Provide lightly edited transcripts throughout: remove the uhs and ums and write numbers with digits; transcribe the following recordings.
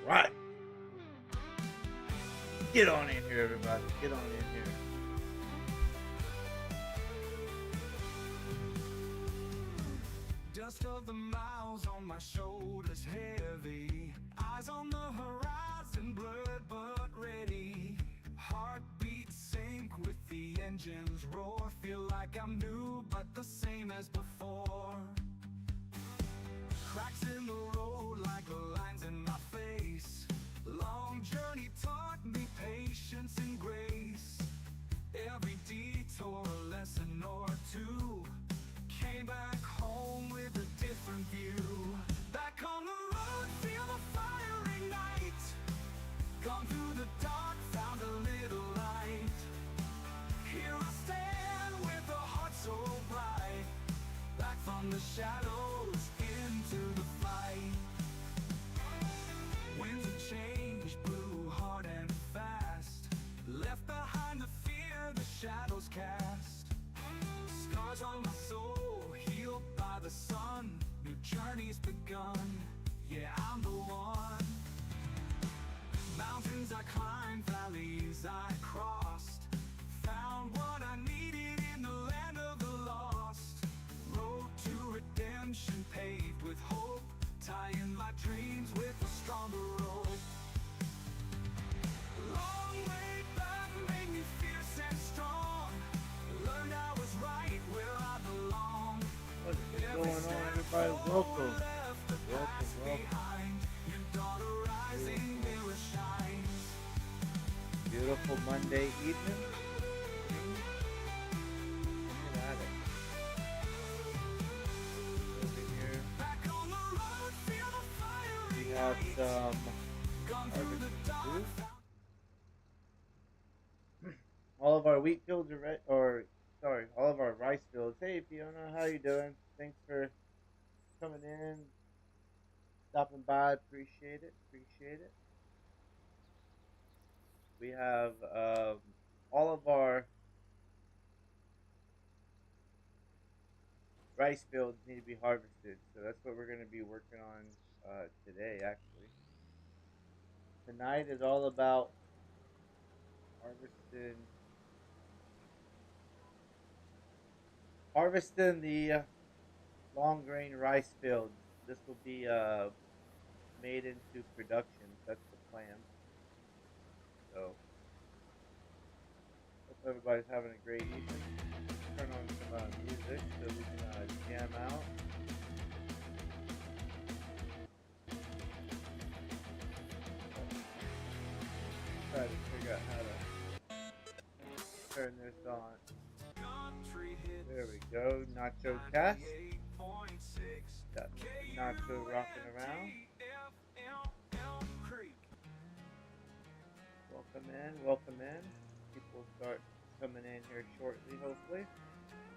Alright. Get on in here, everybody. Get on in here. Dust of the miles on my shoulders heavy. Eyes on the horizon, blurred but ready. Heartbeat sync with the engine's roar. Feel like I'm new but the same as before. Cracks in the road like lines in my face. Long journey taught me patience and grace. Every detour a lesson or two. Came back home with a different view. Back on the road, feel the fire ignite. Gone through the dark, found a little light. Here I stand with a heart so bright. Back from the shadows into the fight. Winds of change blew hard and fast. Left behind the fear the shadows cast. Scars on my soul, healed by the sun. New journey's begun, yeah, I'm the one. Mountains I climbed, valleys I crossed. Found what I needed in the land of the lost. Road to redemption paved with hope. Tying my dreams with a stronger rope. Long way back made me fierce and strong. Learned I was right where I belong. What's going on, everybody? Welcome. Welcome. Beautiful Monday evening. Look at it. Over here, we have some harvest to do. All of our wheat fields are ready, all of our rice fields. Hey Fiona, how you doing? Thanks for coming in, stopping by. Appreciate it. We have all of our rice fields need to be harvested, so that's what we're going to be working on today. Actually, tonight is all about harvesting the long grain rice fields. This will be made into production. That's the plan. So, hope everybody's having a great evening. Turn on some music so we can jam out. Try to figure out how to turn this on. There we go. Nacho Cast. Got Nacho rocking around. Welcome in. People will start coming in here shortly, hopefully.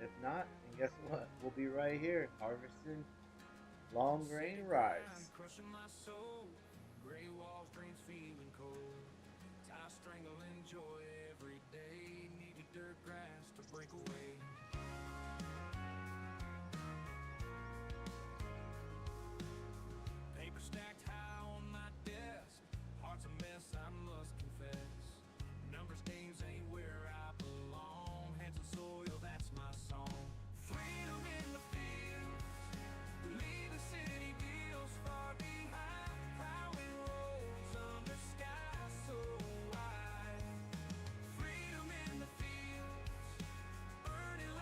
If not, then guess what? We'll be right here harvesting long grain rice. Crushing my soul, gray walls, dreams feeling cold. Tie strangling joy every day. Needed dirt grass to break away. Paper stacked high on my desk. Heart's a mess, I must confess. Numbers, games ain't where I belong. Hands and soil, that's my song. Freedom in the fields. Leave the city deals far behind. Plowing rolls under sky so wide. Freedom in the fields. Burning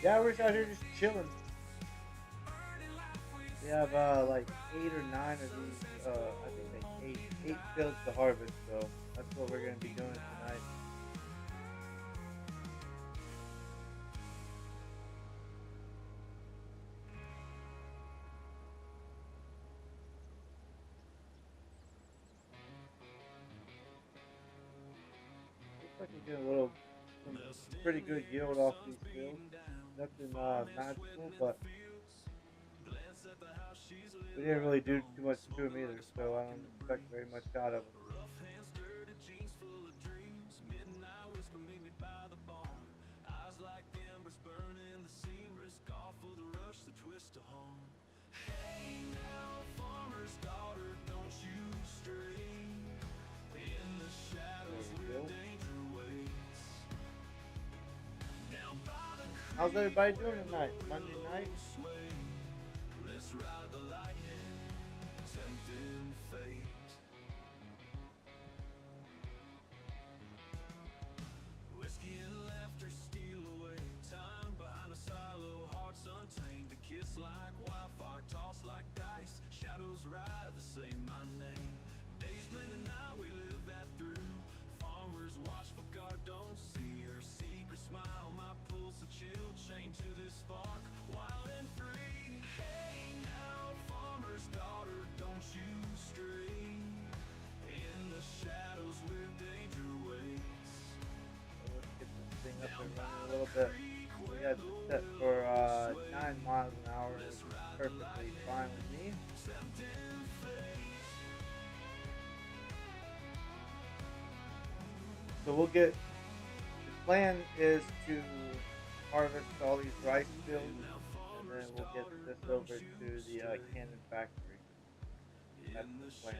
Yeah, we're just out here just chilling. We have like 8 or 9 of these. I think like eight fields to harvest. So that's what we're gonna be doing tonight. Looks like we're getting some pretty good yield off these fields. Nothing magical, but we didn't really do too much to them either, so I don't expect very much out of them. There we go. How's everybody doing tonight? Monday night? Like wildfire, tossed like dice. Shadows ride the same my name. Days blending now we live that through. Farmers watch for God don't see. Her secret smile, my pulse a chill chain to this spark. Wild and free. Hey now, farmer's daughter, don't you stray. In the shadows where danger waits. So let's get this thing up and running a little bit. We got this set for 9 miles an hour, which is perfectly fine with me. So the plan is to harvest all these rice fields, and then we'll get this over to the cannon factory. That's the plan.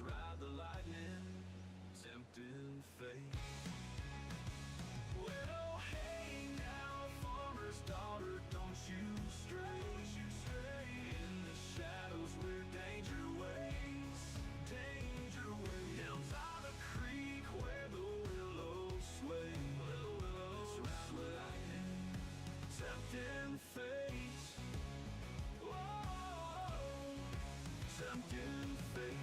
Ride the lightning, tempting fate. Well, hey now, farmer's daughter, don't you stray. In the shadows where danger waits. Down by the creek where the willows sway. Ride the lightning, tempting fate. Whoa, tempting fate.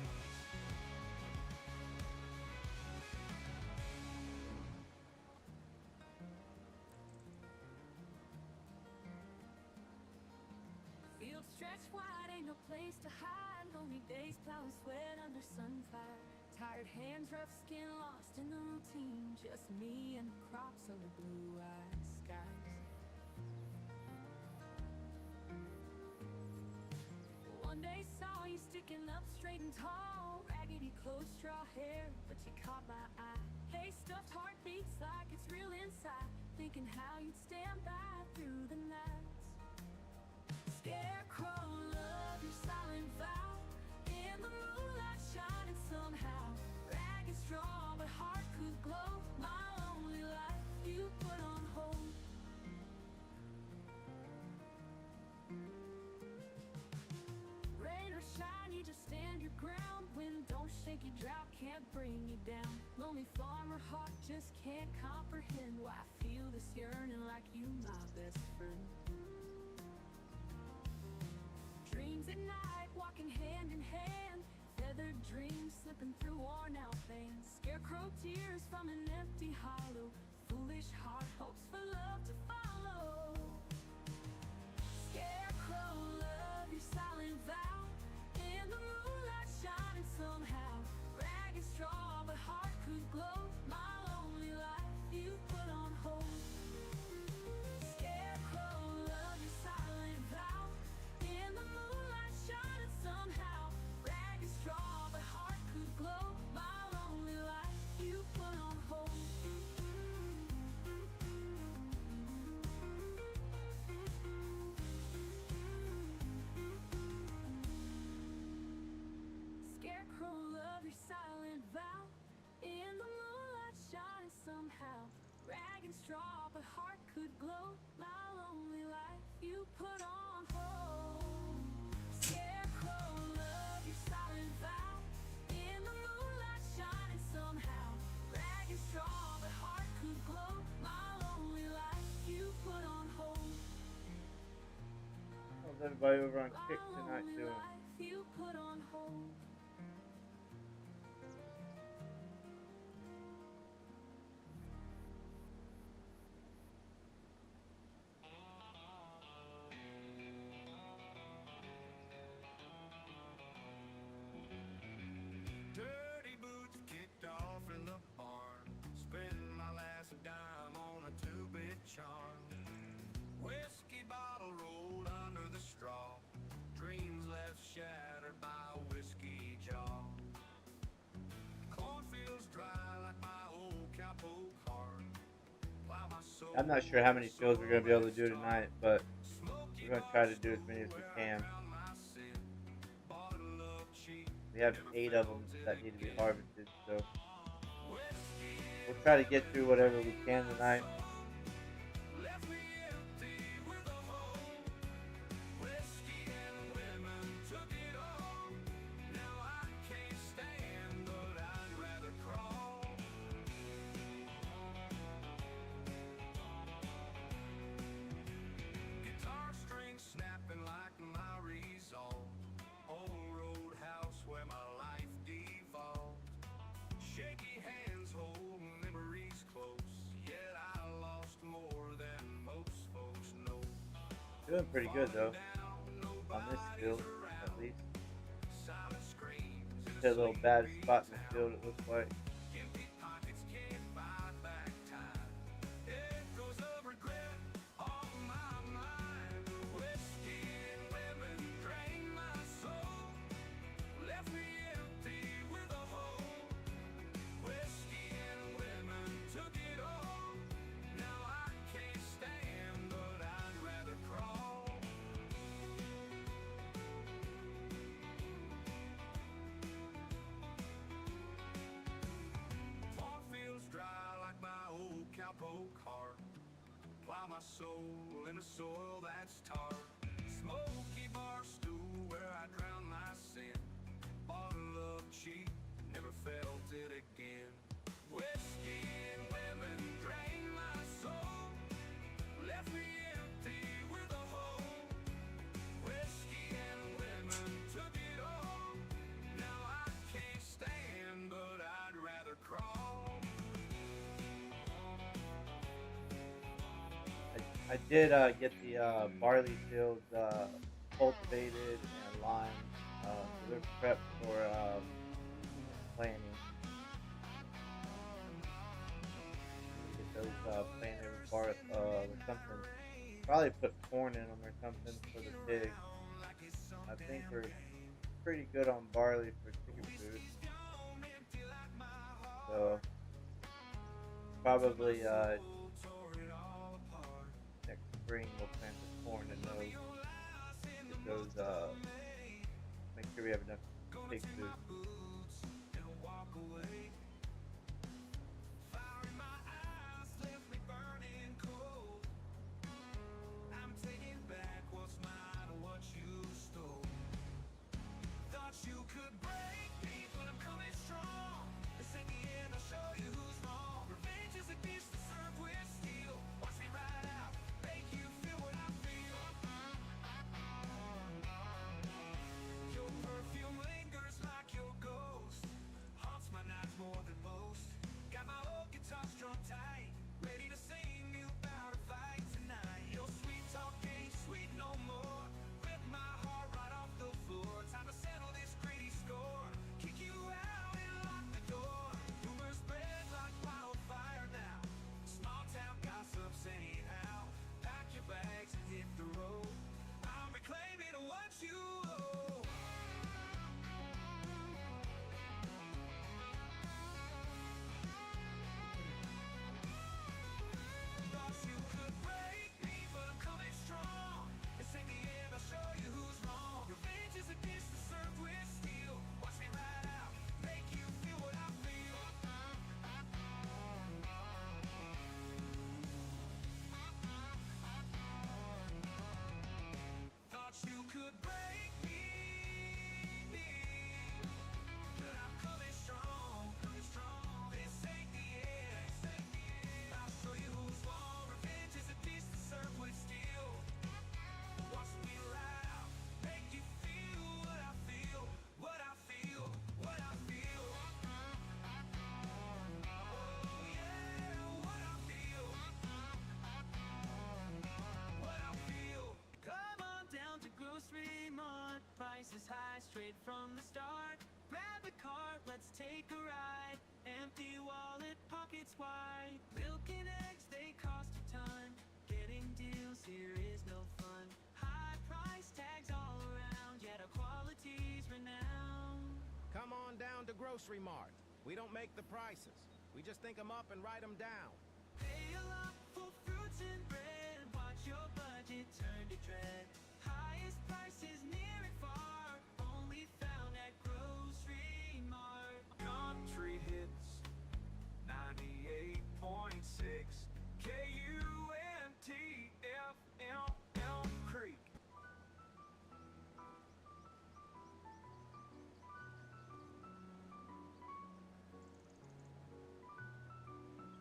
Stretch wide, ain't no place to hide. Lonely days, plowing sweat under sunfire. Tired hands, rough skin, lost in the routine. Just me and the crops under blue-eyed skies. One day saw you sticking up straight and tall. Raggedy clothes, straw hair, but you caught my eye. Hey, stuffed heart beats like it's real inside. Thinking how you'd stand by through the night. Scarecrow, love your silent vow. In the moonlight shining somehow. Ragged straw, but heart could glow. My lonely life you put on hold. Rain or shine, you just stand your ground. Wind don't shake you, drought can't bring you down. Lonely farmer heart just can't comprehend why I feel this yearning like you my best friend. Dreams at night, walking hand in hand. Feathered dreams slipping through worn out veins. Scarecrow tears from an empty hollow. Foolish heart hopes for love to follow. Scarecrow, love your silent vow. In the moonlight shining somehow. Ragged straw, but heart could glow. My lonely life you put on hold. Scarecrow, love your silent vow. In the moonlight shining somehow. Ragged straw, but heart could glow. My lonely life you put on hold. Scarecrow, love your silent vow. In the moonlight shining somehow. Ragged straw, but heart could glow. My lonely life you put on hold. Scarecrow, love your silent vow. everybody over on Kick My tonight only doing? life you put on hold. Dirty boots kicked off in the barn. Spending my last dime on a two-bit charm. Whiskey bottle rolled under the straw. Dreams left shattered by a whiskey jaw. Cornfields dry like my old cowpoke heart. Plow my soul. I'm not sure how many fields we're gonna be able to do tonight, but we're gonna try to do as many as we can. We have 8 of them that need to be harvested, so we'll try to get through whatever we can tonight. Doing pretty good though, on this field at least. Just hit a little bad spot in the field, it looks like. Cowpoke heart, plow my soul in a soil that's tar. Smoky bar stool where I drown my sin. Bottle of cheap, never felt it again. Whiskey and women drain my soul, left me empty with a hole. Whiskey and women took it all. Now I can't stand, but I'd rather crawl. I did get the barley fields cultivated and limed, so they're prepped for planting. Get those planted with something. Probably put corn in them or something for the pigs. I think we're pretty good on barley for chicken food. So probably next spring we'll plant the corn in those. Get those make sure we have enough pig food. Your perfume lingers like your ghost. straight from the start. Grab a cart, let's take a ride. Empty wallet, pockets wide. Milk and eggs, they cost a ton. Getting deals here is no fun. High price tags all around, yet our quality's renowned. Come on down to Grocery Mart. We don't make the prices. We just think them up and write them down. Pay a lot for fruits and bread. Watch your budget turn to dread. Highest prices near and far, only found at Grocery Mart. Country hits 98.6 KUNTFM Creek.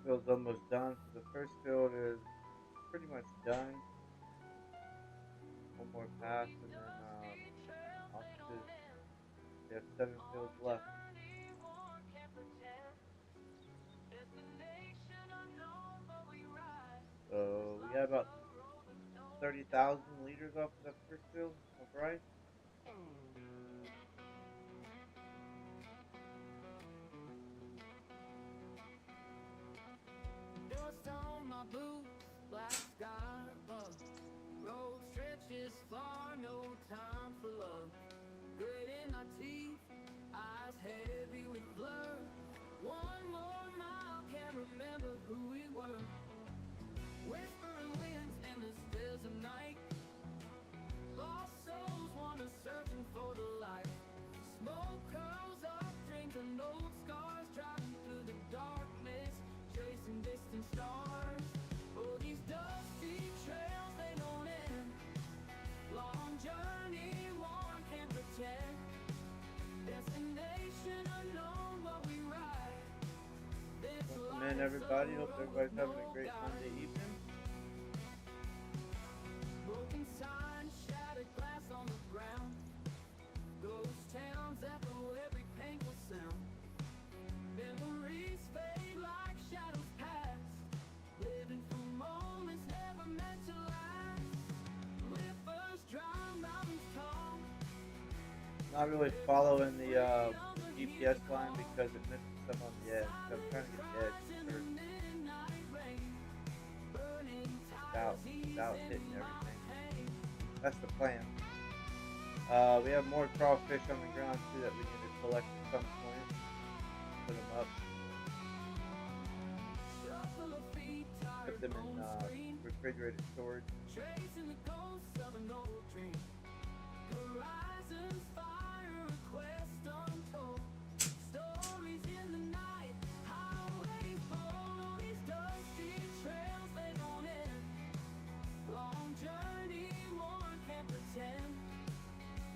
Field's almost done. So the first field is pretty much done. One more pass and then offices. They have 7 fields left. So we got about 30,000 liters off of that first field of rice. Dust on my boots, black sky above. Road stretches far, no time for love. Grit in our teeth, eyes heavy with blur. One more mile, can't remember who we were. Whispering winds in the stillness of night. Lost souls wander searching for the light. Smoke curls up, drinking old scars, driving through the darkness, chasing distant stars. Oh, these dusty trails, they don't end. Long journey, one can't pretend. Destination unknown, but we ride. This Welcome in, everybody. Hope everybody's having a great Monday evening. Broken signs, shattered glass on the ground. Ghost towns echo every painful sound. Memories fade like shadows past. Living for moments never meant to last. Rivers dry, mountains tall. Not really following the GPS line because it misses some on the edge. So I'm trying to get the edge first without hitting everything. That's the plan. We have more crawfish on the ground too that we need to collect at some point. Put them up. Put them in refrigerated storage. Tracing the ghosts of an old dream. Horizons fire, a quest untold. Stories in the night, highways bold. These dusty trails, they don't end. Long journey, one can't pretend.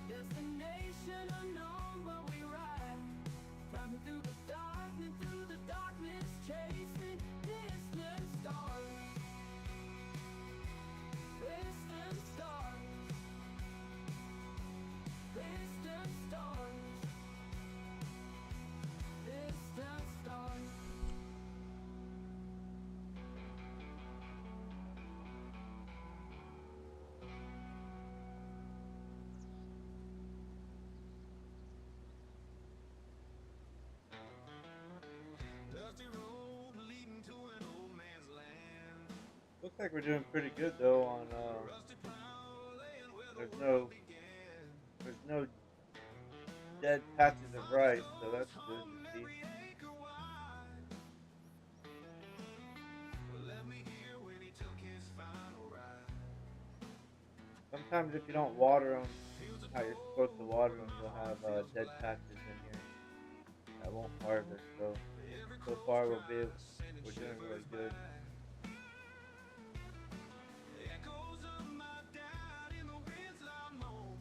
Destination unknown, but we ride. Driving through the darkness, chasing distant stars. Distant stars. Distant stars. Distant stars. Dusty road leading to an old man's land. Looks like we're doing pretty good though on Rusty plow laying where the there's world no began. there's no dead patches of rice, so that's good to see. Every acre wide. Well, let me hear when he took his final ride. Sometimes if you don't water them how you're supposed to water them, you'll have dead patches in here that won't harvest. So far we're doing really good. Echoes of my dad in the wind's loud moan.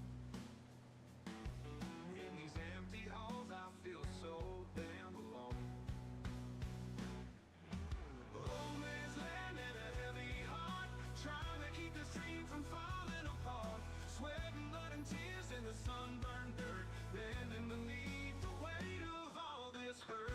In these empty halls I feel so damn alone. Old man's land and a heavy heart, trying to keep the stream from falling apart. Sweat and blood and tears in the sunburned dirt, bending beneath the weight of all this hurt.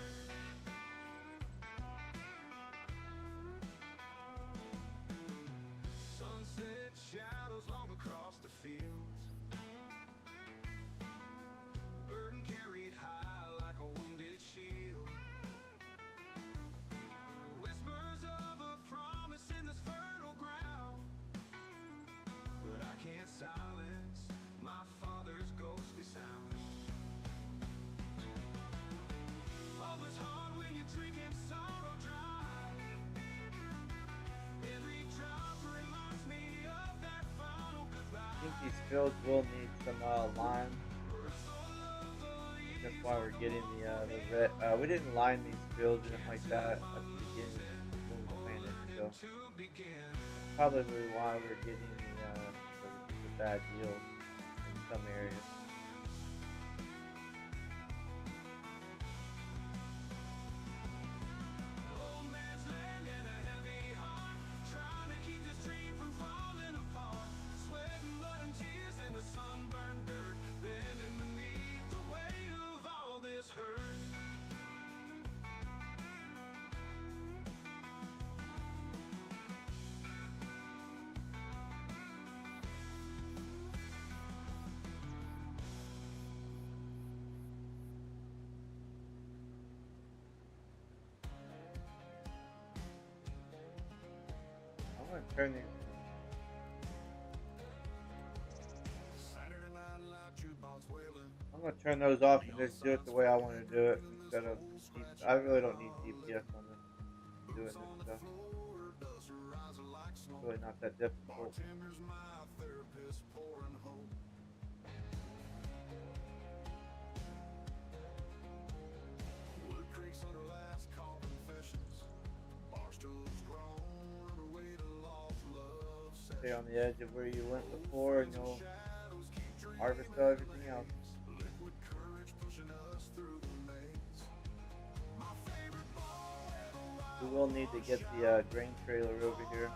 fields will need some lime. That's why we're getting the red. We didn't line these fields or anything like that at the beginning when we planted, so probably why we're getting the bad yield in some areas. I'm gonna turn these. I'm gonna turn those off and just do it the way I want to do it instead of. I really don't need GPS on this doing this stuff. It's really not that difficult. Stay on the edge of where you went before and you'll harvest everything else. We will need to get the grain trailer over here.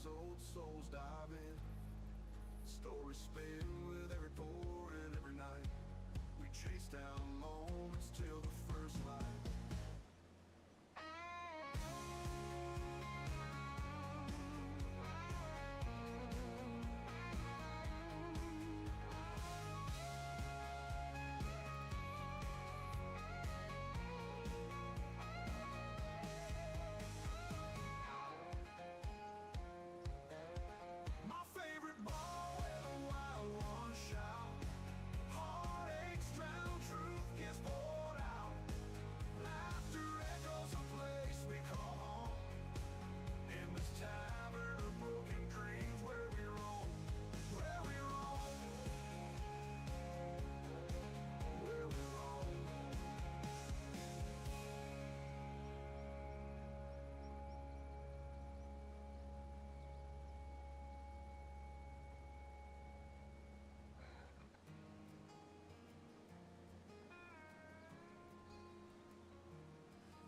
Old souls dive in. Stories spin with every pour and every night. We chase down moments till the first light.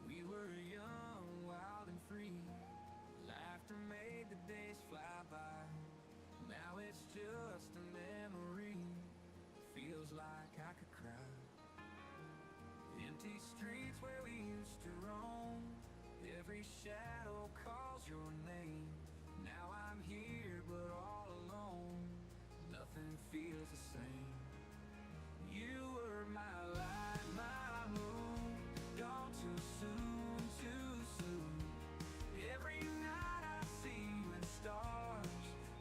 We were young, wild and free. Laughter made the days fly by. Now it's just a memory. Feels like I could cry. Empty streets where we used to roam. Every shadow calls your name. Now I'm here but all alone. Nothing feels the same. You were my light, my moon. Gone too soon, too soon. Every night I see you in stars.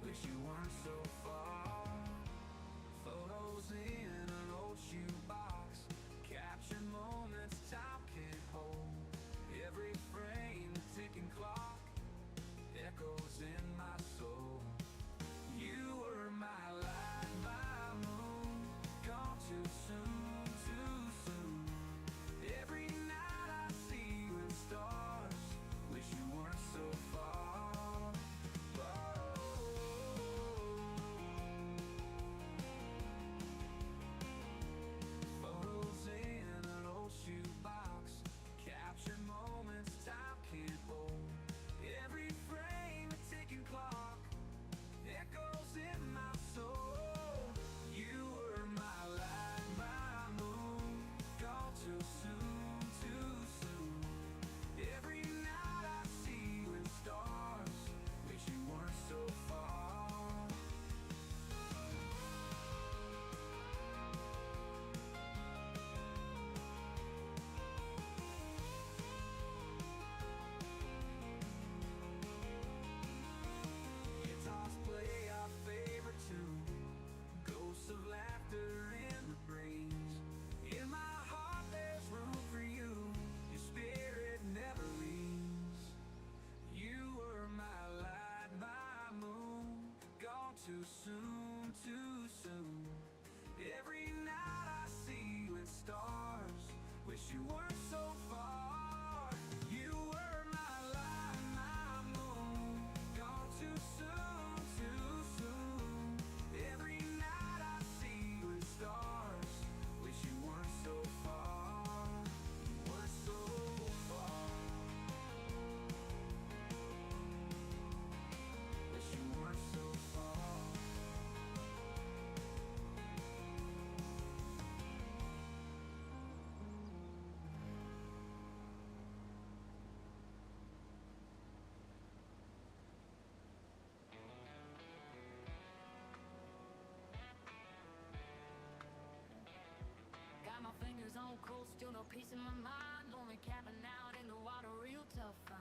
Wish you weren't so far. Photos in an old shoebox. Captured moments, time Still no peace in my mind, only capping out in the water, real tough find.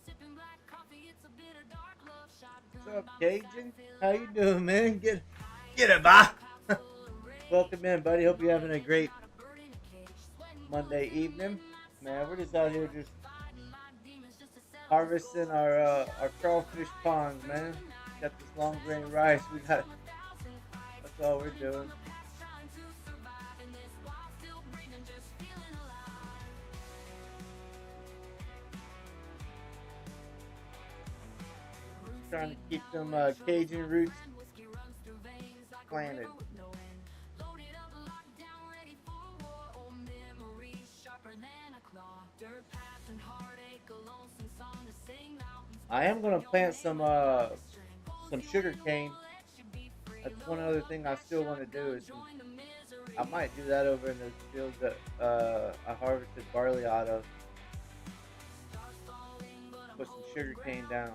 Sipping black coffee, it's a bitter dark love shotgun. What's up, Cajun? How you doing, man? Get it, bye. Welcome in, buddy. Hope you're having a great Monday evening. Man, we're just out here just harvesting our crawfish ponds, man. Got this long grain rice. That's all we're doing. Trying to keep them Cajun roots planted. I am gonna plant some sugar cane. That's one other thing I still want to do. Is I might do that over in those fields that I harvested barley out of. Put some sugar cane down.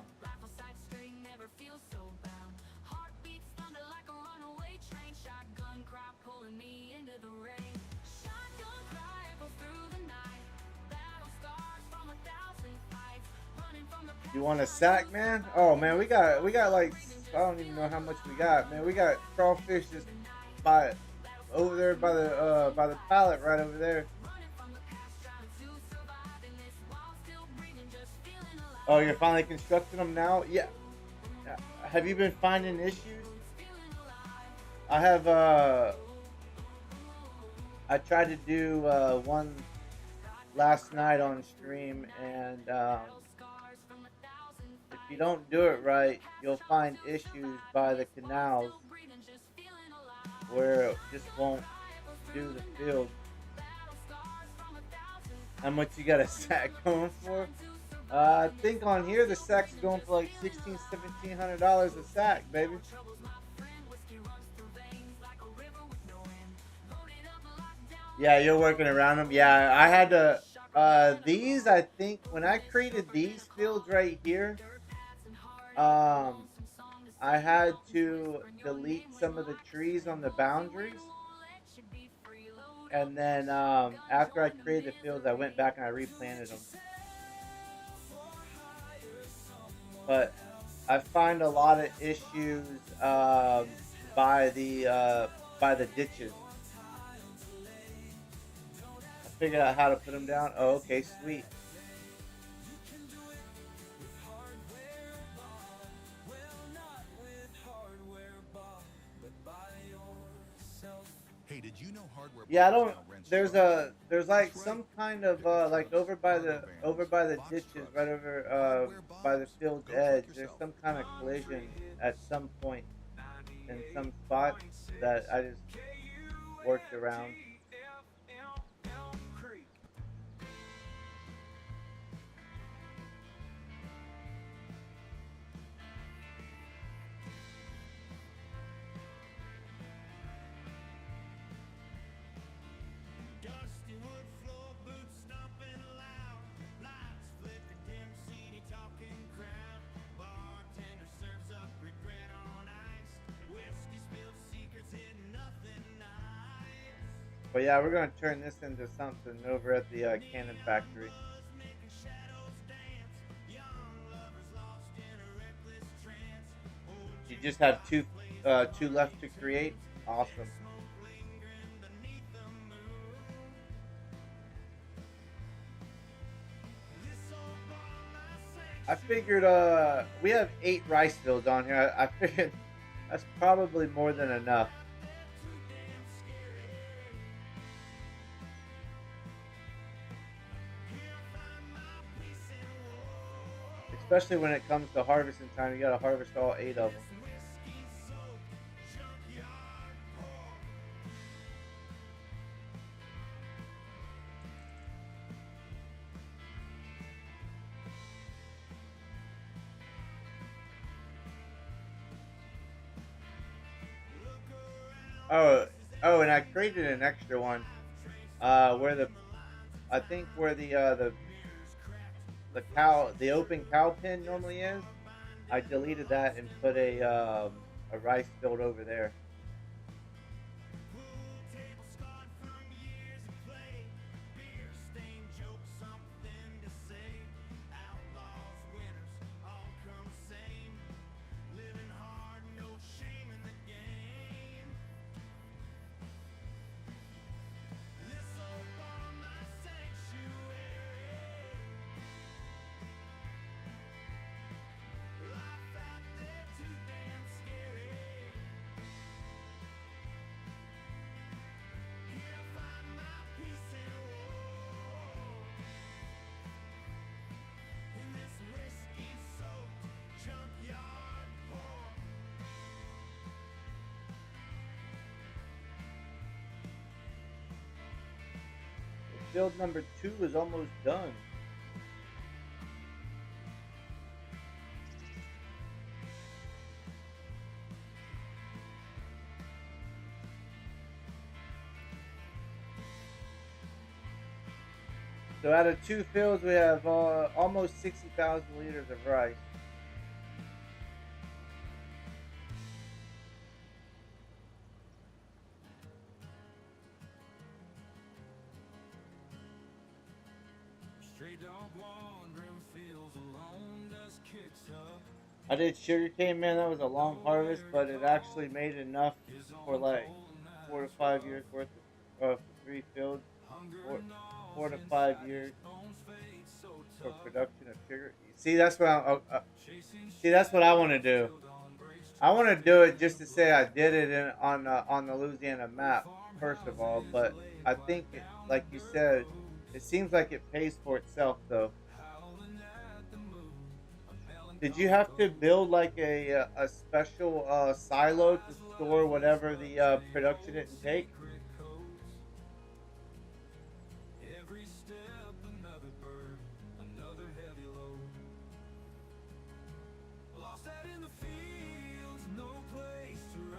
You want a sack, man? Oh man, we got like, I don't even know how much we got, man. We got crawfish just over there by the pallet right over there. Oh, you're finally constructing them now? Yeah. Have you been finding issues? I have I tried to do one last night on stream, and if you don't do it right, you'll find issues by the canals where it just won't do the field. How much you got a sack going for? I think on here the sack's going for like $1,700 a sack, baby. Yeah, you're working around them. Yeah, I had to. These, I think, when I created these fields right here, I had to delete some of the trees on the boundaries, and then after I created the fields, I went back and I replanted them. But I find a lot of issues by the ditches. I figured out how to put them down. Oh, okay, sweet. Hey, did you know hardware? Yeah, I don't. There's like some kind of like over by the ditches, right over by the field's edge. There's some kind of collision at some point in some spots that I just worked around. But yeah, we're gonna turn this into something over at the cannon factory. You just have two left to create. Awesome. I figured we have 8 rice fields on here. I figured that's probably more than enough. Especially when it comes to harvesting time, you gotta harvest all 8 of them. Oh, and I created an extra one, where the open cow pen normally is. I deleted that and put a rice field over there. field number 2 is almost done. So out of 2 fields, we have almost 60,000 liters of rice. I did sugarcane, man. That was a long harvest, but it actually made enough for like 4 to 5 years worth of for 3 fields. 4 to 5 years for production of sugar. See, that's what that's what I want to do. I want to do it just to say I did it on the Louisiana map, first of all. But I think, like you said, it seems like it pays for itself, though. Did you have to build like a special silo to store whatever the production didn't take?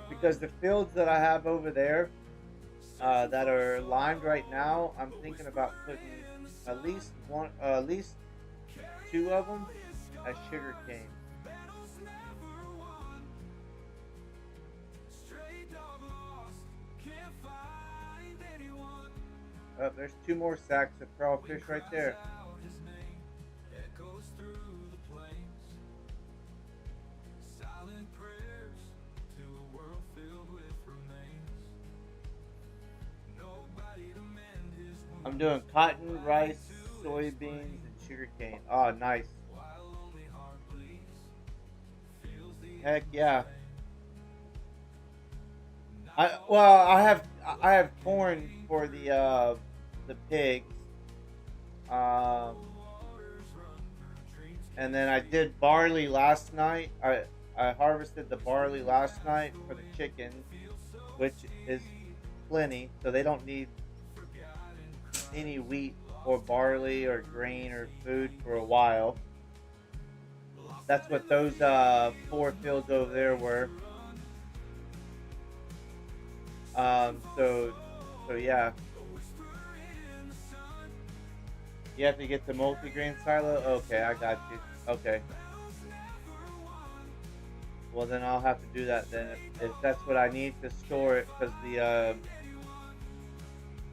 Because the fields that I have over there that are lined right now, I'm thinking about putting at least 2 of them as sugar cane. Oh, there's 2 more sacks of crawfish right there. I'm doing cotton, rice, soybeans, and sugarcane. Oh, nice. Heck yeah. I have corn for the pigs. And then I did barley last night. I harvested the barley last night for the chickens, which is plenty, so they don't need any wheat or barley or grain or food for a while. That's what those 4 fields over there were. So yeah. You have to get the multi-grain silo? Okay, I got you. Okay. Well, then I'll have to do that then if that's what I need to store it,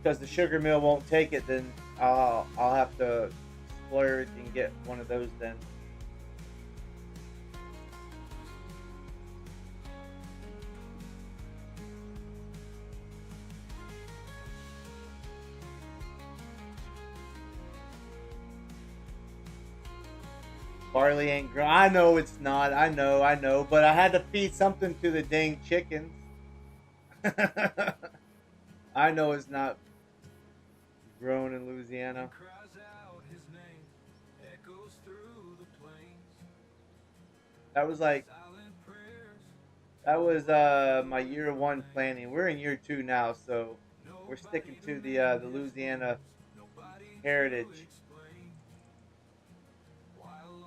because the sugar mill won't take it. Then I'll have to splurge and get one of those then. Barley ain't grown. I know it's not. I know. But I had to feed something to the dang chickens. I know it's not grown in Louisiana. That was my year 1 planning. We're in year 2 now, so we're sticking to the Louisiana heritage.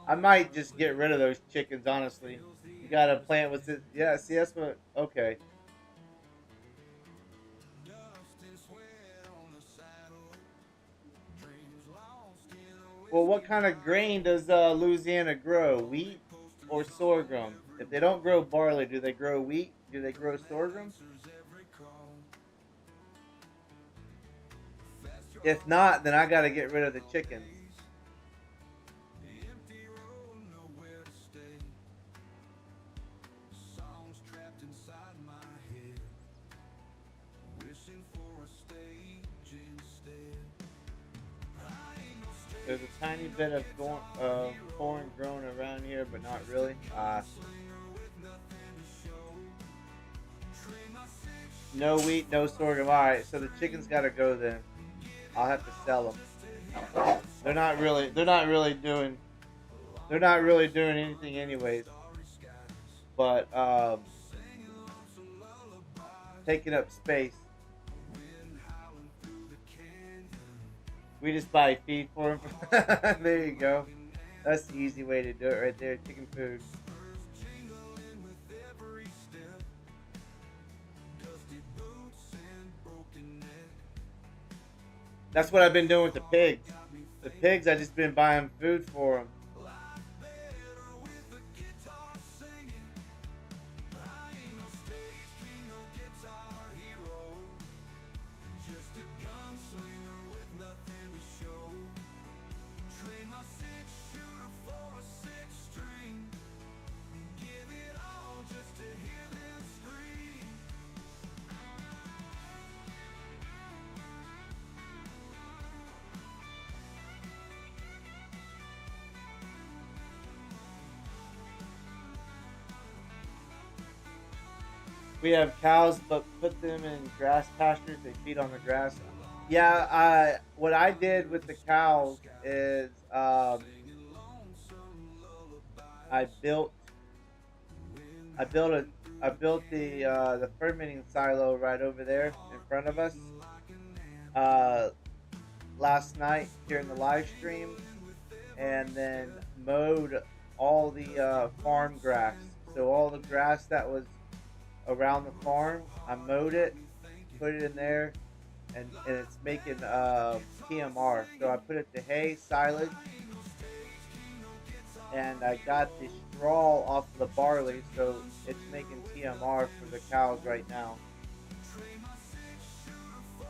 I might just get rid of those chickens, honestly. You gotta plant with it. Yeah, see, that's what. Okay. Well, what kind of grain does Louisiana grow? Wheat or sorghum? If they don't grow barley, do they grow wheat? Do they grow sorghum? If not, then I gotta get rid of the chickens. There's a tiny bit of corn growing around here, but not really. No wheat, no sorghum. All right, so the chickens gotta go then. I'll have to sell them. They're not really doing anything anyways. But taking up space. We just buy feed for them. There you go. That's the easy way to do it right there. Chicken food. That's what I've been doing with the pigs. The pigs, I just been buying food for them. We have cows, but put them in grass pastures. They feed on the grass. Yeah, what I did with the cows is I built I built a I built the fermenting silo right over there in front of us uh, last night during the live stream, and then mowed all the farm grass. So all the grass that was around the farm, I mowed it, put it in there, and it's making TMR. So I put it to hay, silage, and I got the straw off of the barley, so it's making TMR for the cows right now.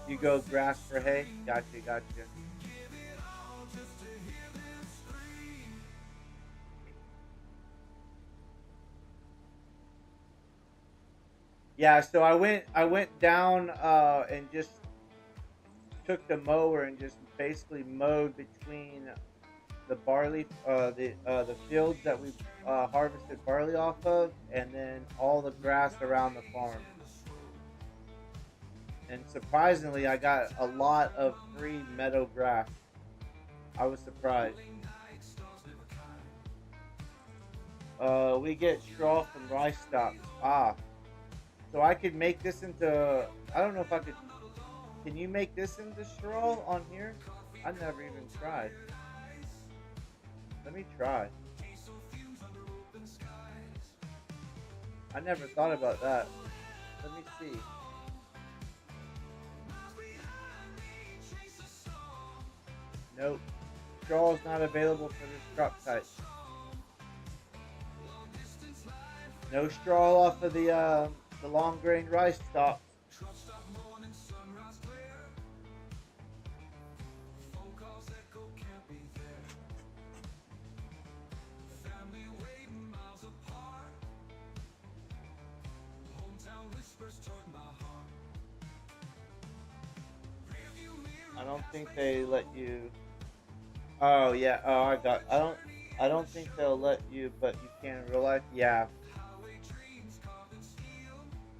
You go grass for hay? Gotcha, gotcha. Yeah, so I went down and just took the mower and just basically mowed between the barley, the fields that we harvested barley off of, and then all the grass around the farm. And surprisingly, I got a lot of free meadow grass. I was surprised. We get straw from rice stalks. Ah, so I could make this into. I don't know if I could. Can you make this into straw on here? I never even tried. Let me try. I never thought about that. Let me see. Nope. Straw is not available for this crop type. No straw off of the long grain rice stalk. I don't think they let you. Oh yeah. Oh, I don't think they'll let you, but you can in real life. Yeah.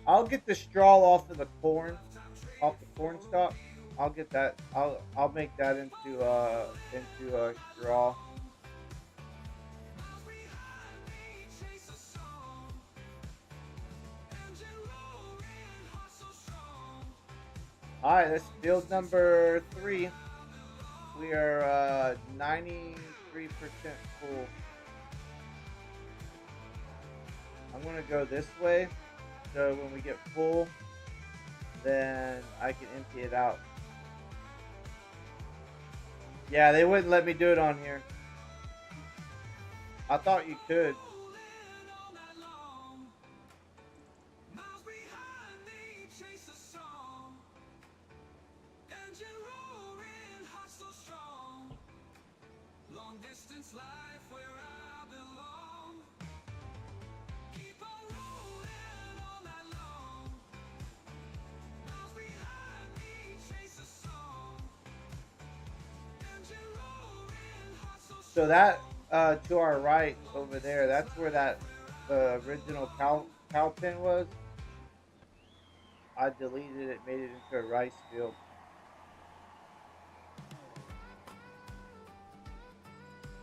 I'll get the straw off of the corn, off the corn stalk. I'll get that. I'll make that into a straw. All right, that's field number 3. We are 93% full. I'm gonna go this way, so when we get full, then I can empty it out. Yeah, they wouldn't let me do it on here. I thought you could. So that to our right over there, that's where that original cow pen was. I deleted it, made it into a rice field.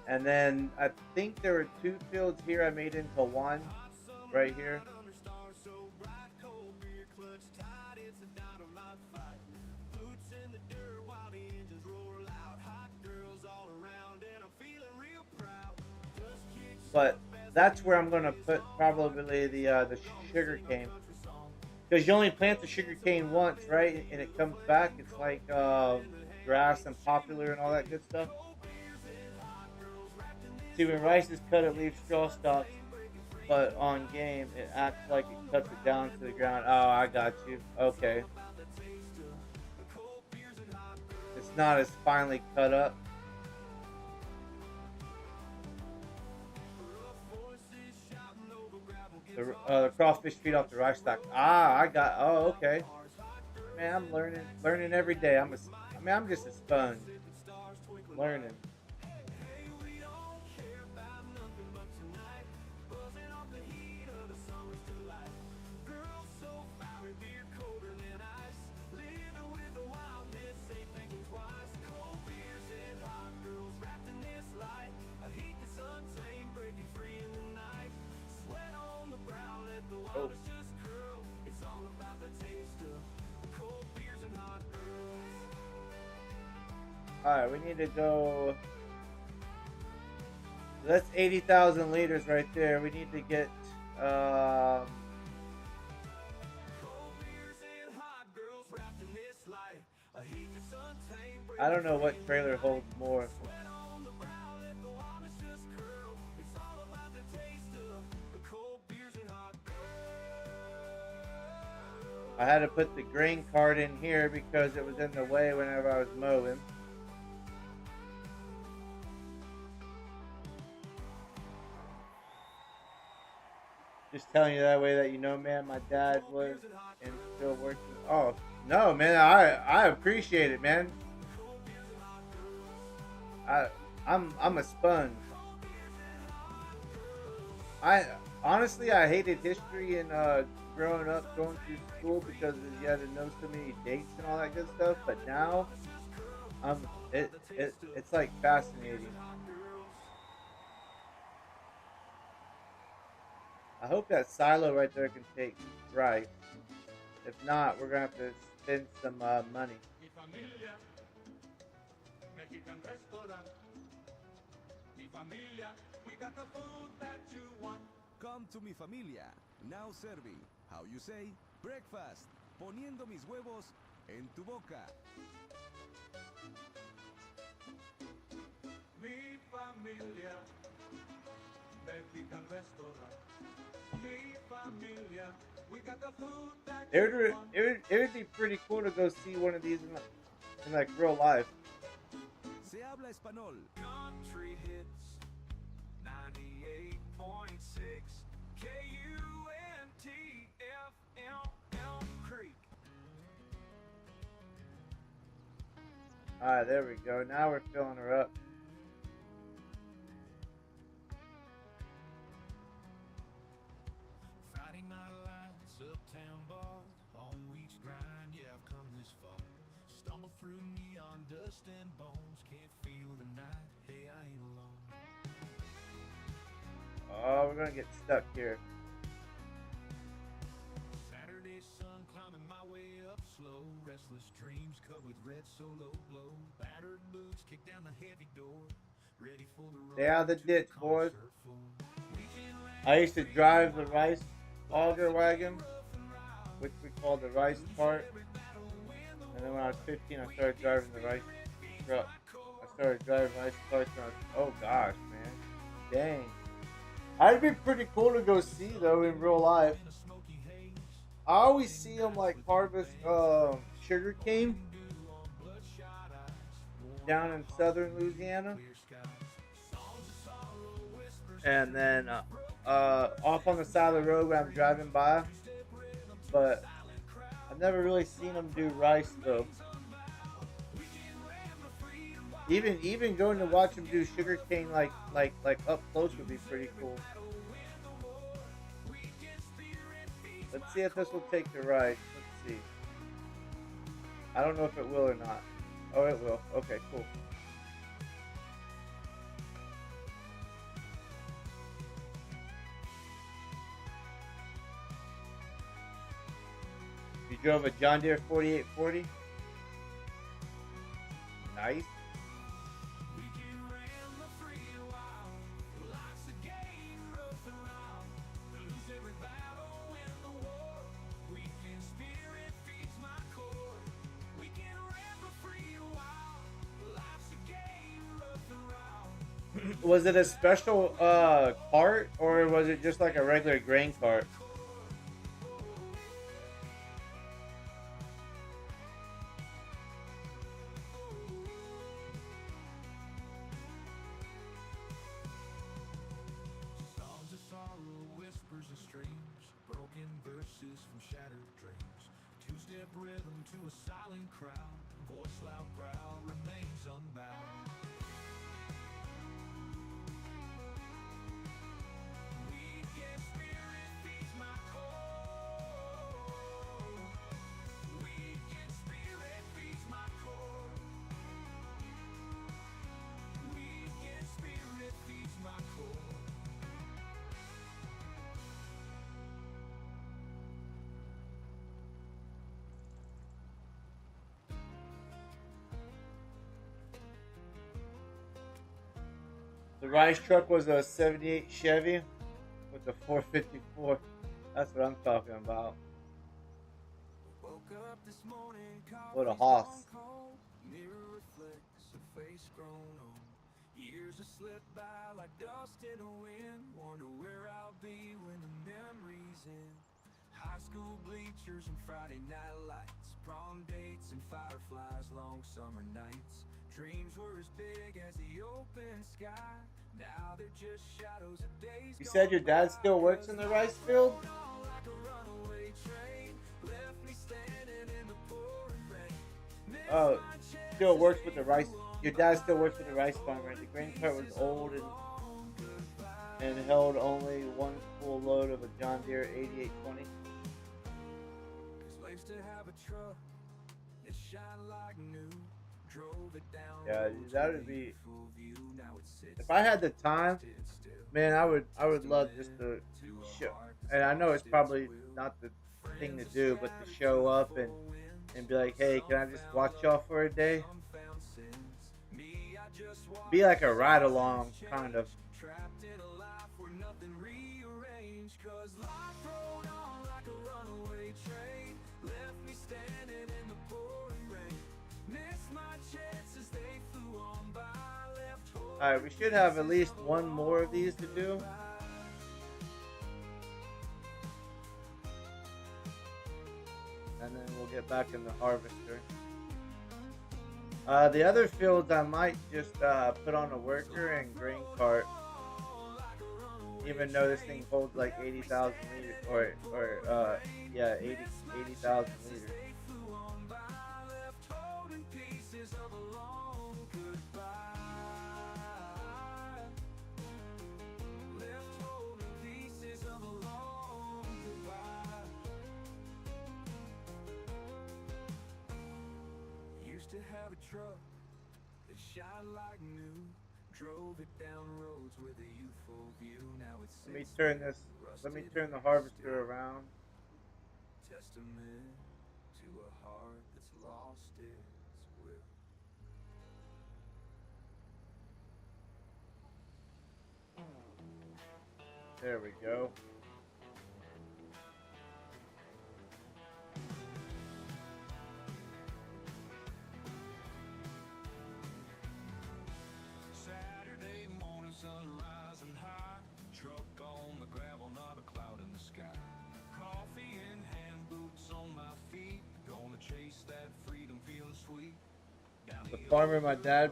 And then I think there were 2 fields here I made into one right here. but that's where I'm gonna put probably the sugar cane, because you only plant the sugar cane once, right? And it comes back. It's like grass and popular and all that good stuff. See, when rice is cut, it leaves straw stalks, but on game, it acts like it cuts it down to the ground. Oh, I got you. Okay. It's not as finely cut up. The crawfish feed off the rice stock. Ah, I got. Oh, okay. Man, I'm learning every day. I mean, I'm just a sponge, learning. Oh. Alright, we need to go. That's 80,000 liters right there. We need to get. I don't know what trailer holds more. I had to put the grain cart in here because it was in the way whenever I was mowing. Just telling you that way that you know, man, my dad was and still working. Oh, no, man, I appreciate it, man. I'm a sponge. Honestly, I hated history and growing up, going through school because you had to know so many dates and all that good stuff. But now, it's like fascinating. I hope that silo right there can take rice. If not, we're gonna have to spend some money. Come to mi familia, now serving. How you say? Breakfast. Poniendo mis huevos en tu boca. Mi familia, Mexican restaurant. Mi familia, we got the food that It would be pretty cool to go see one of these in like real life. Se habla español. Country hits 98.6 KUNTFLL Creek. Alright, there we go. Now we're filling her up. Friday night lights, uptown bar, long week's grind, yeah, I've come this far. Stumble through neon dust and bones, can't feel the night, hey, I ain't alone. Oh, we're gonna get stuck here. Saturday sun climbing my way up slow, restless dreams cut with red solo glow. Battered boots kick down the heavy door, ready for the road. Stay out of the ditch, boys. I used to drive the rice auger wagon, which we call the rice cart. And then when I was 15, I started driving the rice truck. I started driving rice carts when I was, oh gosh, man. Dang. I'd be pretty cool to go see though in real life. I always see them like harvest sugar cane down in southern Louisiana, and then off on the side of the road when I'm driving by. But I've never really seen them do rice though. Even going to watch them do sugar cane like up close would be pretty cool. Let's see if this will take the rice. Let's see. I don't know if it will or not. Oh, it will. Okay, cool. You drove a John Deere 4840? Nice. Was it a special cart, or was it just like a regular grain cart? Songs of sorrow, whispers of streams, broken verses from shattered dreams. Two-step rhythm to a silent crowd, voice loud, proud, remains unbound. Weekend spirit feeds my core. Weekend spirit feeds my core. Weekend spirit feeds my core. The rice truck was a '78 Chevy with the 454. That's what I'm talking about. Woke up this morning, What a coffee's hoss. gone cold. Mirror reflects a face grown old. Years have slipped by like dust in the wind. Wonder where I'll be when the memories end. High school bleachers and Friday night lights, prom dates and fireflies, long summer nights. Dreams were as big as the open sky. Now they're just shadows of days. You said your dad still works in the rice field? Like a runaway train, left me standing in the pouring rain. Oh, still works with the rice. Your dad still works with the rice farmer. The grain cart was old and held only one full load of a John Deere 8820. Cause life to have a truck that shine like new. Drove it down. Yeah, that would be. full view. Now it sits If I had the time, still. man, I would love just to show. And I know it's probably not the thing to do, but to show up and be like, hey, can I just watch y'all for a day? Be like a ride along, kind of. Trapped in a life where nothing rearranged. Cause life rode on like a runaway train. Left me standing in the pouring rain. Missed my chances, they flew on by. Left hope. Alright, we should have at least one more of these to do. And then we'll get back in the harvester. The other fields I might just put on a worker and grain cart. Even though this thing holds like 80,000 liters, or yeah, 80,000 liters. To have a truck that shine like new, drove it down roads with a youthful view. Now it's Let me turn this. Let me turn the harvester around. Testament to a heart that's lost its will. There we go. Saturday morning, sun rising high. Truck on the gravel, not a cloud in the sky. Coffee in hand, boots on my feet. Gonna chase that freedom, feeling sweet. Down The farmer my dad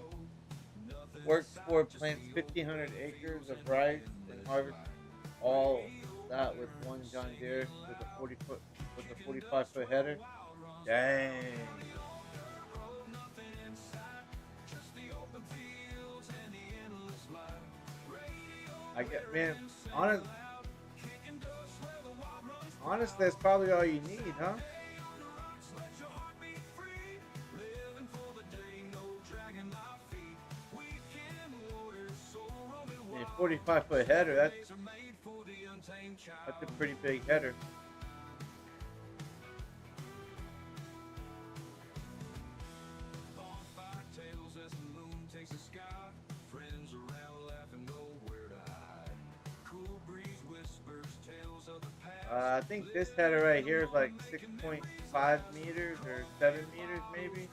works for plants 1,500 acres of rice and harvests all that with one John Deere with a 45-foot header. Dang. I get, man, honestly, that's probably all you need, huh? A 45-foot header, that's a pretty big header. I think this header right here is like 6.5 meters or 7 meters maybe.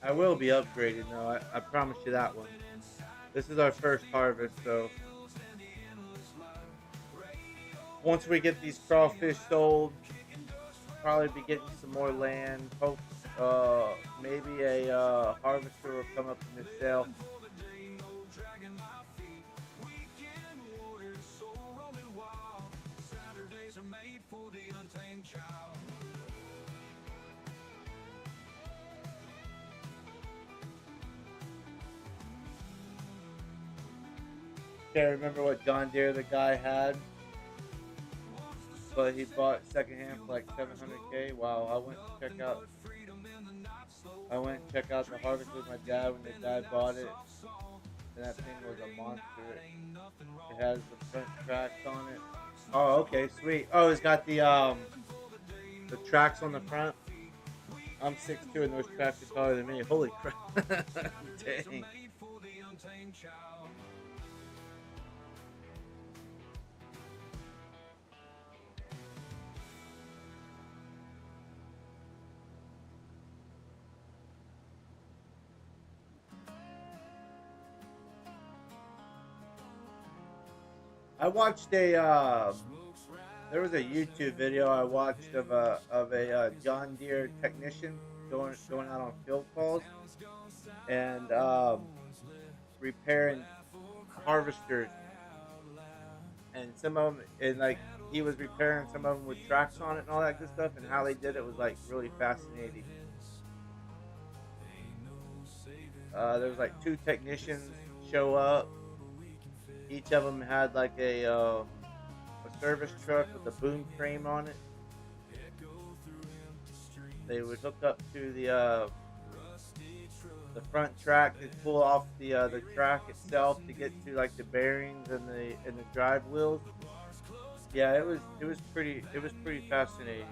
I will be upgrading though. I promise you that one. This is our first harvest, so once we get these crawfish sold, probably be getting some more land. Hope maybe a harvester will come up in the sale. Can't remember what John Deere the guy had, but he bought secondhand for like 700K. Wow, I went to check out the harvest with my dad when the guy bought it, and that thing was a monster. It has the front tracks on it. Oh, okay, sweet. Oh, it's got the tracks on the front. I'm 6'2" and those tracks are taller than me. Holy crap. Dang. I watched a there was a YouTube video I watched of a John Deere technician going out on field calls and repairing harvesters, and some of them, and like he was repairing some of them with tracks on it and all that good stuff, and how they did it was like really fascinating. There was like 2 technicians show up. Each of them had like a service truck with a boom frame on it. They would hook up to the front track and pull off the track itself to get to like the bearings and the drive wheels. Yeah, it was pretty fascinating.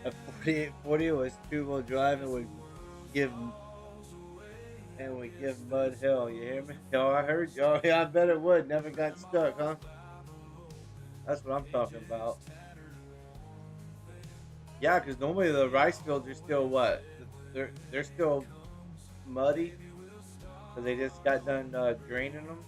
A 4840 was 2-wheel drive and would give mud hell. You hear me? Oh, I heard you. Oh, yeah, I bet it would. Never got stuck, huh? That's what I'm talking about. Yeah, because normally the rice fields are still what? They're still muddy because they just got done draining them.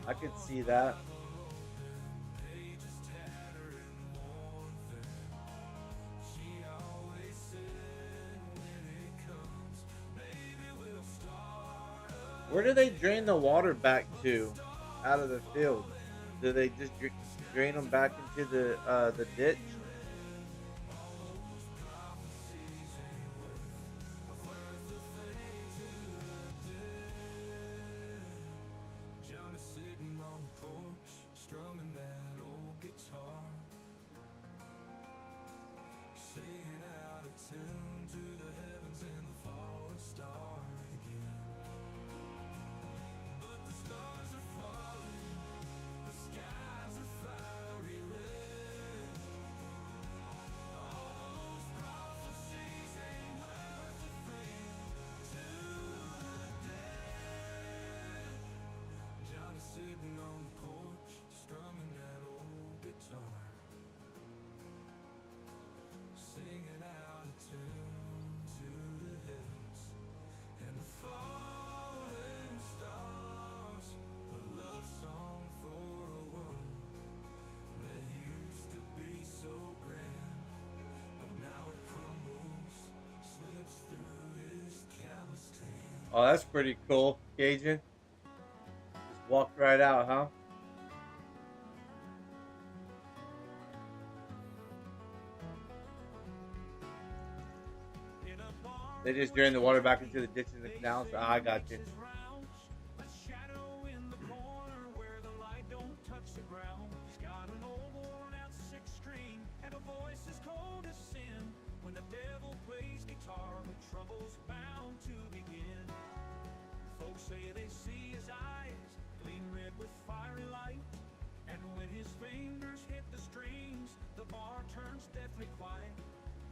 I could see that. Where do they drain the water back to out of the field? Do they just drain them back into the ditch? Oh, that's pretty cool, Cajun. Just walked right out, huh? They just drain the water back into the ditches and the canals. Ah, I got you. Say they see his eyes gleam red with fiery light, and when his fingers hit the strings, the bar turns deathly quiet.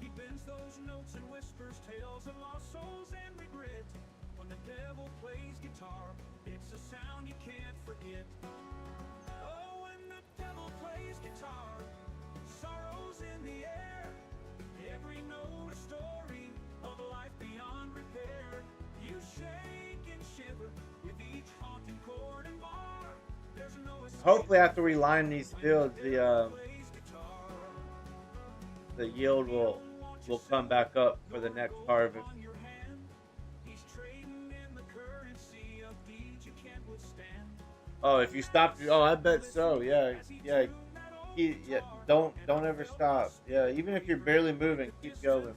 He bends those notes and whispers tales of lost souls and regret. When the devil plays guitar, it's a sound you can't forget. Oh, when the devil plays guitar, sorrow's in the air. Every note a story of a life beyond repair. You shake and shiver with each haunting chord and bar. There's no escape. Hopefully, after we line these fields, the yield will come back up for the next harvest. Oh, if you stop, oh, I bet so. Yeah, yeah. Yeah, don't ever stop. Yeah, even if you're barely moving, keep going.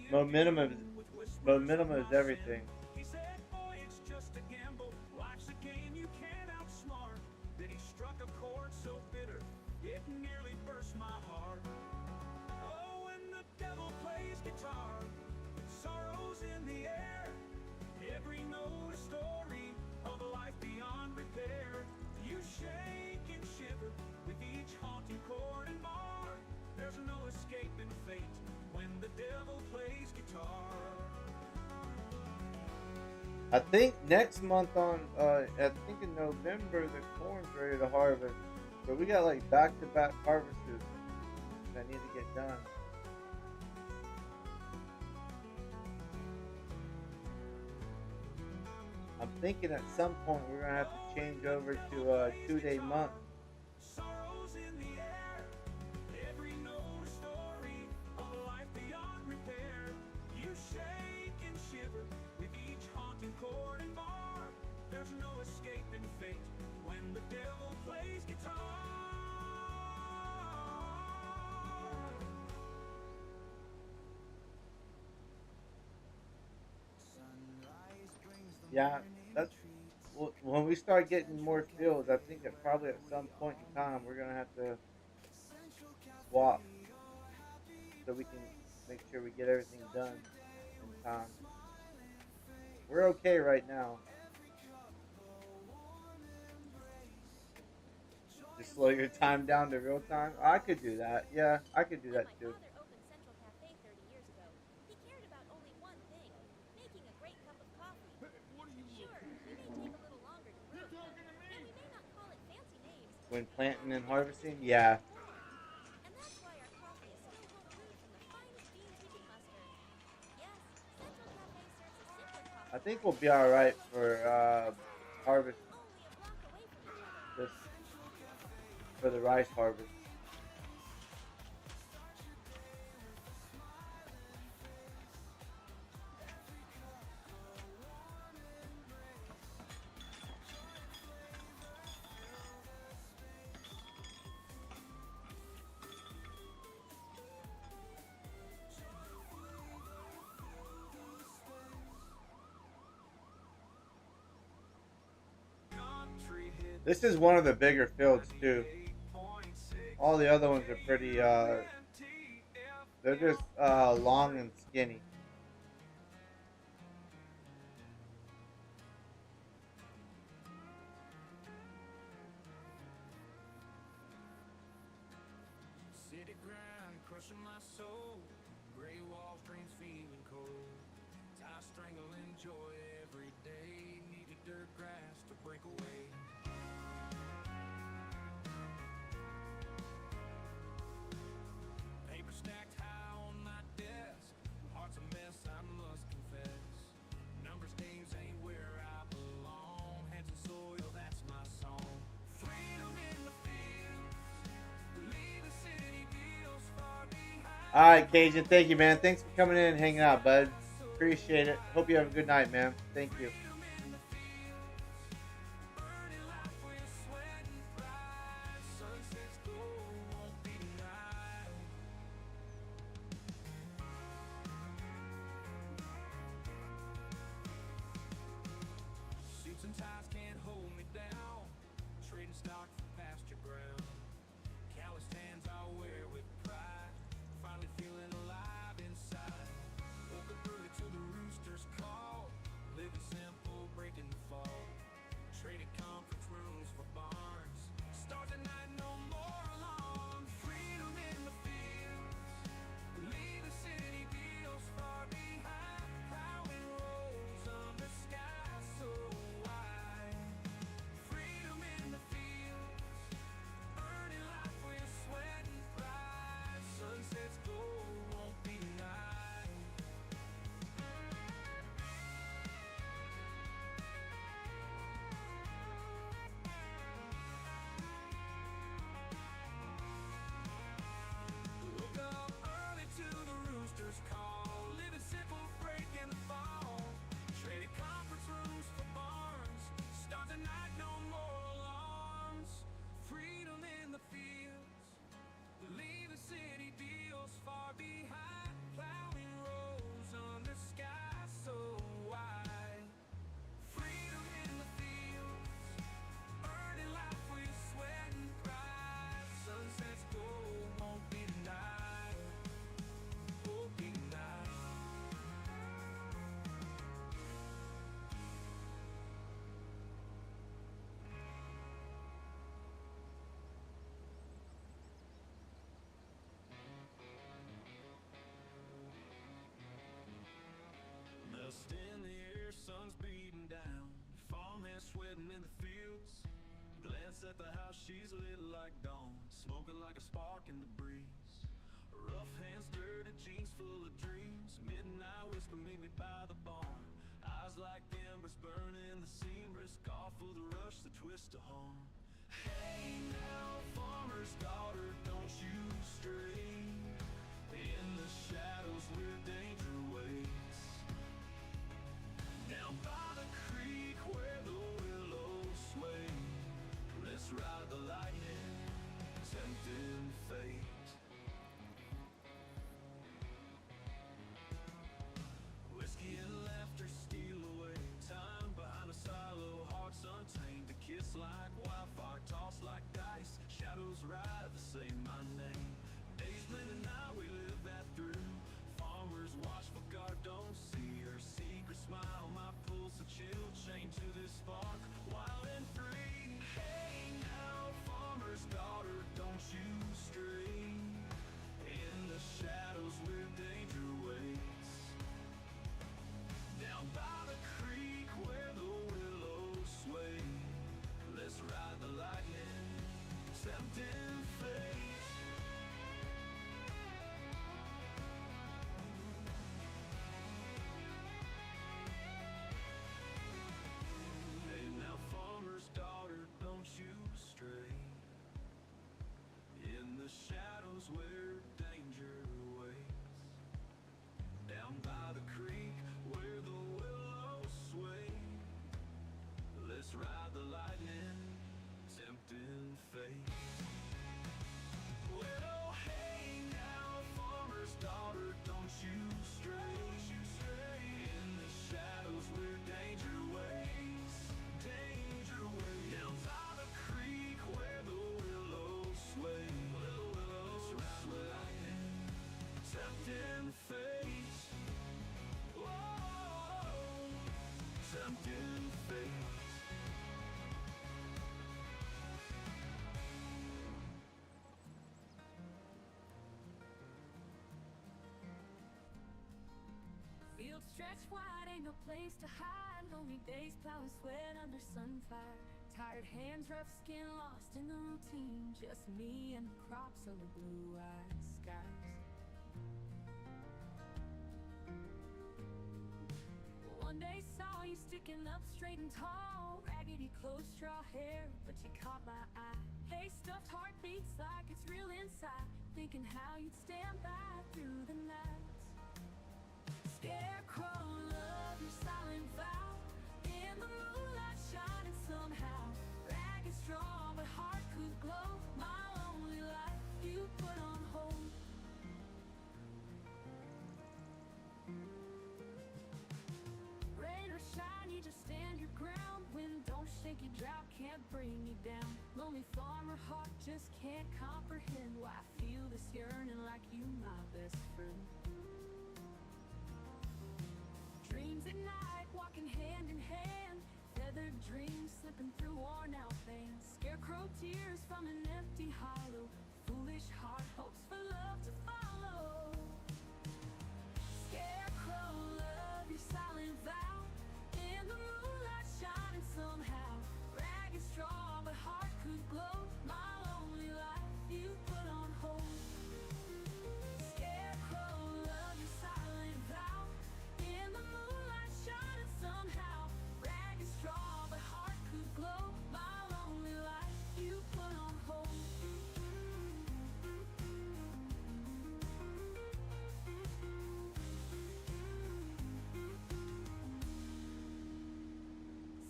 Momentum is everything. He said, boy, it's just a gamble. Life's a game you can't outsmart. Then he struck a chord so bitter, it nearly burst my heart. Oh, when the devil plays guitar, sorrow's in the air. Every note a story of a life beyond repair. You shake and shiver with each haunting chord and bar. There's no escaping fate when the devil plays guitar. I think next month I think in November the corn's ready to harvest. So we got like back-to-back harvests that need to get done. I'm thinking at some point we're gonna have to change over to a 2-day month. Yeah, that's when we start getting more fields. I think that probably at some point in time we're gonna have to swap so we can make sure we get everything done in time. We're okay right now. Just slow your time down to real time. I could do that. Yeah, I could do that too. My father opened Central Cafe 30 years ago. He cared about only one thing, making a great cup of coffee. Sure, we may take a little longer to brew them, and we may not call it fancy names. When planting and harvesting, yeah. And that's why our coffee is still home brewed from the finest beans we can muster. Yes, Central Cafe serves a simpler coffee. I think we'll be all right for harvest Only a block away from each other. this for the rice harvest. This is one of the bigger fields too. All the other ones are pretty, they're just long and skinny. City grind crushing my soul. Gray walls, dreams feeling cold. Tie strangle, enjoy every day. Needed dirt grass to break away. Paper stacked high on my desk. Heart's a mess, I must confess. Numbers, games ain't where I belong. Hands and soil, that's my song. Freedom in the fields. Leave us All right, Cajun. Thank you, man. Thanks for coming in and hanging out, bud. Appreciate it. Hope you have a good night, man. Thank you. Suits and ties can't hold me down. Trading stock for pasture ground. Calloused hands I wear with pride. Finally feeling alive inside. Woke up early to the rooster's call. Living simple, breaking the fall. Traded conference rooms for barns. Stars at night, no more alone. Freedom in the fields. Leave the city deals far behind. Plowing roads under skies so wide. Freedom in the fields. Earning life with sweat and pride. Sunsets gold won't be denied. Woke up early to the rooster's call. Living simple, breaking the fall. Traded conference rooms for barns. Stars at night, no more alarms. Freedom in the fields. Leave the city deals far behind. Plowing roads under skies so wide. Freedom in the fields. Earning life with sweat and pride. Sunsets gold won't be denied. Won't be denied. Dust in the air, sun's beating down. Farmhand sweating in the fields. Glance at the house, she's lit like dawn. Smoking like a spark in the breeze. Rough hands, dirty jeans full of dreams. Midnight whisper, meet me by the barn. Eyes like embers burning the seam. Risk off for the rush, the twist to harm. Hey now, farmer's daughter, don't you stray. In the shadows where danger waits. Down by the creek where the willows sway. Let's ride the lightning, tempting fate. Whiskey and laughter steal away. Time behind a silo, hearts untamed. A kiss like wildfire, tossed like dice. Shadows ride the same my name. Days blend and night, we live that through. Farmers watch for God, don't see her secret smile. My pulse a chill, chained to this spark, wild and free. Hey now, farmer's daughter, don't you stray. In the shadows where danger waits. Down by the creek where the willows sway. Let's ride the lightning, tempting fate. Hey now, farmer's daughter, don't you stray. In the shadows where danger waits. Down by the creek where the willows sway. Let's ride the lightning, tempting fate. Well, oh, hey now, farmer's daughter, don't you stray. In the shadows where danger waits. Danger waits. Down by the creek where the willows sway. Let's ride the lightning, tempting fate. Whoa, tempting fate. Fields stretch wide, ain't no place to hide. Lonely days plowing sweat under sunfire. Tired hands, rough skin, lost in the routine. Just me and the crops of the blue-eyed skies. One day saw you sticking up straight and tall. Raggedy clothes, straw hair, but you caught my eye. Hey, stuffed heartbeats like it's real inside. thinking how you'd stand by through the night. Scarecrow, love your silent vow. In the moonlight shining somehow. Ragged, strong, but heart could glow. My lonely life you put on hold. Rain or shine, you just stand your ground. Wind don't shake you, drought can't bring you down. Lonely farmer heart just can't comprehend why I feel this yearning like you, my best friend. Dreams at night, walking hand in hand. Feathered dreams slipping through worn out bands. Scarecrow tears from an empty hollow. Foolish heart hopes for love to follow. Scarecrow, love your silent vow. In the moonlight shining somehow. Ragged, strong, but heart could glow. My lonely life you put on hold. Scarecrow, love your silent vow. In the moonlight shining somehow. Ragged, strong, but heart could glow. My lonely life you put on hold.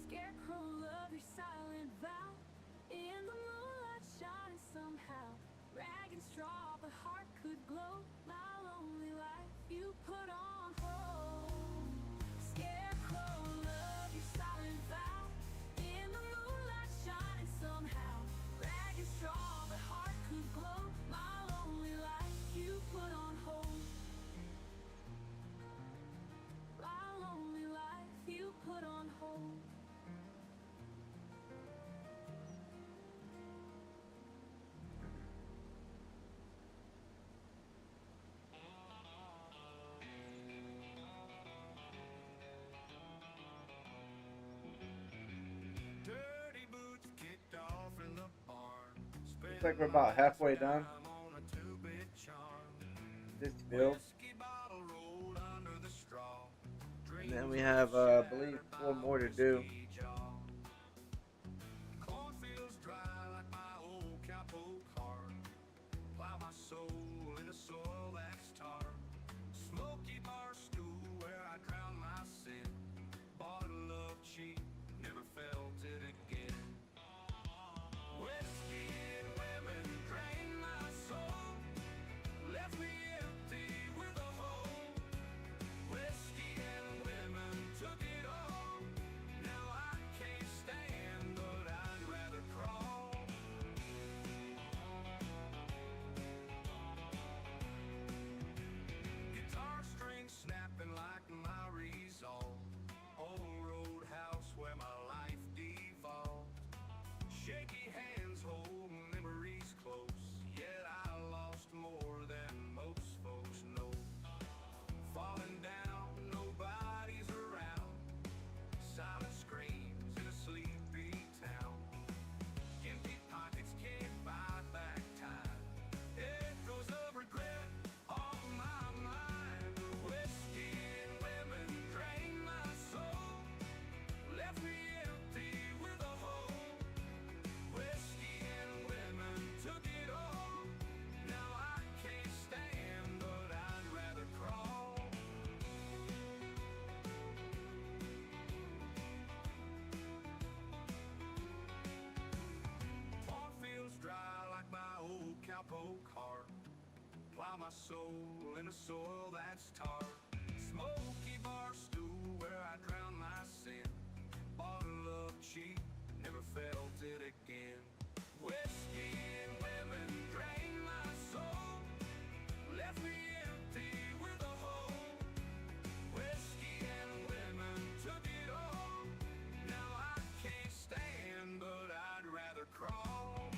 Scarecrow, love your silent vow. In the moonlight shining somehow. Ragged, straw, but heart could glow. My lonely life you put on hold. Scarecrow, love your silent vow. In the moonlight shining somehow. Ragged, straw, but heart could glow. My lonely life you put on hold. My lonely life you put on hold. Dirty boots kicked off in the barn. Looks like we're about halfway done. On a two-bit charm. This field. Whiskey bottle rolled under the straw. And then we have, I believe, 4 more to do. Cornfields dry like my old cowpoke heart. Plow my soul in a soil that's tar. Smoky bar stool where I drown my sin. Bought love cheap, never felt it again. Whiskey and women drained my soul. Left me empty with a hole. Whiskey and women took it all. Now I can't stand, but I'd rather crawl. Guitar strings snapping like my resolve. Old roadhouse where my life devolved. Shaky hands hold memories close. Yet I lost more than most folks know. Falling down, nobody's around. Silent screams in a sleepy town. Empty pockets can't buy back time. Echoes of regret on my mind. Whiskey and women drained my soul. Left me empty with a hole. Whiskey and women took it all. Now I can't stand, but I'd rather crawl. Cornfields dry like my old cowpoke heart. Plow my soul in a soil that's tar. Smoky bar stool where I drown my sin. Bought love cheap, never felt it again. Whiskey and women drained my soul. Left me empty with a hole. Whiskey and women took it all. Now I can't stand, but I'd rather crawl.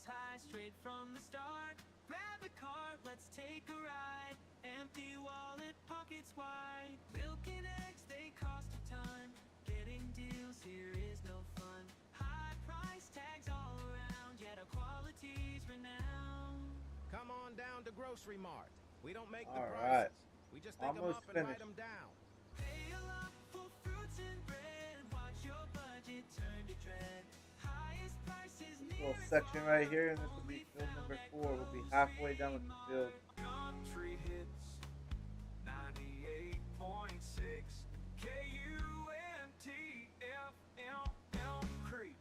high straight from the start. Grab the cart, let's take a ride. Empty wallet, pockets wide. Milk and eggs, they cost a ton. Getting deals here is no fun. High price tags all around, yet our quality's renowned. Come on down to Grocery Mart. We don't make the All prices. right. We just think them Almost up and write finished. them down. Pay a lot for fruits and bread. Watch your budget turn to dread. Highest prices Little near section right here, and this will be field number 4. We'll be halfway done with the field. Country hits 98.6 KUNTFM Creek.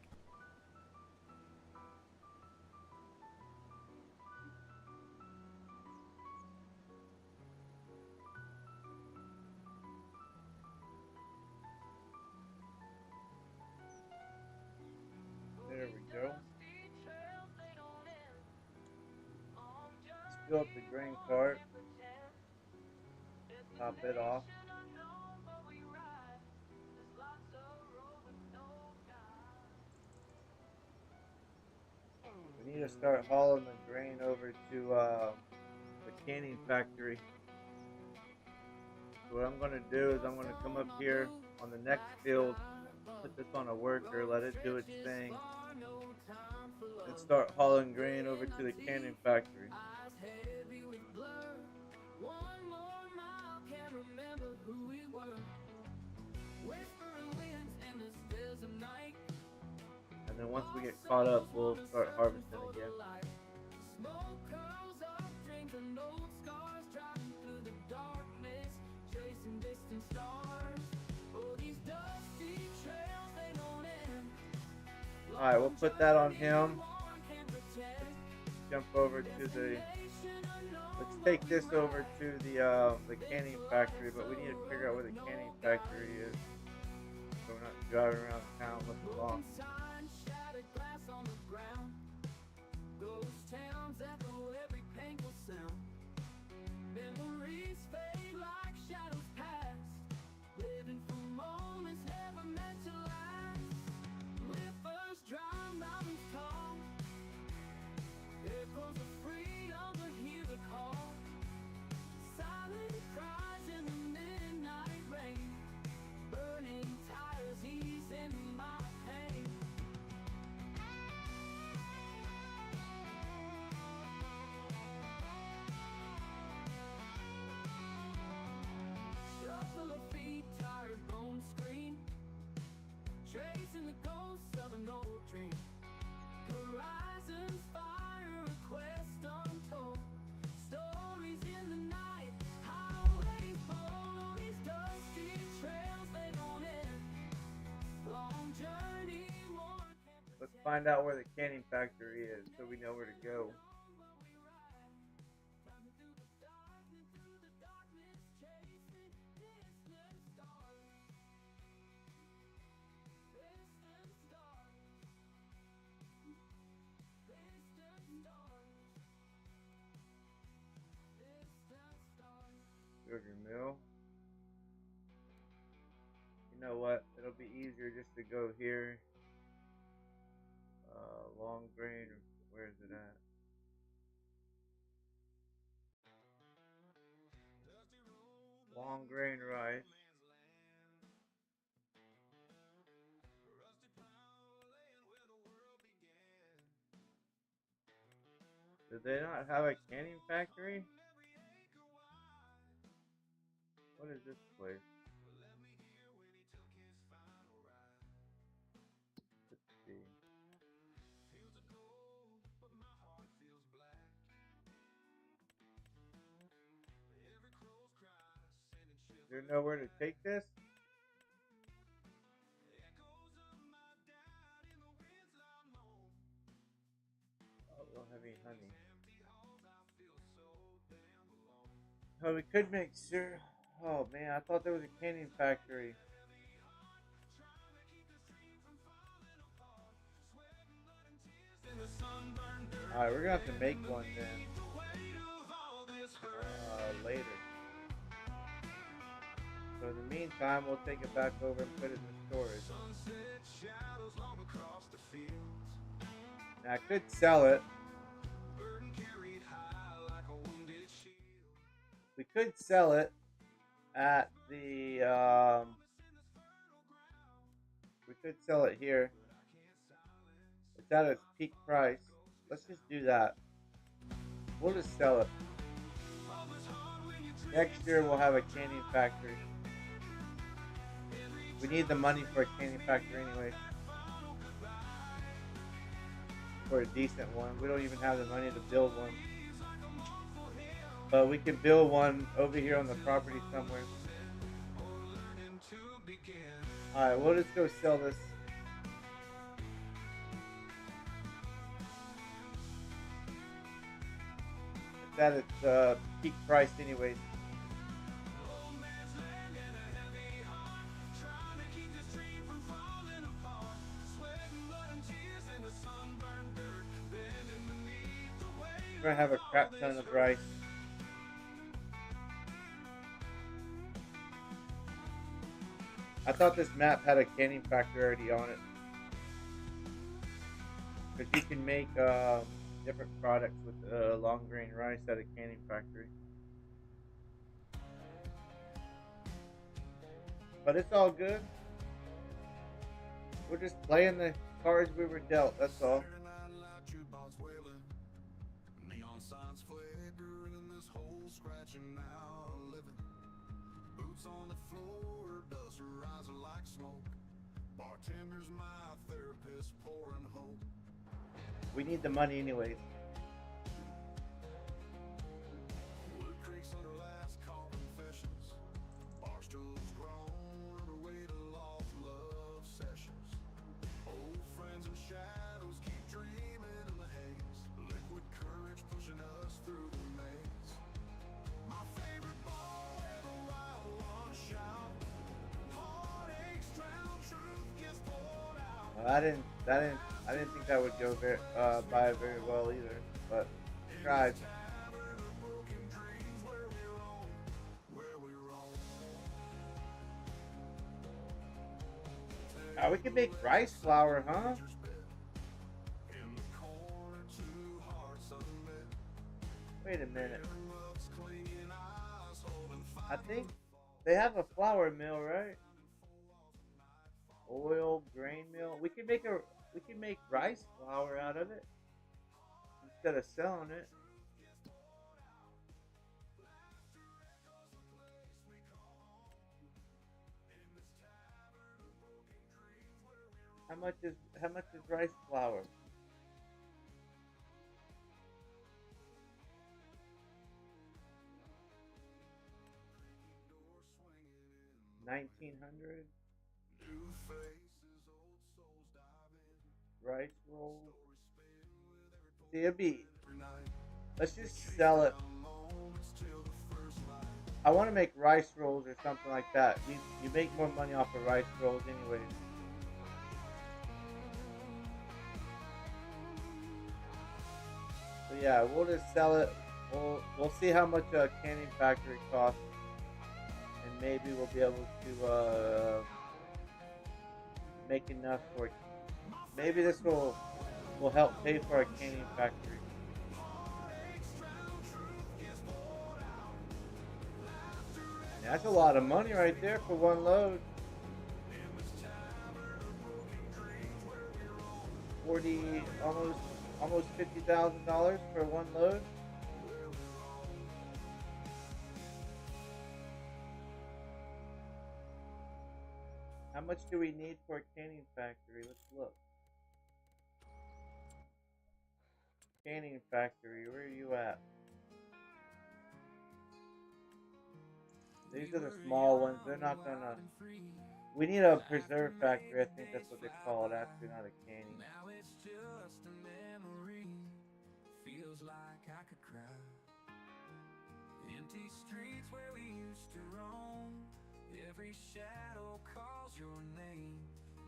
There we go. Let's fill up the grain cart. Top it off. We need to start hauling the grain over to the canning factory. So what I'm going to do is I'm going to come up here on the next field, put this on a worker, let it do its thing, and start hauling grain over to the canning factory. And then once we get caught up, we'll start harvesting again. Alright, we'll put that on him. Jump over to the... Let's take this over to the canning factory, but we need to figure out where the canning factory is, so we're not driving around town looking lost. Tracing the ghosts of an old dream. Horizons fire, a quest untold. Stories in the night, highways bold. On these dusty trails they don't end. Long journey, more. Let's find out where the canning factory is so we know where to go. Sugar mill. You know what? It'll be easier just to go here. Long grain. Where is it at? Long grain rice. Do they not have a canning factory? What is this place? Let's see. Is there nowhere to take this? Oh, we don't have any honey. Oh, we could make sure. Oh man, I thought there was a canning factory. Alright, we're gonna have to make one then. Later. So in the meantime, we'll take it back over and put it in storage. Now I could sell it. We could sell it at the we could sell it here. It's at its peak price. Let's just do that. We'll just sell it. Next year we'll have a canning factory. We need the money for a canning factory anyway. For a decent one. We don't even have the money to build one. But we can build one over here on the property somewhere. Alright, we'll just go sell this. It's at its peak price anyways. We're gonna have a crap ton of rice. I thought this map had a canning factory already on it. Because you can make different products with long grain rice at a canning factory. But it's all good. We're just playing the cards we were dealt, that's all. On the floor, dust rising like smoke. Bartender's my therapist, pouring hope. We need the money anyways. Wood creaks under last call confessions. Bar stools grown under weight of lost love sessions. Old friends and shadows keep dreaming in the haze. Liquid courage pushing us through the maze. My favorite ball ever wild one shout. Heartaches drown, truth gets poured out. I didn't think that would go by very well either, but tried. We can make rice flour, huh? Wait a minute. I think they have a flour mill, right? Oil grain mill. We can make rice flour out of it instead of selling it. How much is rice flour? $1,900. Rice rolls. See, it'd be. Let's just sell it. I want to make rice rolls or something like that. You make more money off of rice rolls anyways. So yeah, we'll just sell it. We'll see how much a canning factory costs, and maybe we'll be able to make enough for. Maybe this will help pay for a canning factory. Yeah, that's a lot of money right there for one load. 40, almost $50,000 for one load. How much do we need for a canning factory? Let's look. Canning factory, where are you at? These are the small ones. They're not gonna. We need a preserve factory. I think that's what they call it. Actually, not a canning. Now it's just a memory. Feels like I could cry. Empty streets where we used to roam. Every shadow calls your name.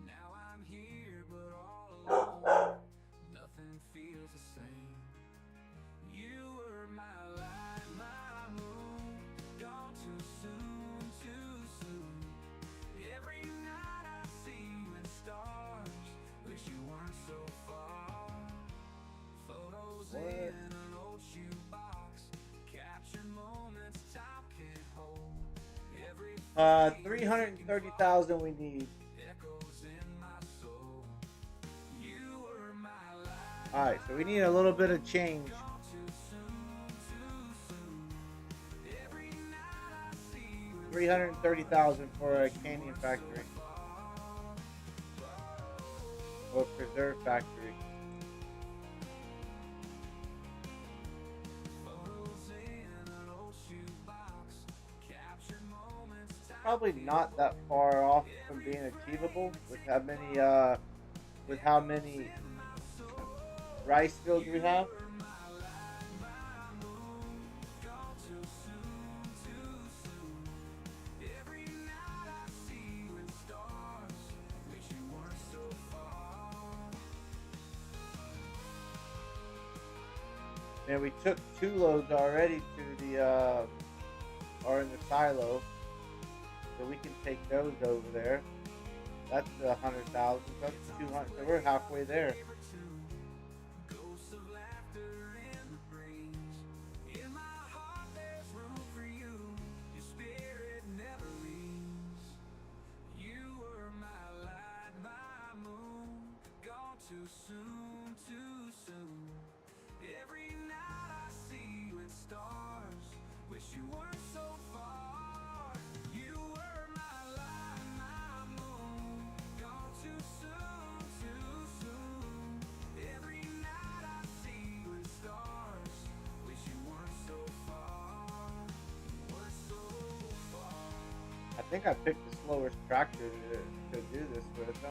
Now I'm here, but all alone. Nothing feels the same. You were my light, my moon. Gone too soon, too soon. Every night I see you in stars. Wish you weren't so far. 330,000 we need. Alright, so we need a little bit of change. 330,000 for a canyon factory. Or preserve factory. Probably not that far off from being achievable with how many rice fields we have. And we took 2 loads already to the or in the silo, so we can take those over there. That's 100,000. That's 200. So we're halfway there. I think I picked the slowest tractor to do this with, huh?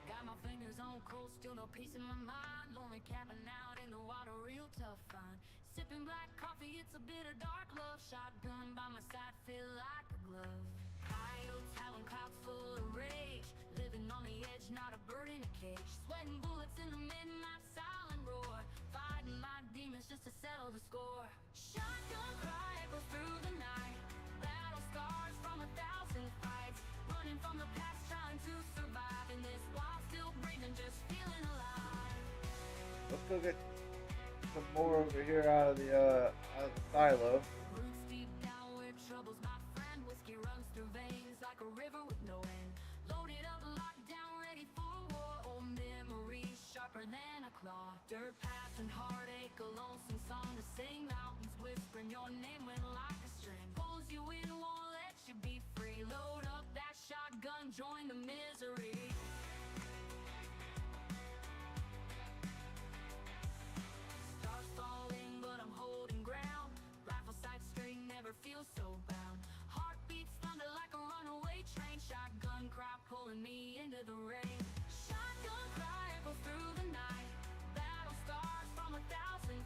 Got my fingers on cold, still no peace in my mind. Lonely camping out in the water, real tough find. Sipping black coffee, it's a bit of dark love. Shotgun by my side, feel like a glove. Coyotes howling, clouds full of rage. Living on the edge, not a bird in a cage. Sweating bullets in the midnight silent roar. Fighting my demons just to settle the score. Shotgun cry echoes through the night. Battle scars from 1,000 fights. Running from the past, trying to survive in this while still breathing, just feeling alive. Let's go get some more over here out of the silo. Roots deep down where troubles my friend. Whiskey runs through veins like a river with no end. Loaded up, locked down, ready for war. Old memories sharper than a claw. Dirt paths and heartache, a lonesome song to sing. Mountains whispering your name when like a string pulls you in, won't let you be free. Load up that shotgun, join the misery. Stars falling, but I'm holding ground. Rifle sight string, never feel so bound. Heartbeats thunder like a runaway train. Shotgun cry pulling me into the rain. Shotgun cry echoes through the night. Battle scars from 1,000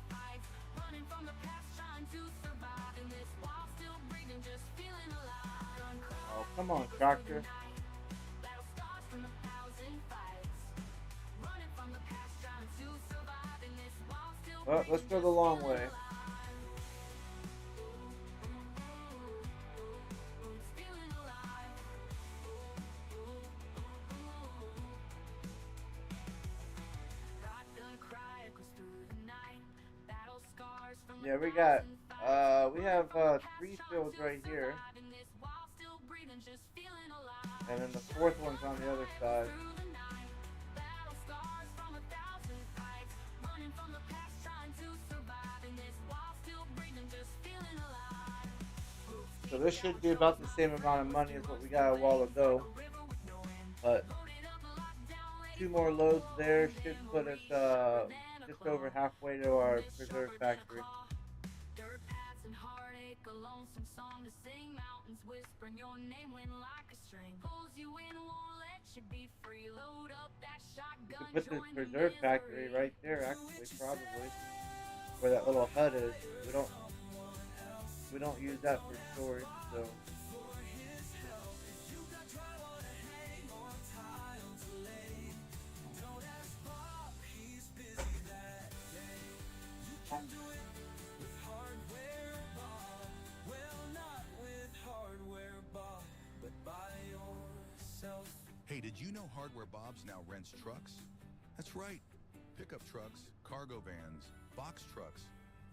fights. Running from the past, trying to survive in this while still breathing, just feeling alive. Gun cry Oh, come on, tractor. battle scars from 1,000 fights. Running from the past, trying to survive in this while still Well, let's go the long way. feeling alive. Shotgun cry echoes through the night. Battle scars from Yeah, we got we have 3 fields right here, in this while still breathing, just feeling alive. and then the 4th one's on the other side. Through the night, battle scars from 1,000 fights. Running from the past, trying to survive in this while still breathing, just feeling alive. So this should be about the same amount of money as what we got a while ago, but 2 more loads there should put us just over halfway to our preserve factory. Dirt paths and heartache, a lonesome song to sing. Mountains whispering your name when like a string pulls you in, won't let you be free. Load up that We shotgun, could put this join the preserve factory misery. right there, actually, probably, where that little hut is. We don't use that for storage, so. with hardware Bob. Well, not with hardware Bob, but by yourself. Hey, did you know Hardware Bob's now rents trucks? That's right. Pickup trucks, cargo vans, box trucks.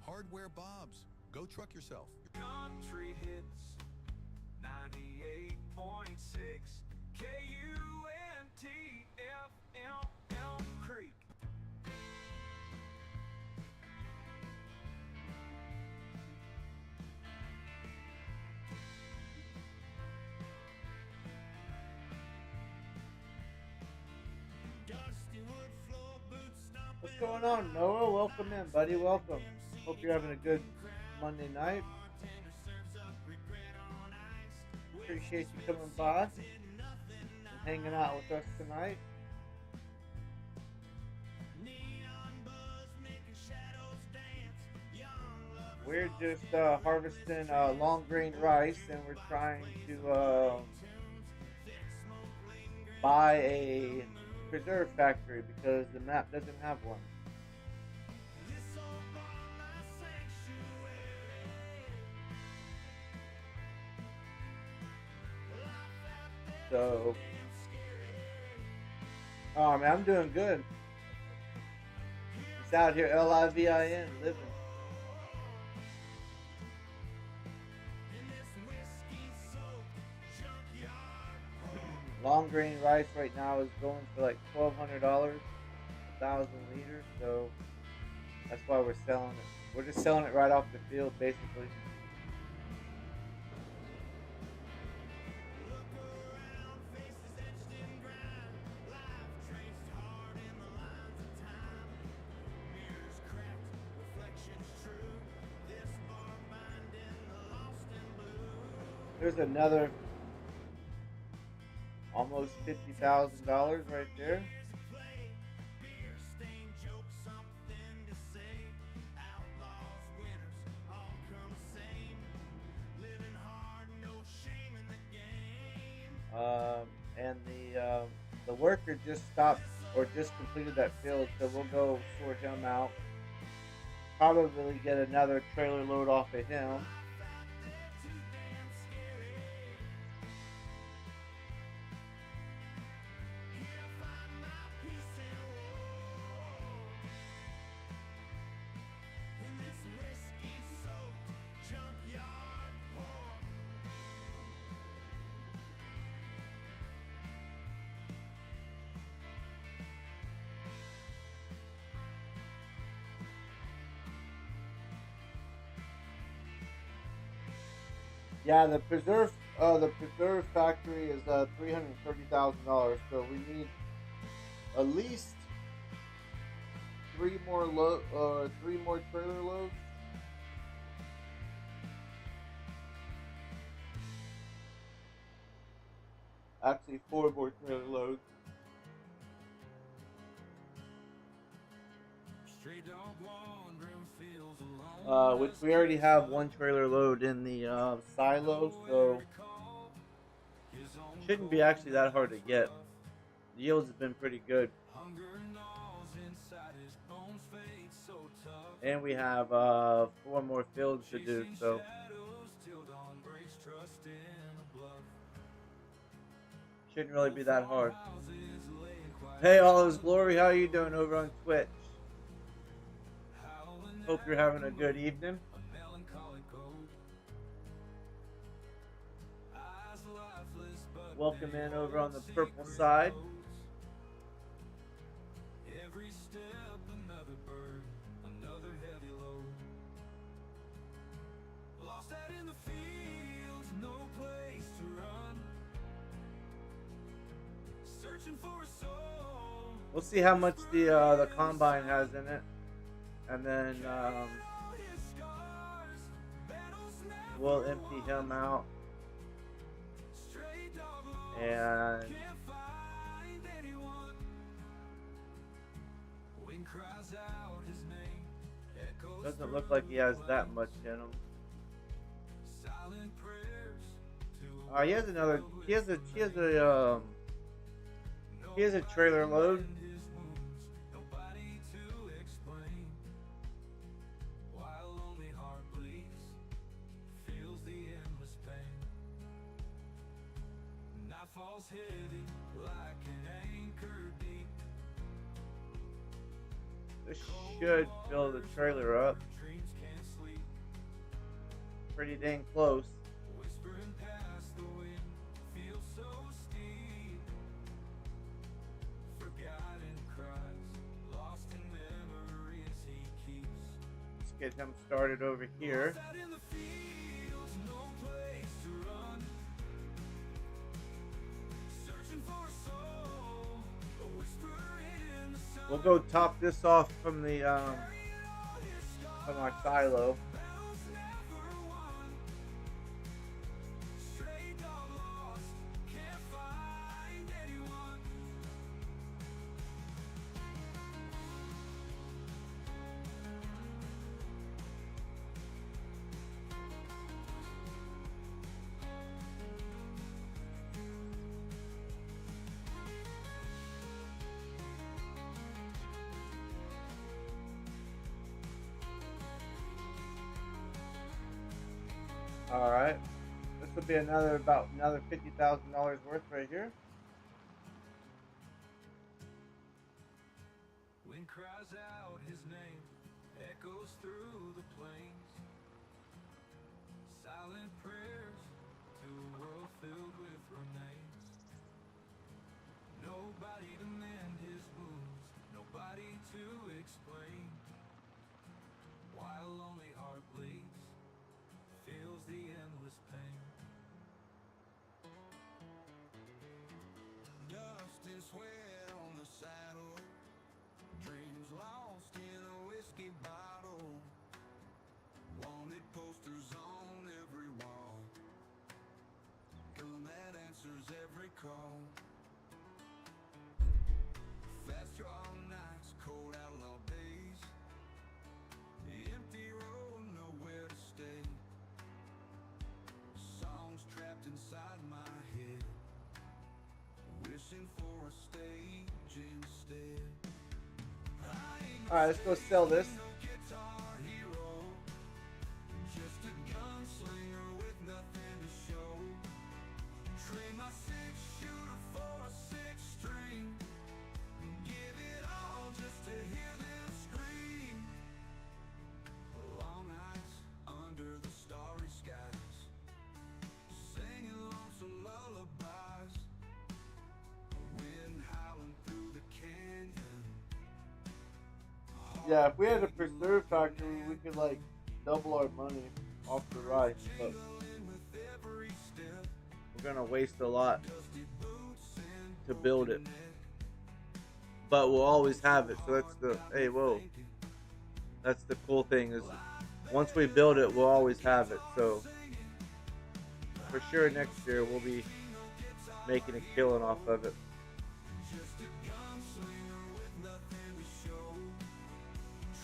Hardware Bob's. Go truck yourself. Country hits 98.6 KUNTFM Creek. What's going on, Noah? Welcome in, buddy. Welcome. Hope you're having a good Monday night. Appreciate you coming by and hanging out with us tonight. We're just harvesting long grain rice, and we're trying to buy a preserve factory because the map doesn't have one. So, oh man, I'm doing good. It's out here, LIVIN, living. Long grain rice right now is going for like $1,200, 1,000 liters. So that's why we're selling it. We're just selling it right off the field, basically. There's another almost $50,000 right there. And the worker just stopped or just completed that field, so we'll go sort him out. Probably get another trailer load off of him. Yeah, the preserve factory is $330,000. So we need at least three more trailer loads. Actually, 4 more trailer loads. Which we already have 1 trailer load in the silo, so shouldn't be actually that hard to get. The yields have been pretty good. And we have 4 more fields to do, so shouldn't really be that hard. Hey, all is glory, how you doing over on Twitch? Hope you're having a good evening. Welcome in over on the purple side. Every step another bird, another heavy load. Lost out in the fields, no place to run. Searching for a soul. We'll see how much the combine has in it, and then we'll empty him out. And doesn't look like he has that much in him. He has another. He has a trailer load. falls heavy like an anchor deep. This should fill the trailer up. Dreams can't sleep. Pretty dang close. Whispering past the wind feels so steep. Forgotten cries, lost in memories he keeps. Let's get him started over here. Out in the fields, no place to run. Searching for a soul, a whisper in the sun. We'll go top this off from the from our silo. Battles never won. Stray dog lost, can't find anyone. All right, this will be another $50,000 worth right here. Wind cries out his name, echoes through the plains. Silent prayers to a world filled with remains. Nobody to mend his wounds, nobody to explain. While lonely heart bleeds, feels the endless pain. Dust and sweat on the saddle, dreams lost in a whiskey bottle. Wanted posters on every wall, gun that answers every call. Fast draw nights, cold outlaw days, empty road, nowhere to stay. Songs trapped inside my head, wishing for a stage instead. All right, let's go sell this. No guitar hero, just a gunslinger with nothing to show. Trade my six-shooter for a six-string, give it all just to hear them scream. Long nights under the starry skies, singing lonesome lullabies. Wind howling through the canyon. Yeah, if we had a preserve factory, we could like double our money off the rice, but With every step, we're gonna waste a lot dusty boots and to build it. But we'll always have it. So that's the that's the cool thing is once we build it, we'll always have it. So for sure next year we'll be making a killing off of it.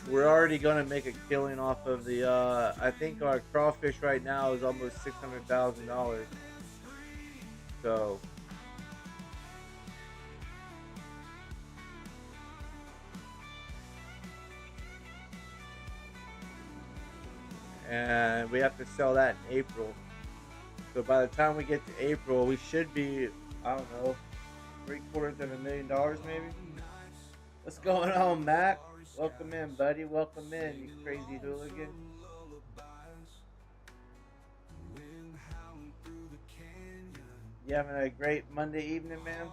We're already gonna make a killing off of the I think our crawfish right now is almost $600,000. So and we have to sell that in April. So by the time we get to April, we should be, I don't know, $750,000 maybe. What's going on, Mac? Welcome in, buddy. Welcome in, you crazy hooligan. You having a great Monday evening, man?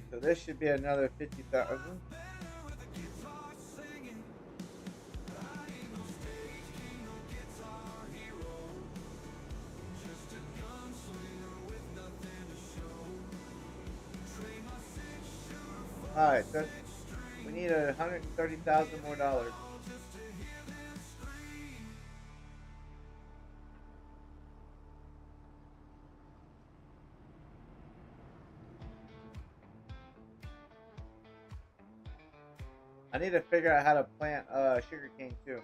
So this should be another 50,000. All right, so we need $130,000 more dollars. I need to figure out how to plant sugarcane too.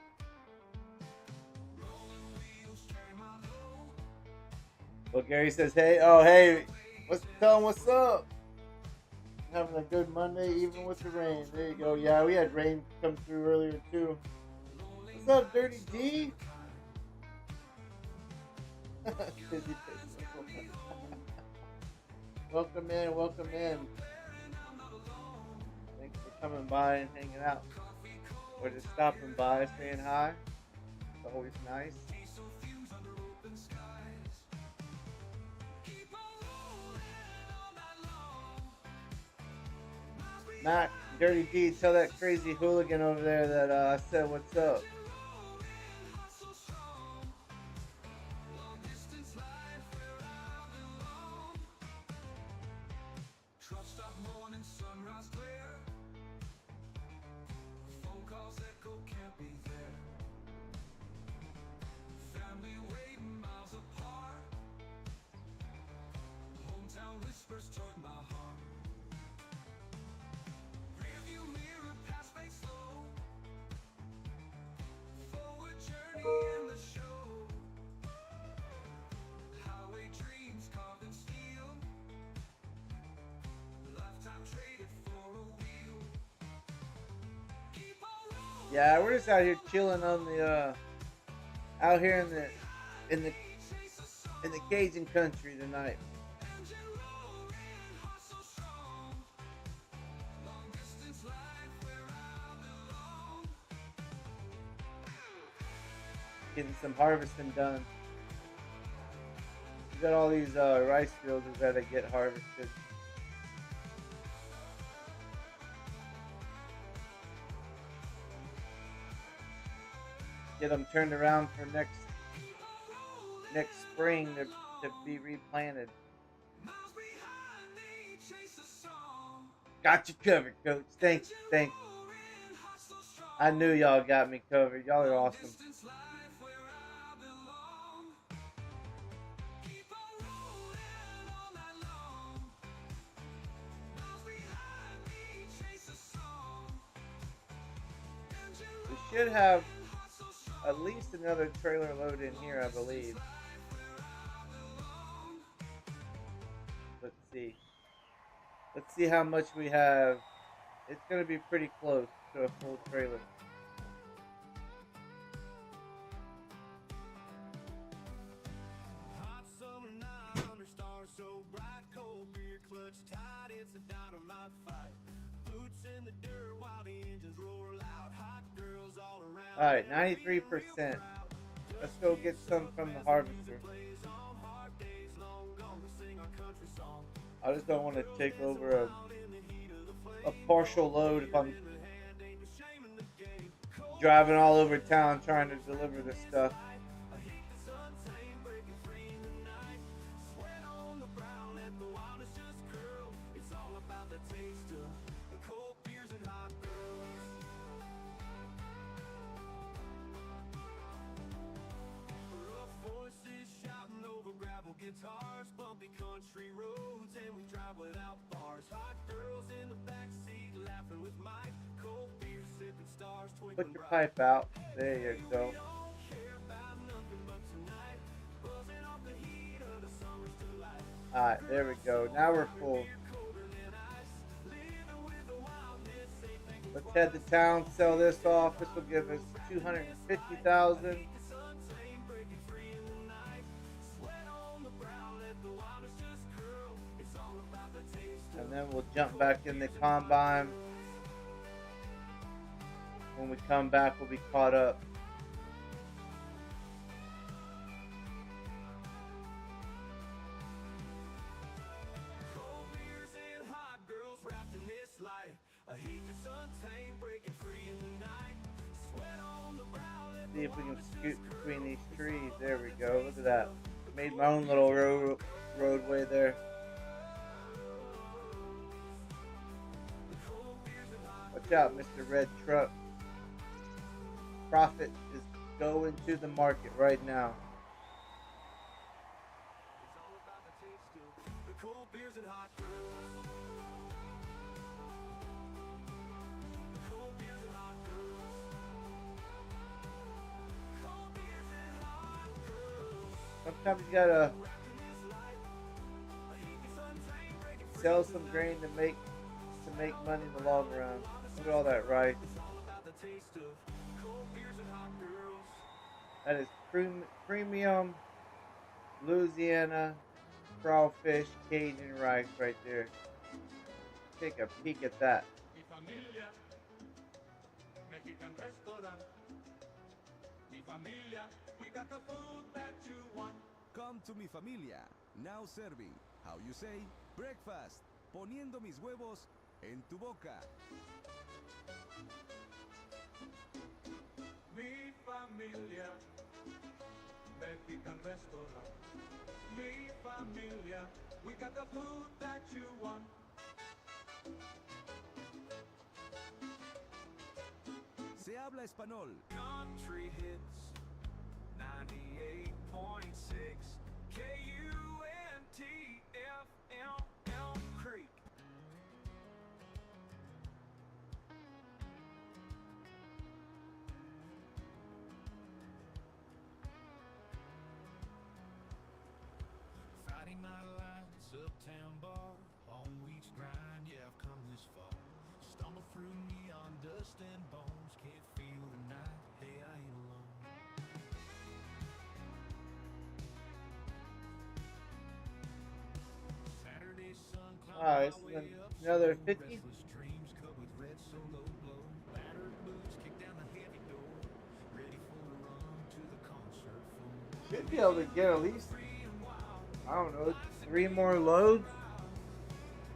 Well, Gary says, "Hey, oh hey, tell him what's up." Having a good Monday, even with the rain. There you go. Yeah, we had rain come through earlier too. What's up, Dirty D? Welcome in, welcome in. Thanks for coming by and hanging out. Or just stopping by, saying hi. It's always nice. Mac, Dirty D, tell that crazy hooligan over there that I said what's up. Yeah, we're just out here chilling on the out here in the Cajun country tonight. Getting some harvesting done. We got all these rice fields we gotta get harvested. Get them turned around for next spring to be replanted. Got you covered, Coach. Thanks. I knew y'all got me covered. Y'all are awesome. We should have at least another trailer load in here, I believe. Let's see. Let's see how much we have. It's going to be pretty close to a full trailer. Hot summer night under stars so bright, cold beer clutch tight, it's a dynamite fight. Boots in the dirt while the engines roar loud. Hot girls all around. All right, 93%. Let's go get some from the harvester. I just don't want to take over a partial load if I'm driving all over town trying to deliver this stuff. Guitars, bumpy country roads, and we drive without bars. Hot girls in the backseat laughing with Mike. Cold beer sipping stars. Put your pipe out. There you go. Alright, there we go. Now we're full. Let's head to town, sell this off. This will give us $250,000. And then we'll jump back in the combine. When we come back, we'll be caught up. See if we can scoot between these trees. There we go. Look at that. Made my own little roadway there. Watch out, Mr. Red Truck. Profit is going to the market right now. Sometimes you gotta sell some grain to make to make money in the long run. Look at all that rice. That is premium Louisiana crawfish Cajun rice right there. Take a peek at that. Mi familia, Mexican restaurant. Mi familia, we got the food that you want. Come to mi familia, now serving, how you say, breakfast, poniendo mis huevos en tu boca. Mi familia, Mexican restaurant. Mi familia, we got the food that you want. Se habla español. Country hits 98.6 KUNTFM Creek. Friday night lights, uptown bar, long week's grind, yeah, I've come this far. Stumble through neon dust and bones, can't feel the night, hey, I ain't alone. Saturday sun Alright, climbed so my then way up, another slow, 50. restless dreams cut with red solo glow. Battered boots kick down the heavy door, ready for a run to the concert floor. Should be able to get at least, I don't know, 3 more loads.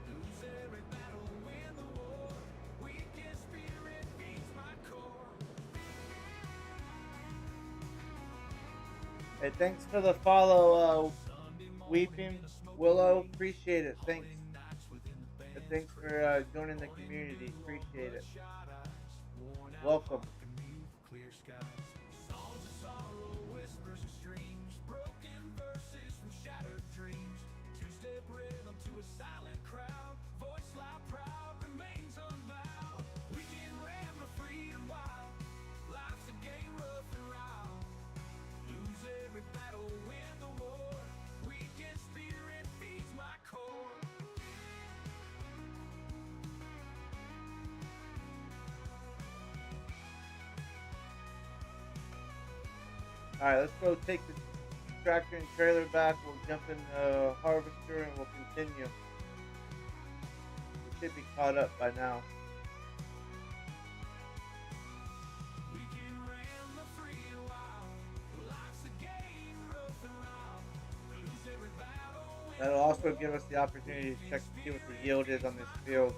Lose every battle, win the war. Weekend spirit beats my core. Hey, thanks for the follow, Weeping Willow. Appreciate it. Thanks. And thanks for joining the community. Appreciate it. Welcome. Clear skies, songs of sorrow, whispers and streams, broken verses from shattered dreams. Two-step rhythm to a silent crowd, voice loud, proud, remains unbowed. We can ram the freedom wild, life's a game rough and round. Lose every battle, win the war. Weekend spirit feeds my core. Alright, let's go take the tractor and trailer back. We'll jump in the harvester and we'll continue. We should be caught up by now. We can ram the freedom wild, life's a game rough and round. Lose every battle, win That'll also give us the opportunity to check to see what the yield is on this field.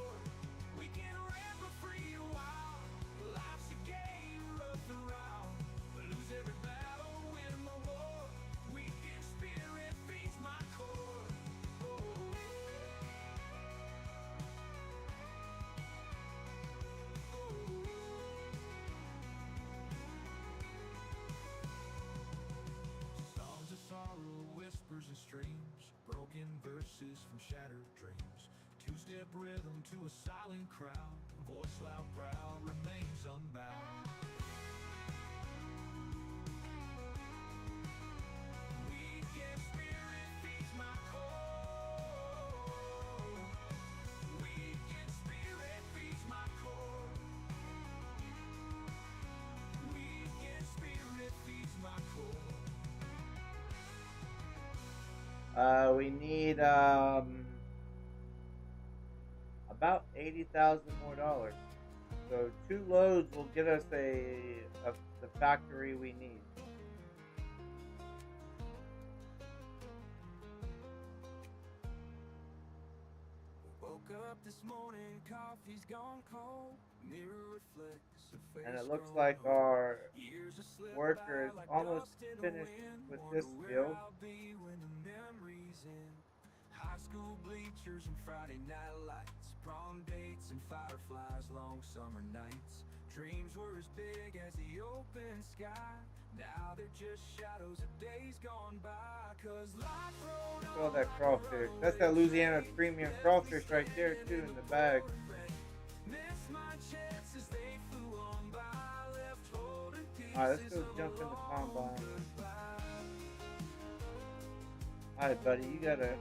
we can ram the freedom wild, life's a game rough and round. Lose every battle, win the war. Weekend spirit feeds my core. Songs of sorrow, whispers and streams, broken verses from shattered dreams. Two-step rhythm to a silent crowd, voice loud, proud, remains unbound. Weekend spirit feeds my core. Weekend spirit feeds my core. Weekend spirit feeds my core. We need about $80,000 more dollars. So 2 loads will get us the factory we need. Woke up this morning, coffee's gone cold. Mirror reflects a face And it looks grown like old. our Years have slipped worker is by like almost dust in the finished wind. with Wonder this where field. I'll be when the memories end. High school bleachers and Friday night lights, prom dates and fireflies, long summer nights. Dreams were as big as the open sky. Now they're just shadows of days gone by. 'Cause life rolled Look at all that crawfish. That's that Louisiana premium crawfish right there too in the bag. Missed my chances, they flew on by, left holding Alright, let's pieces go of jump a in the long combine. goodbye. Alright, buddy, you gotta.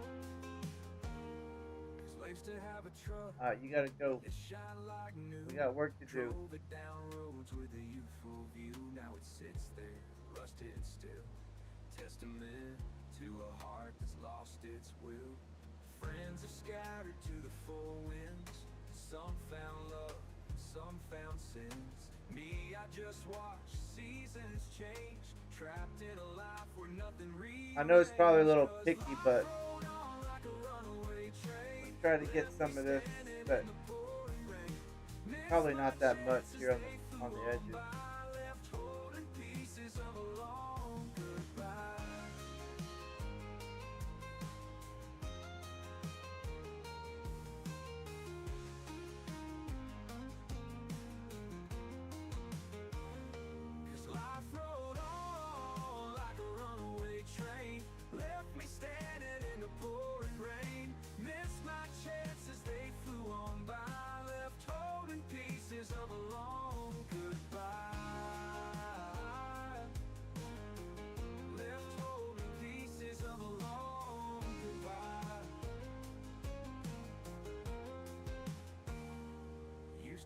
'Cause life's to have a truck You gotta go. that shine like new. We got work to do. Drove it down roads with a youthful view. Now it sits there, rusted still. Testament to a heart that's lost its will. Friends are scattered to the four winds. Some found love, some found sins. Me, I just watch seasons change. Trapped in a life where nothing real. I know it's probably a little picky, but let's try to get some of this, but probably not that much here on the edges.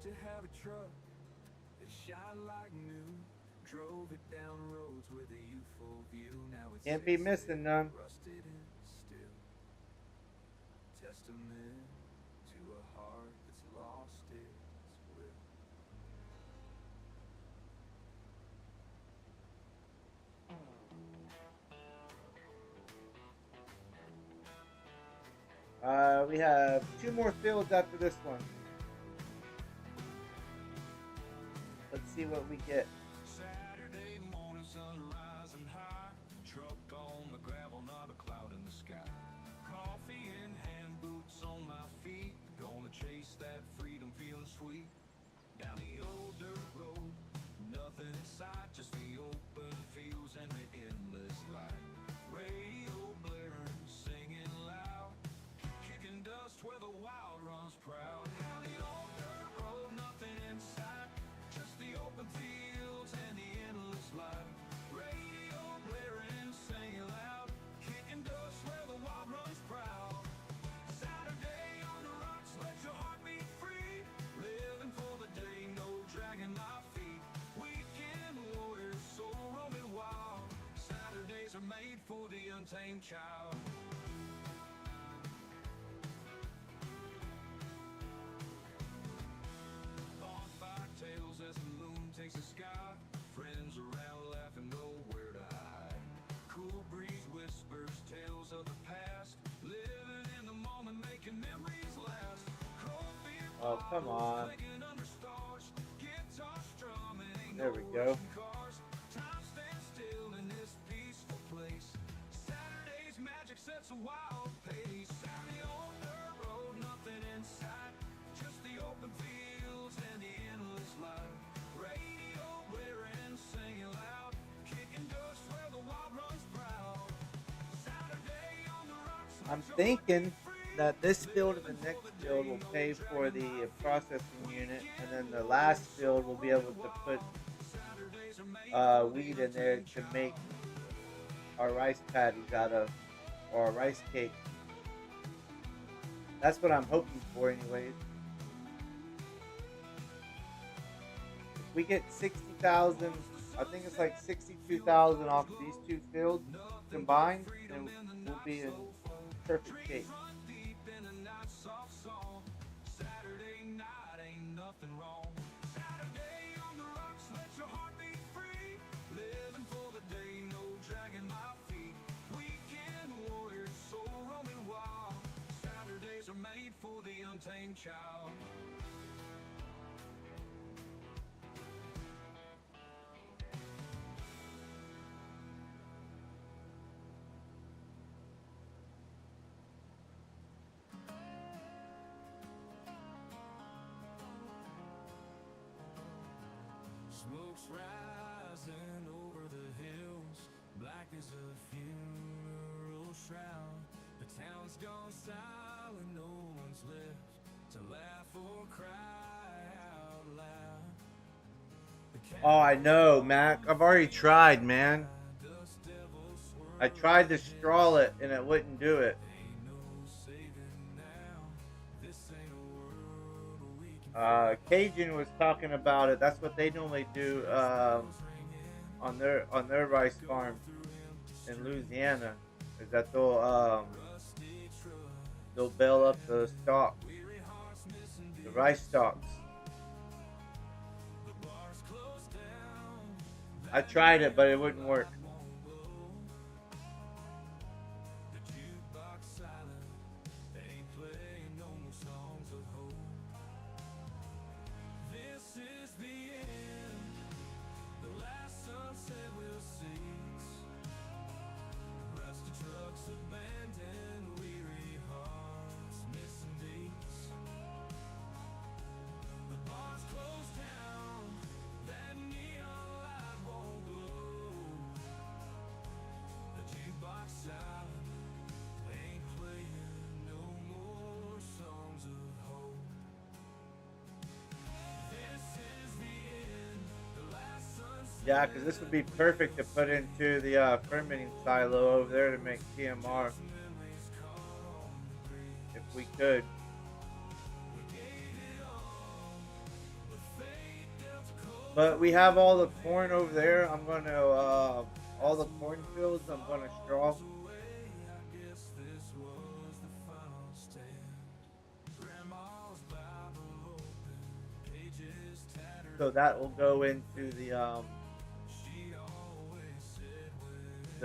To have a truck that shine like new, drove it down roads with a youthful view. Now it's Can't be missing none. Rusted and still. Testament to a heart that's lost its will. We have 2 more fields after this one. Let's see what we get. Saturday morning, sun rising high. Truck on the gravel, not a cloud in the sky. Coffee in hand, boots on my feet. Gonna chase that freedom, feeling sweet. Down the old dirt road, nothing in sight, just the open fields and the endless light. Radio blaring, singing loud, kicking dust where the wild runs proud. Down the old dirt road, nothing in sight, just the open fields and the endless light. Radio blaring, singing loud, kicking dust where the wild runs proud. Saturday on the rocks, let your heart beat free. Living for the day, no dragging my feet. Weekend warriors, so roaming wild. Saturdays are made for the untamed child. Tales as the moon takes the sky. Friends around laughing, nowhere to hide. Cool breeze whispers tales of the past. Living in the moment, making memories last. Oh, come on. There we go. Time stands still in this peaceful place. Saturday's magic sets a wild pace. Saturday on dirt road, nothing in sight, just the open fields and the endless light. Radio blaring, singing loud, kicking dust where the wild runs proud. Saturday on the rocks. I'm thinking that this field and the next field will pay for the processing unit, and then the last field will be able to put weed in there to make our rice patties out of, or a rice cake. That's what I'm hoping for anyways. If we get 60,000, I think it's like 62,000 off of these 2 fields combined, then we'll be in perfect shape. Saturday night ain't nothing wrong. Saturday on the rocks, let your heart be free. Living for the day, no dragging my feet. Weekend warriors, so roaming wild. Saturdays are made for the untamed child. Smoke's rising over the hills, black as a funeral shroud. The town's gone silent, no one's left to laugh or cry out loud. Oh, I know, Mac. I've already tried, man. I tried to straw it and it wouldn't do it. Ain't no saving now. This Cajun was talking about it. That's what they normally do on their rice farm in Louisiana. Is that they'll bale up the stalks, the rice stalks. I tried it, but it wouldn't work. Yeah, because this would be perfect to put into the fermenting silo over there to make TMR. If we could. But we have all the corn over there. I'm going to, all the cornfields, I'm going to straw. So that will go into the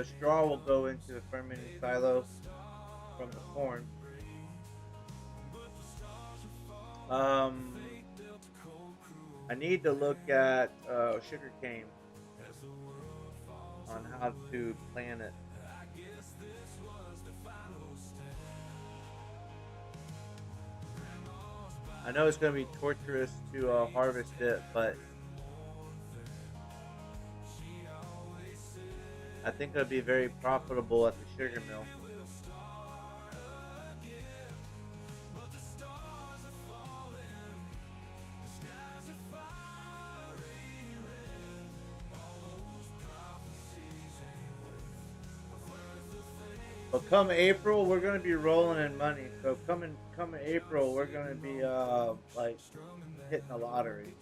straw will go into the fermenting silo from the corn. I need to look at sugarcane on how to plant it. I know it's going to be torturous to harvest it, but I think it'll be very profitable at the sugar mill. But come April, we're going to be rolling in money. So coming April, we're going to be like hitting the lottery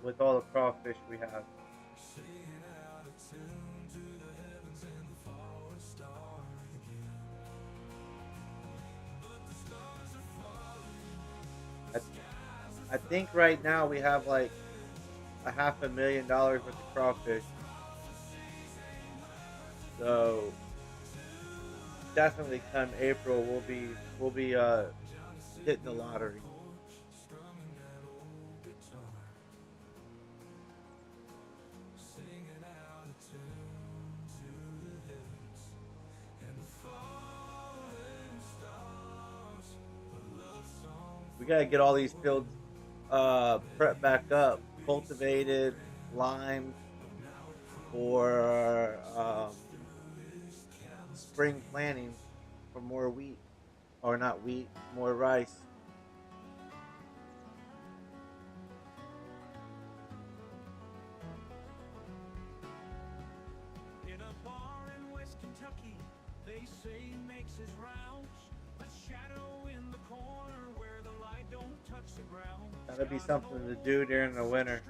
with all the crawfish we have. I think right now we have like $500,000 worth of crawfish. So definitely come April we'll be hitting the lottery. We gotta get all these fields prepped back up, cultivated, limed for spring planting for more wheat, or not wheat, more rice. In a bar in West Kentucky, they say he makes his rounds. A shadow in the corner where the light don't touch the ground. That'll be something to do during the winter.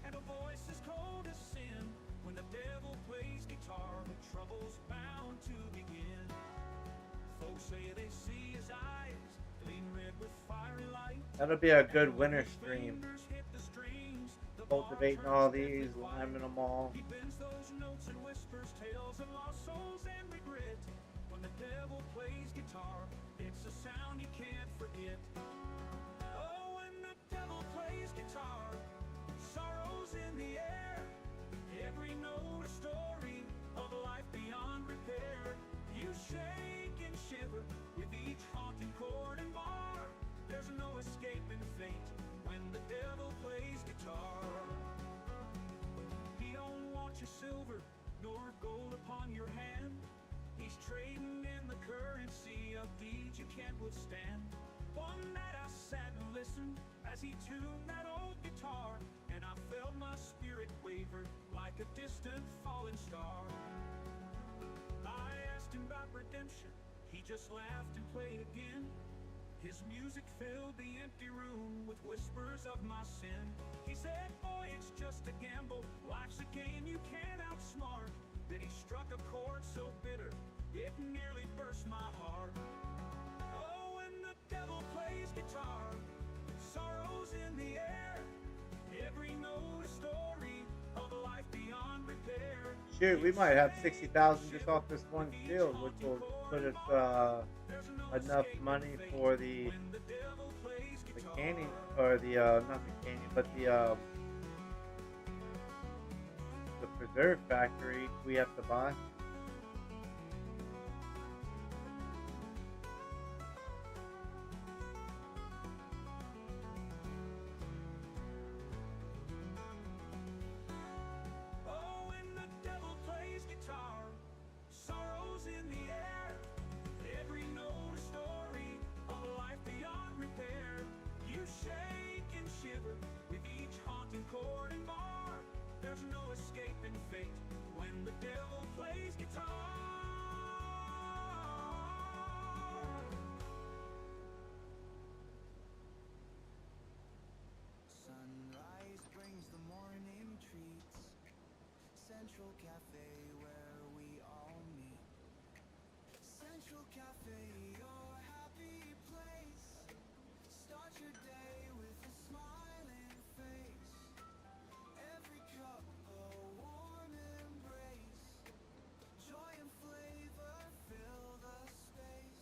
And a voice as cold as sin. When the devil plays guitar, the trouble's bound to begin. Folks say they see his eyes gleam red with fiery light. That'll be a good winter stream. Cultivating all these, liming them all. He bends those notes and whispers tales of lost souls and regret. When the devil plays guitar, it's a sound you can't forget. Oh, when the devil plays guitar, sorrow's in the air. Every note a story of life beyond repair. You shake and shiver with each haunted chord and bar. There's no escaping fate when the devil plays guitar. He don't want your silver nor gold upon your hand. He's trading in the currency of deeds you can't withstand. One night I sat and listened as he tuned that old guitar, and I felt my spirit waver like a distant falling star. I asked him about redemption, he just laughed and played again. His music filled the empty room with whispers of my sin. He said, boy, it's just a gamble. Life's a game you can't outsmart. Then he struck a chord so bitter, it nearly burst my heart. Oh, when the devil plays guitar, sorrow's in the air. Every note a story of a life beyond repair. Shoot, we might have 60,000 just off this one field, which will put us enough money for the canning, or the not the canning, but the preserve factory we have to buy. Oh, when the devil plays guitar, sorrow's in the air. Every note a story of a life beyond repair. You shake and shiver with each haunting chord and bar. There's no escaping fate when the devil plays guitar. Sunrise brings the morning treats. Central Cafe where we all meet. Central Cafe, your happy place. Start your day with a smiling face. Every cup a warm embrace. Joy and flavor fill the space.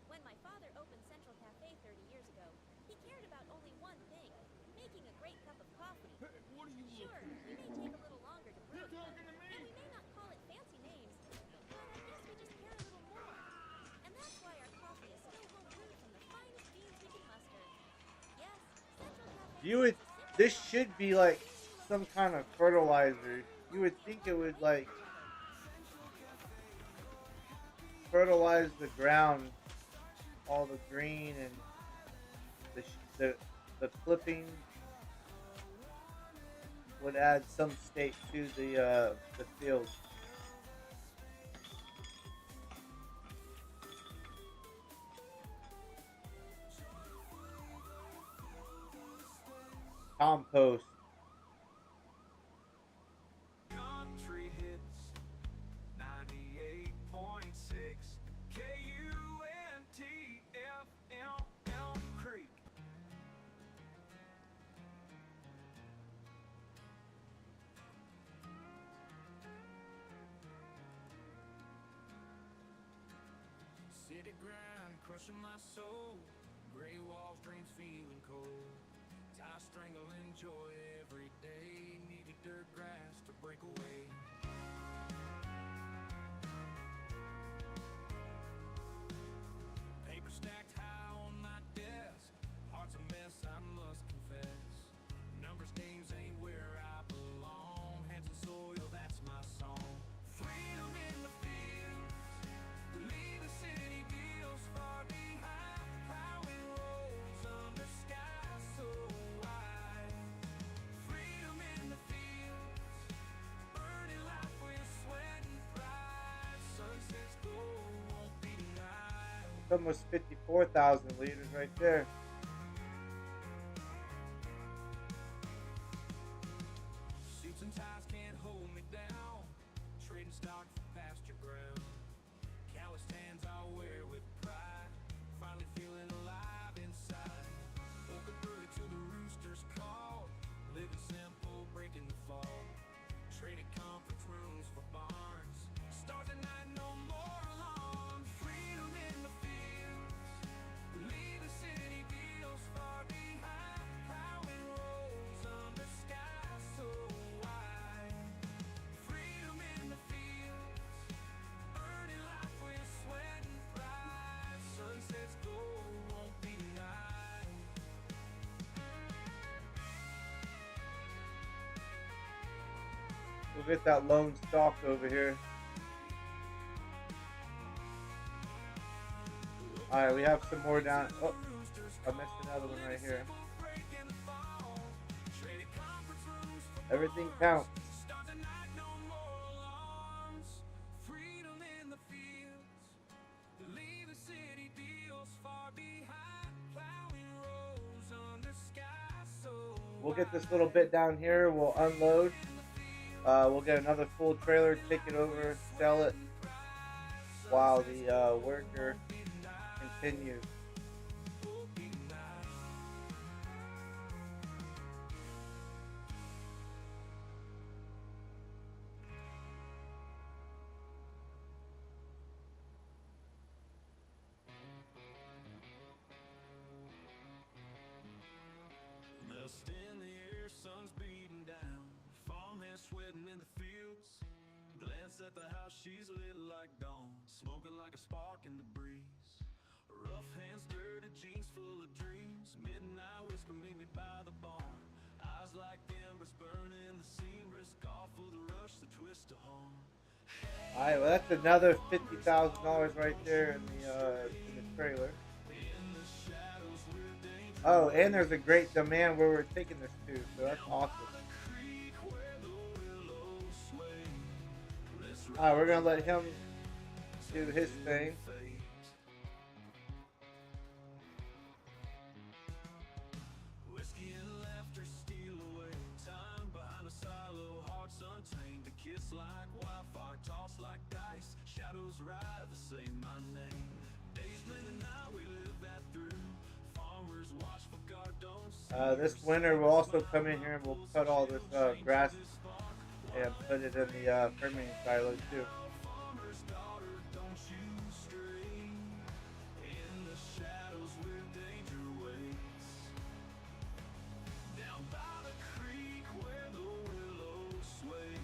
When my father opened Central Cafe 30 years ago, he cared about only one thing, making a great cup of coffee. What are you Sure, we may take a little longer to brew, and we may not call it fancy names, but I guess we just care a little more. And that's why our coffee is still home brewed from the finest beans we can muster. Yes, Central Cafe. You would. This should be like some kind of fertilizer. You would think it would like fertilize the ground, all the green and the clipping would add some state to the field. Compost. Country hits 98.6 KUNTFM Creek. City grind crushing my soul. Gray walls, dreams feeling cold. Tie strangle enjoy every day. Needed dirt grass to break away. Paper stacked high on my desk. Heart's a mess, I must confess. Numbers, names ain't where I belong. Hands and soil, that's my song. Freedom in the fields. Leave the city deals far behind. Plowing rolls under skies so wide. Freedom in the fields. Burning life with sweat and pride. Sunset's gold won't be denied. It's almost 54,000 liters right there. Suits and ties can't hold me down. Trading stock for pasture ground. Calloused hands I'll wear with pride. Finally feeling alive inside. Woke up early till the rooster's call. Living simple, breaking the fall. Traded conference rooms for barns. Stars at night, no more alarm. Freedom in the fields. Leave the city deals far behind. Plowing rolls under skies so wide. Freedom in the fields. Earning life with sweat and pride. Sunset's gold won't be denied. We'll get that lone stalk over here. Alright, we have some more down. Oh, I missed another one right here. Everything counts. Freedom in the fields. Leave the city deals far behind. we'll get this little bit down here. We'll unload. We'll get another full trailer, take it over, sell it, while the worker continues. Dust in the air, sun's beating down. Farmhands sweating in the fields. Glance at the house, she's lit like dawn, smoking like a spark in the breeze. Rough hands, dirty jeans full of dreams. Midnight whisper, meet me by the barn. Eyes like embers burning the scene. Risk off for the rush, the twist of horn. Alright, well that's another $50,000 right there in the trailer. Oh, and there's a great demand where we're taking this to, so that's awesome. Alright, we're gonna let him do his thing. Whiskey and laughter steal away time behind a silo, hearts untamed. A kiss like wildfire, tossed like dice. Shadows ride the same my name. Days blend the night, we live that through. Farmers watch for God don't see. This winter we'll also come in here and we'll cut all this grass and put it in the fermenting silo too. Farmer's daughter, don't you stray in the shadows where danger waits. Down by the creek where the willows sway.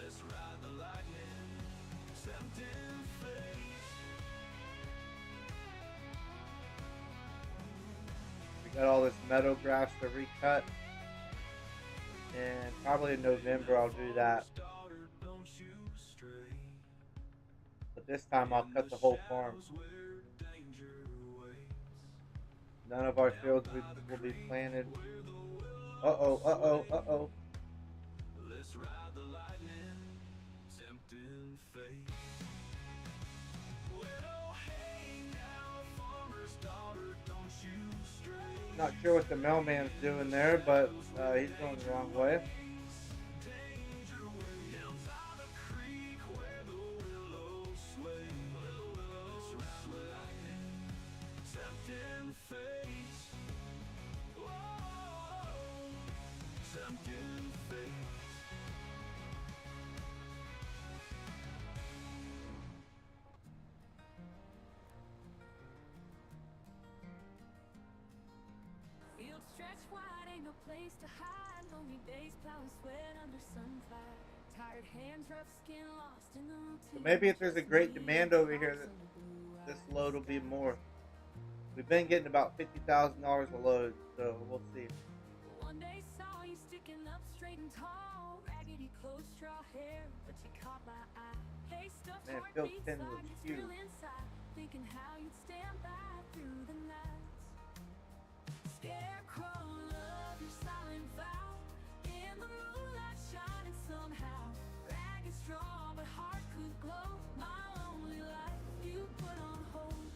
Let's ride the lightning, tempting fate. We got all this meadow grass to recut, and probably in November I'll do that. Daughter, don't you stray. But this time I'll cut the whole farm. Where danger waits. None of our fields will be planted. Uh-oh. Let's ride the lightning, tempting fate. Well, hey now, farmer's daughter, don't you stray. Not sure what the mailman's doing there, but he's going the wrong way. Danger way down by the creek where the willows sway. Let's ride the lightning, tempting fate. Whoa, tempting fate. Fields stretch wide, ain't no place to hide. Lonely days plowing sweat under sunfire. Tired hands, rough skin, lost in the routine. So maybe if there's a great demand over here, this load will be more. We've been getting about $50,000 a load, so we'll see. One day saw you sticking up straight and tall, raggedy clothes, straw hair, but you caught my eye. Hey, stuffed Man, heart Phil beats Penn like was it's huge. real inside, thinking how you'd stand by through the nights. Scarecrow, love your silent vow, in the moonlight shining somehow. Ragged straw, but heart could glow. My lonely life you put on hold.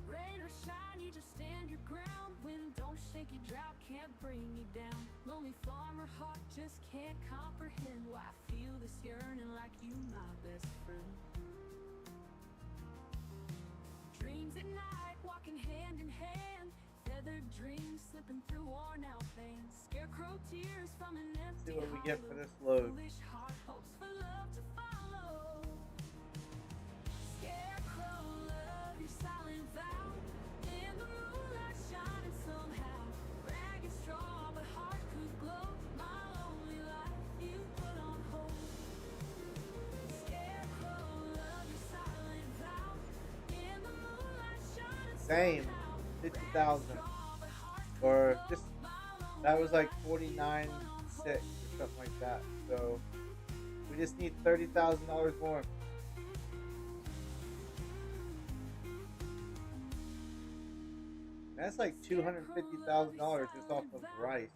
Rain or shine, you just stand your ground. Wind don't shake you, drought can't bring you down. Lonely farmer heart just can't comprehend why I feel this yearning like you, my best friend. Dreams at night, walking hand in hand. Feathered dreams slipping through worn out veins. Scarecrow tears from an empty See what we get for hollow. this load. Foolish heart hopes for love to follow. Scarecrow, love your silent vow, in the moonlight shining somehow. Ragged straw, but heart could glow. My lonely life you put on hold. Scarecrow, love your silent vow, in the moonlight shining Same, somehow. 50,000, or just that was like 49.6 or something like that. So we just need $30,000 more. That's like $250,000 just off of rice.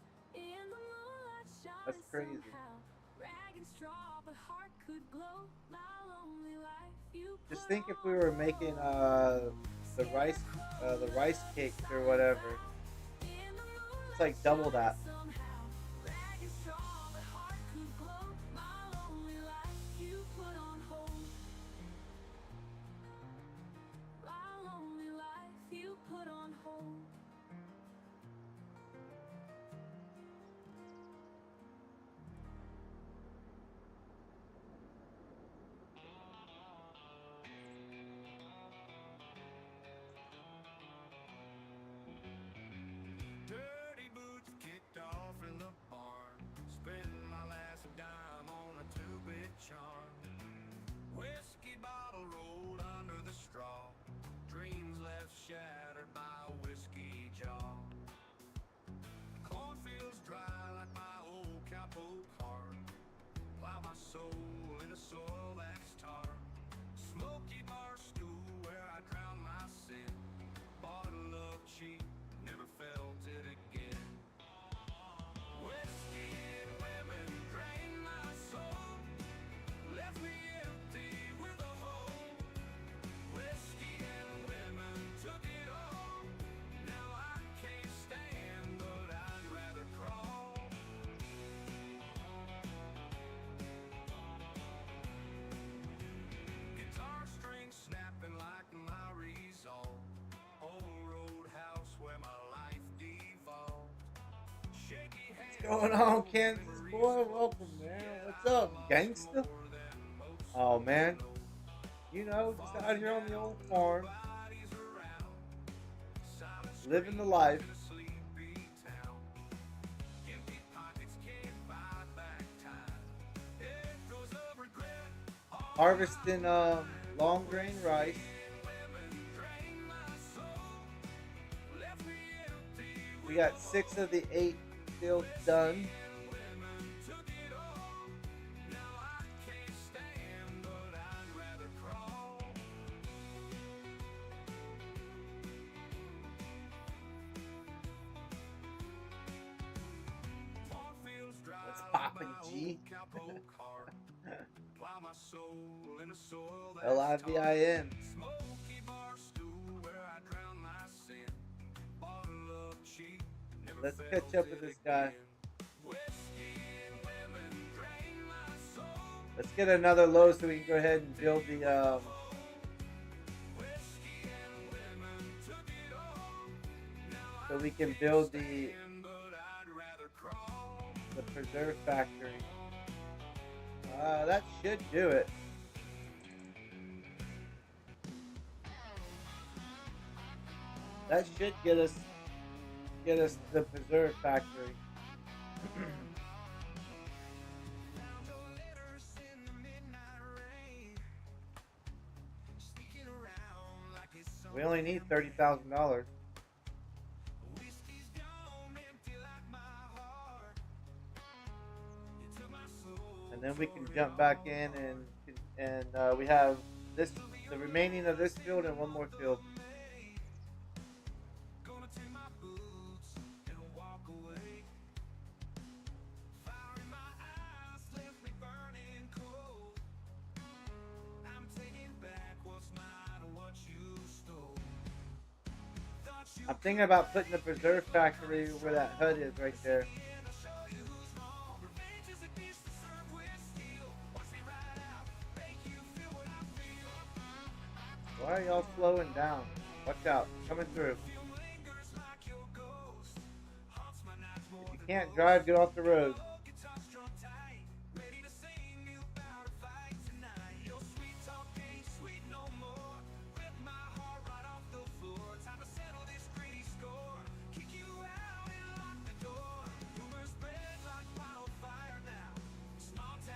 That's crazy. Just think if we were making the rice cakes or whatever. It's like double that. Dirty boots kicked off in the barn. Spending my last dime on a two-bit charm. Whiskey bottle rolled under the straw. Dreams left shattered by a whiskey jaw. Cornfields dry like my old cowpoke heart. Plow my soul into soil that's tar. Smoky bar stool where I drown my sin. Bottle of cheap, never felt it again. Whiskey and women drained my soul, left me empty with a hole. Whiskey and women took it all. Now I can't stand, but I'd rather crawl. Guitar strings snapping like my resolve. Old roadhouse where my life devolved. Shaky hands. What's going on, Kansas boy? Welcome, man. What's up, gangsta? Oh man, you know, just out here on the old farm, living the life. Harvesting long grain rice. We got 6 of the 8 fields done. What's poppin', G? Livin. Let's catch up with this guy. Let's get another low so we can go ahead and build the so we can build the preserve factory. That should do it. That should get us the preserve factory. We only need $30,000. And then we can jump back in and we have the remaining of this field and one more field. I'm thinking about putting the preserve factory where that hut is right there. Why are y'all slowing down? Watch out, coming through. If you can't drive, get off the road.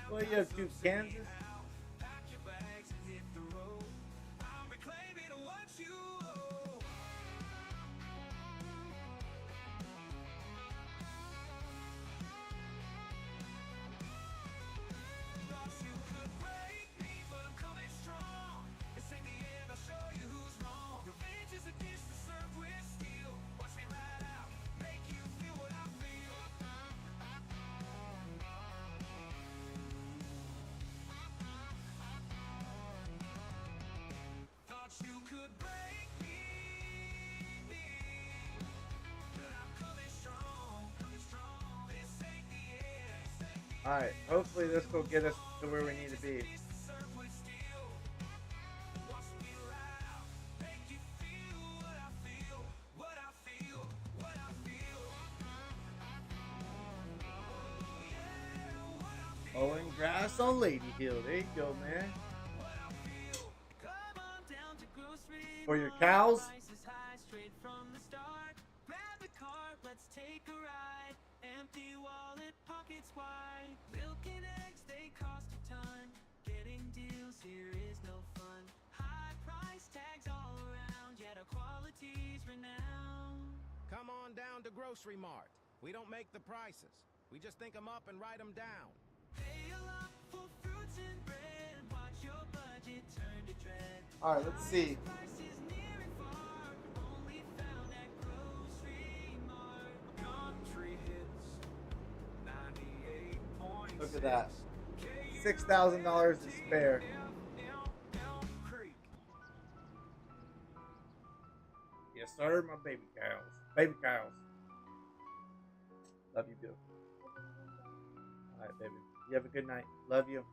What are you up to, Kansas? Alright, hopefully this will get us to where we need to be. Mowing grass on Lady Hill. There you go, man. For your cows? Empty wallet, pockets wide. Milk and eggs, they cost a ton. Getting deals here is no fun. High price tags all around, yet our quality's renowned. Come on down to Grocery Mart. We don't make the prices. We just think them up and write them down. Pay a lot for fruits and bread. Watch your budget turn to dread. Alright, let's see. Prices near and far, only found at Grocery Mart. Country hits 98.6. Look at that. $6,000 to spare. Yes, sir, my baby cows. Baby cows. Love you, Bill. Alright, baby. You have a good night. Love you.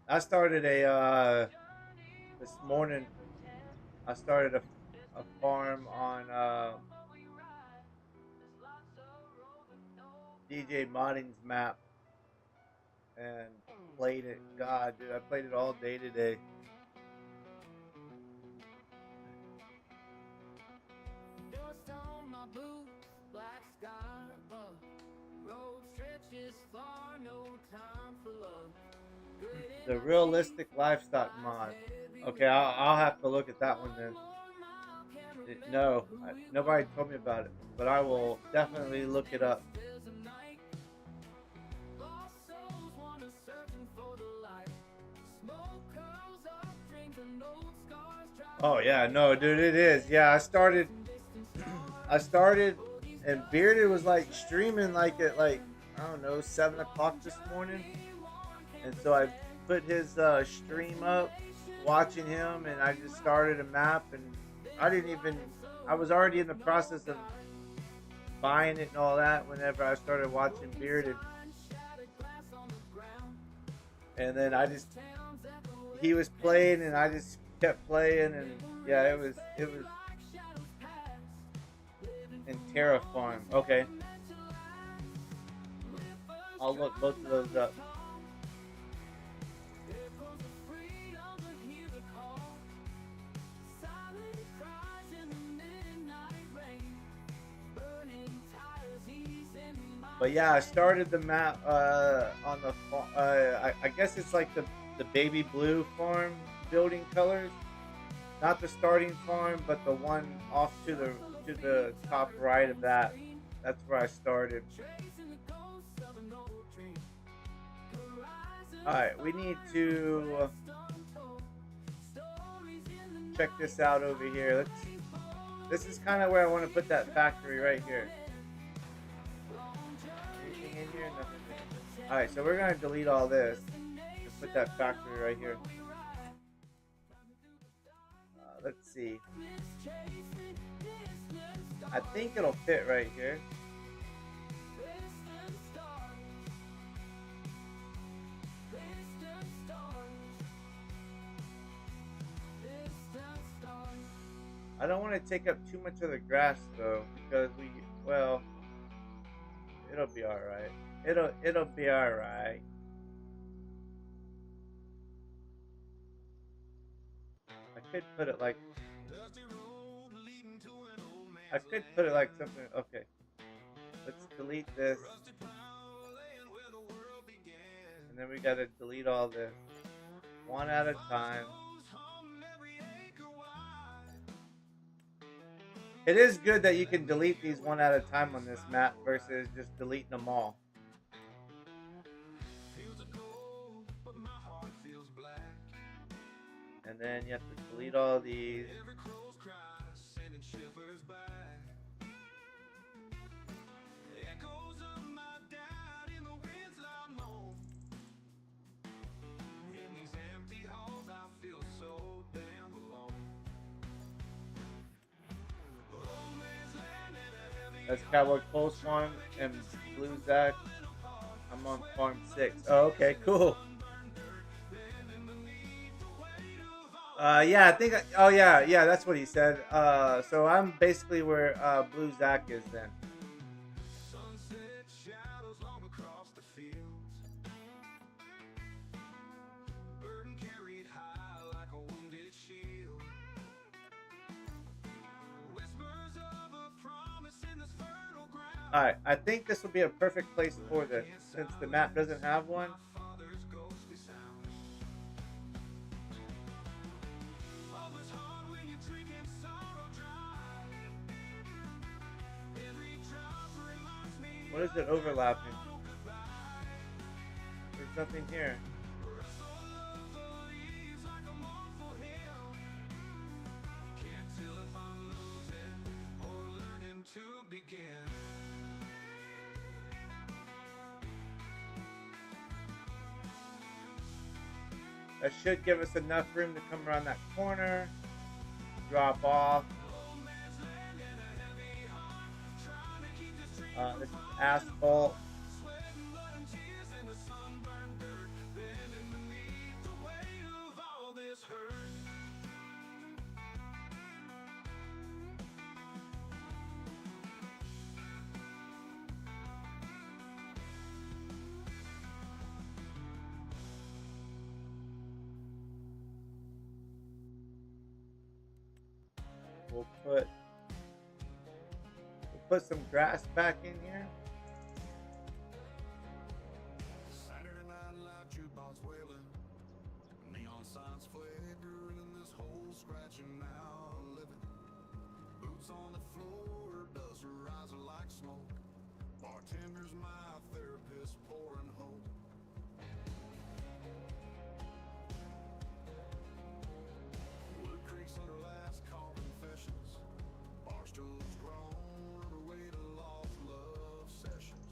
I started this morning, I started a farm on DJ Modding's map and played it. God, dude, I played it all day today. Dust on my boots, black sky above. Road stretches far, no time for love. The realistic livestock mod. Okay, I'll have to look at that one then. No, nobody told me about it, but I will definitely look it up. Oh yeah, no, dude, it is. Yeah, I started, and Bearded was like streaming like at I don't know 7 o'clock this morning, and so I put his stream up, watching him, and I just started a map, and I was already in the process of buying it and all that whenever I started watching Bearded, and then he was playing, and I just kept playing, and yeah, it was in Terra Farm. Okay, I'll look both of those up. But yeah, I started the map on the I guess it's like the baby blue farm building colors, not the starting farm, but the one off to the top right of that. That's where I started. All right, we need to check this out over here. This is kind of where I want to put that factory right here. Anything in here? Nothing there. All right, so we're gonna delete all this and put that factory right here. Let's see. I think it'll fit right here. I don't want to take up too much of the grass though, because it'll be all right. It'll be all right. I could put it like something. Okay, let's delete this, and then we gotta delete all this one at a time. It is good that you can delete these one at a time on this map versus just deleting them all. And then you have to delete all these. That's Cowboy Coleslaw and Blue Zack. I'm on farm 6. Oh, okay, cool. Yeah, I think. Oh, yeah, that's what he said. So I'm basically where Blue Zack is then. Sunset shadows long across the fields. Burden carried high like a wounded shield. Whispers of a promise in this fertile ground. Alright, I think this will be a perfect place for this, since the map doesn't have one. Father's ghostly sound. Love is hard when you're drinking sorrow dry. Every drop reminds me. What is it overlapping? There's nothing here. To begin. That should give us enough room to come around that corner, drop off. This is asphalt. We'll put some grass back in here. Saturday night live jukebox wailing, neon signs flickering in this hole, scratching out living. Boots on the floor, dust rising like smoke. Bartender's my therapist, pouring hope. Wood creaks under last call confessions. Bar stools grown away to lost love sessions.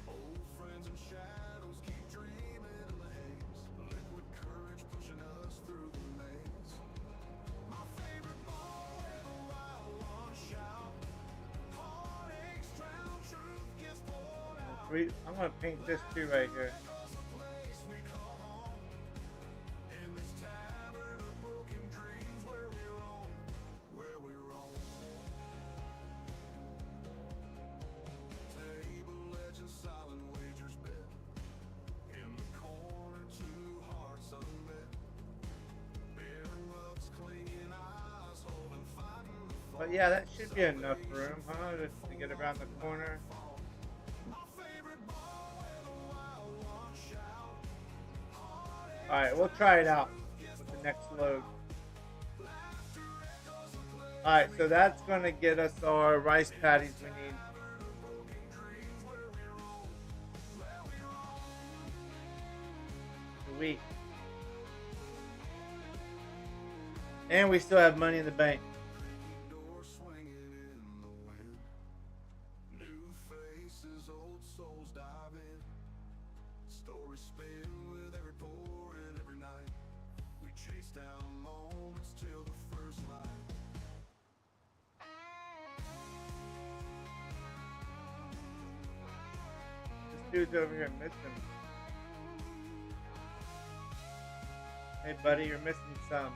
Old friends and shadows keep dreaming in the haze. Liquid courage pushing us through the maze. My favorite ball where the wild ones shout. Heartaches drown, truth gets poured out. I'm gonna paint this too right here. But yeah, that should be enough room, huh? Just to get around the corner. Alright, we'll try it out with the next load. Alright, so that's going to get us our rice patties we need. Sweet. And we still have money in the bank. Dude's over here missing. Hey buddy, you're missing some.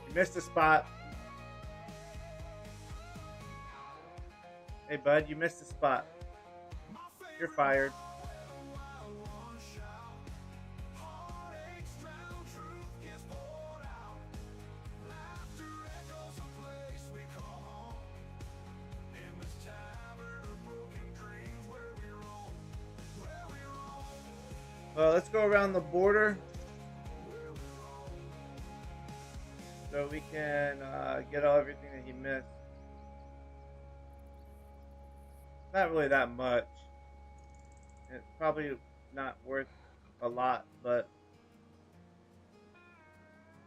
You missed a spot. Hey bud, you missed a spot. You're fired. Well, let's go around the border so we can get everything that he missed. Not really that much. It's probably not worth a lot, but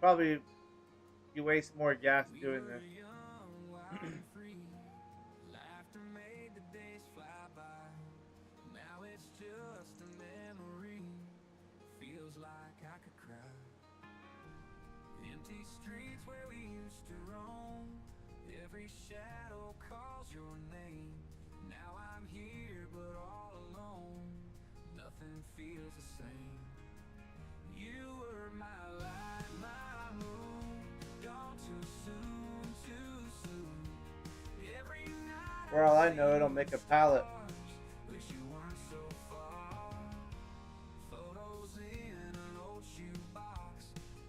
probably you waste more gas doing this. Streets where we used to roam, every shadow calls your here, but all alone. Nothing feels the same. You were my light, my moon. Gone too soon, too soon. Every night For all I know, it'll make a palette. wish you weren't so far. Photos in an old shoebox,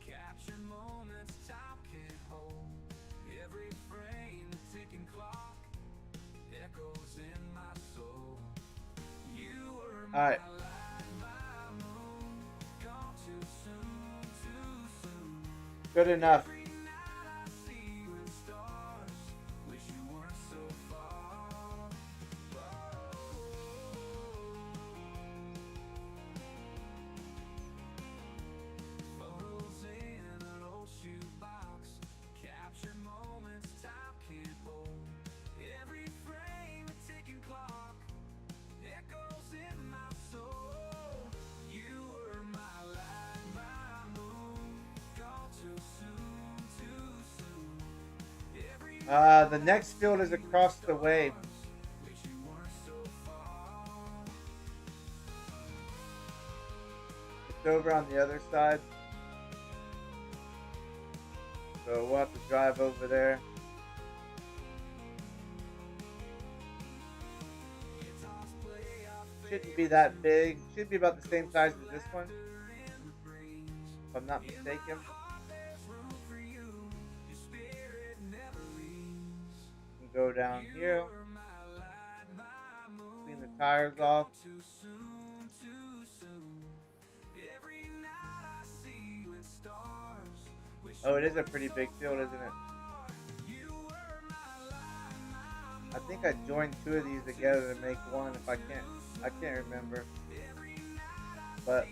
capture moments time can't hold. Every frame, the ticking clock, echoes in my soul. You were my Alright. light, my moon. Gone too soon, too soon. Good enough. Every night I see you in stars. Wish you weren't so far. Photos in an old shoebox, capture moments time can't hold. Every frame a ticking clock, echoes in my soul. You were my light, my moon. Gone too soon, too soon. Every The next field is across the way. wish you weren't so far. It's over on the other side. So we'll have to drive over there. Shouldn't be that big. Should be about the same size as this one, if I'm not mistaken. We can go down here, clean the tires off. Oh, it is a pretty big field, isn't it? I think I joined two of these together to make one. If I can't remember. But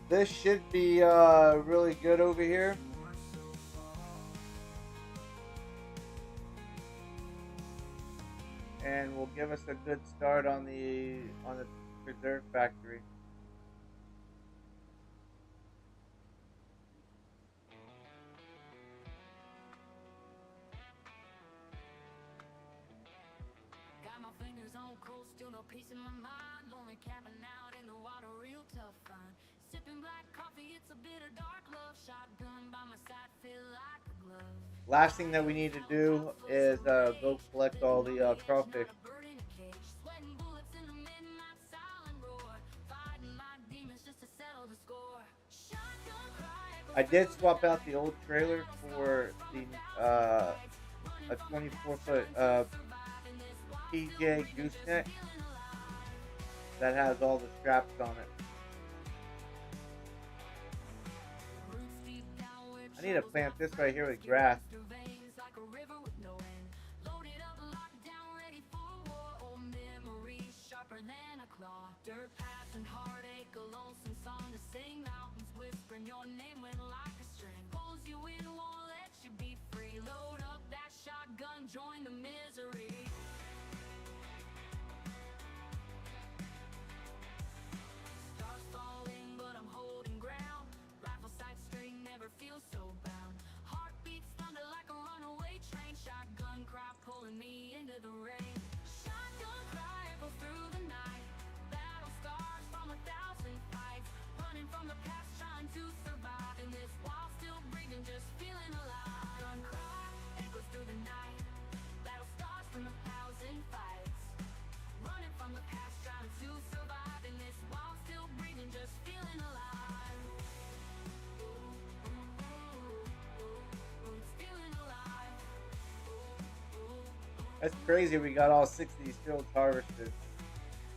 this should be really good over here. And will give us a good start on the preserve factory. Got my fingers on cold, still no peace in my mind. Only camping out in the water, real tough find. Sipping black coffee, it's a bitter dark love. Shotgun by my side, feel like a glove. Last thing that we need to do is go collect all the crawfish. I did swap out the old trailer for the a 24-foot PJ gooseneck that has all the straps on it. I need to plant this right here with grass. Dirt paths and heartache, a lonesome song to sing. Mountains whispering your name when like a string pulls you in, won't let you be free. Load up that shotgun, join the misery. Stars falling, but I'm holding ground. Rifle sight string never feels so bound. Heartbeats thunder like a runaway train. Shotgun cry pulling me into the rain. Shotgun cry echoes through the night. Battle scars from 1,000 fights. Running from the past, trying to survive in this while still breathing, just feeling alive. Gun cry echoes through the night. Battle scars from 1,000 fights. Running from the past, trying to survive in this while still breathing, just feeling alive. Feeling alive. That's crazy. We got all 6 of these fields harvested.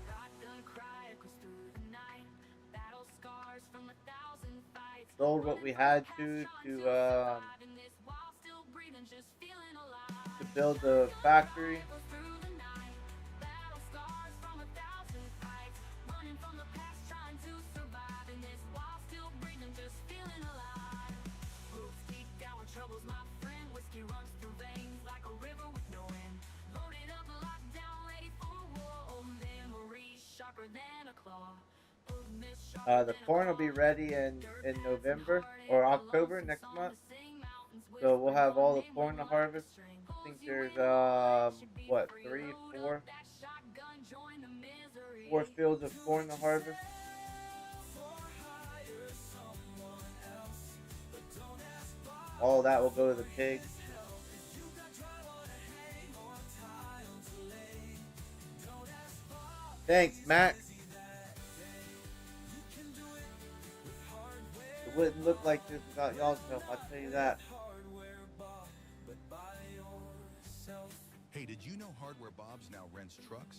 Shotgun cry echoes through the night. Battle scars from 1,000 fights. Sold what we had to Survive in this while still breathing, just feeling alive. build the factory. Echoes through the night. Battle scars from 1,000 fights. Running from the past, trying to survive in this while still breathing, just feeling alive. Roots deep down with troubles, my friend. Whiskey runs through veins like a river with no end. Loaded up, locked down, ready for war. Old memories sharper than a claw. The corn will be ready in November or October next month. So we'll have all the corn to harvest. I think there's what, four fields of corn to harvest. All that will go to the pigs. Thanks, Max. It wouldn't look like this without y'all's help, I'll tell you that. Hey, did you know Hardware Bob's now rents trucks?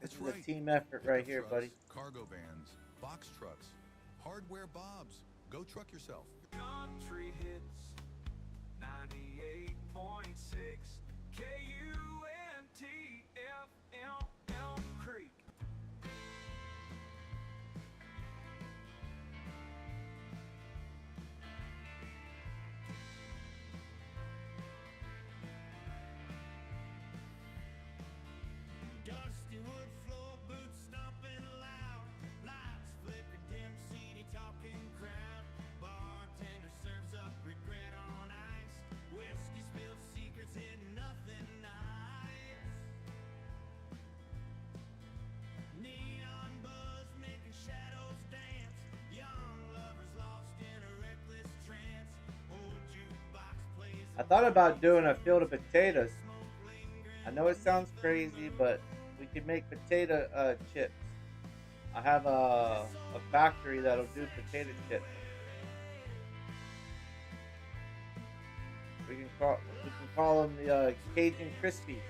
This That's is right. a team effort right here, Trucks, buddy. Cargo vans, box trucks, Hardware Bob's. Go truck yourself. Country hits 98.6 KUNTFM Creek. Dusty wood floor, boots stomping loud, lights flicker, dim CD talking crowd. Bartender serves up regret on ice, whiskey spilled secrets hidden nothing nice. Neon buzz making shadows dance, young lovers lost in a reckless trance. Old jukebox plays. I thought about doing a field of potatoes. I know it sounds crazy, but we could make potato chips. I have a factory that'll do potato chips. We can call them the Cajun Crispies.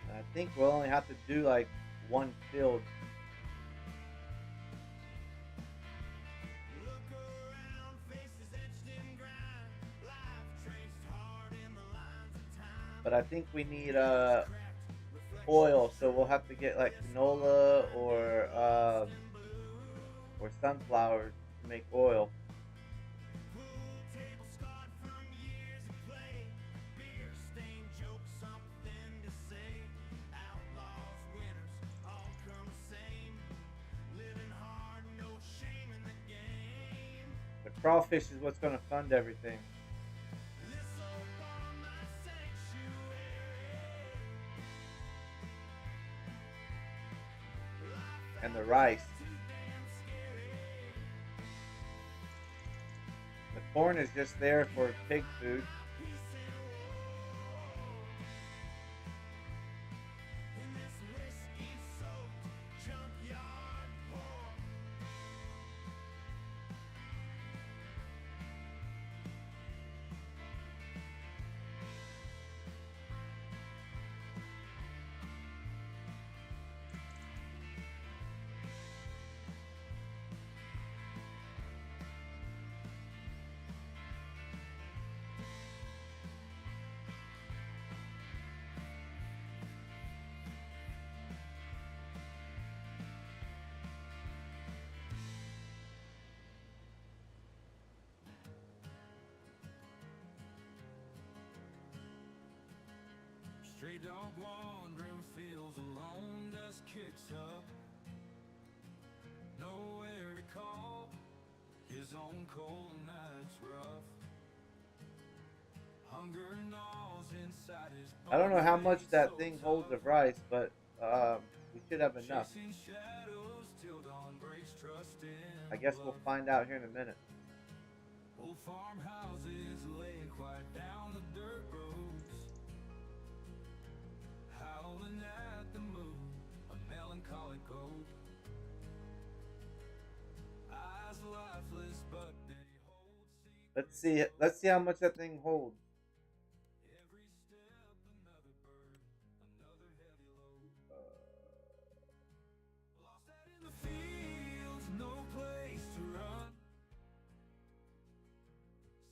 I think we'll only have to do like one field. But I think we need oil, so we'll have to get like canola or sunflowers to make oil. The crawfish is what's going to fund everything. And the rice. The corn is just there for pig food. Stray dog wandering fields alone, dust kicks up. Nowhere to call, his own cold nights rough. Hunger gnaws inside his bones. I don't know how much that thing holds of rice, but we should have enough. Shadows till dawn breaks, trust in I guess we'll find out here in a minute. old farmhouses lay quiet down the dirt roads, howling at the moon, a melancholy goat. Eyes lifeless, but they hold secrets. Let's see how much that thing holds. Every step another burden, another heavy load. Lost out in the fields, no place to run.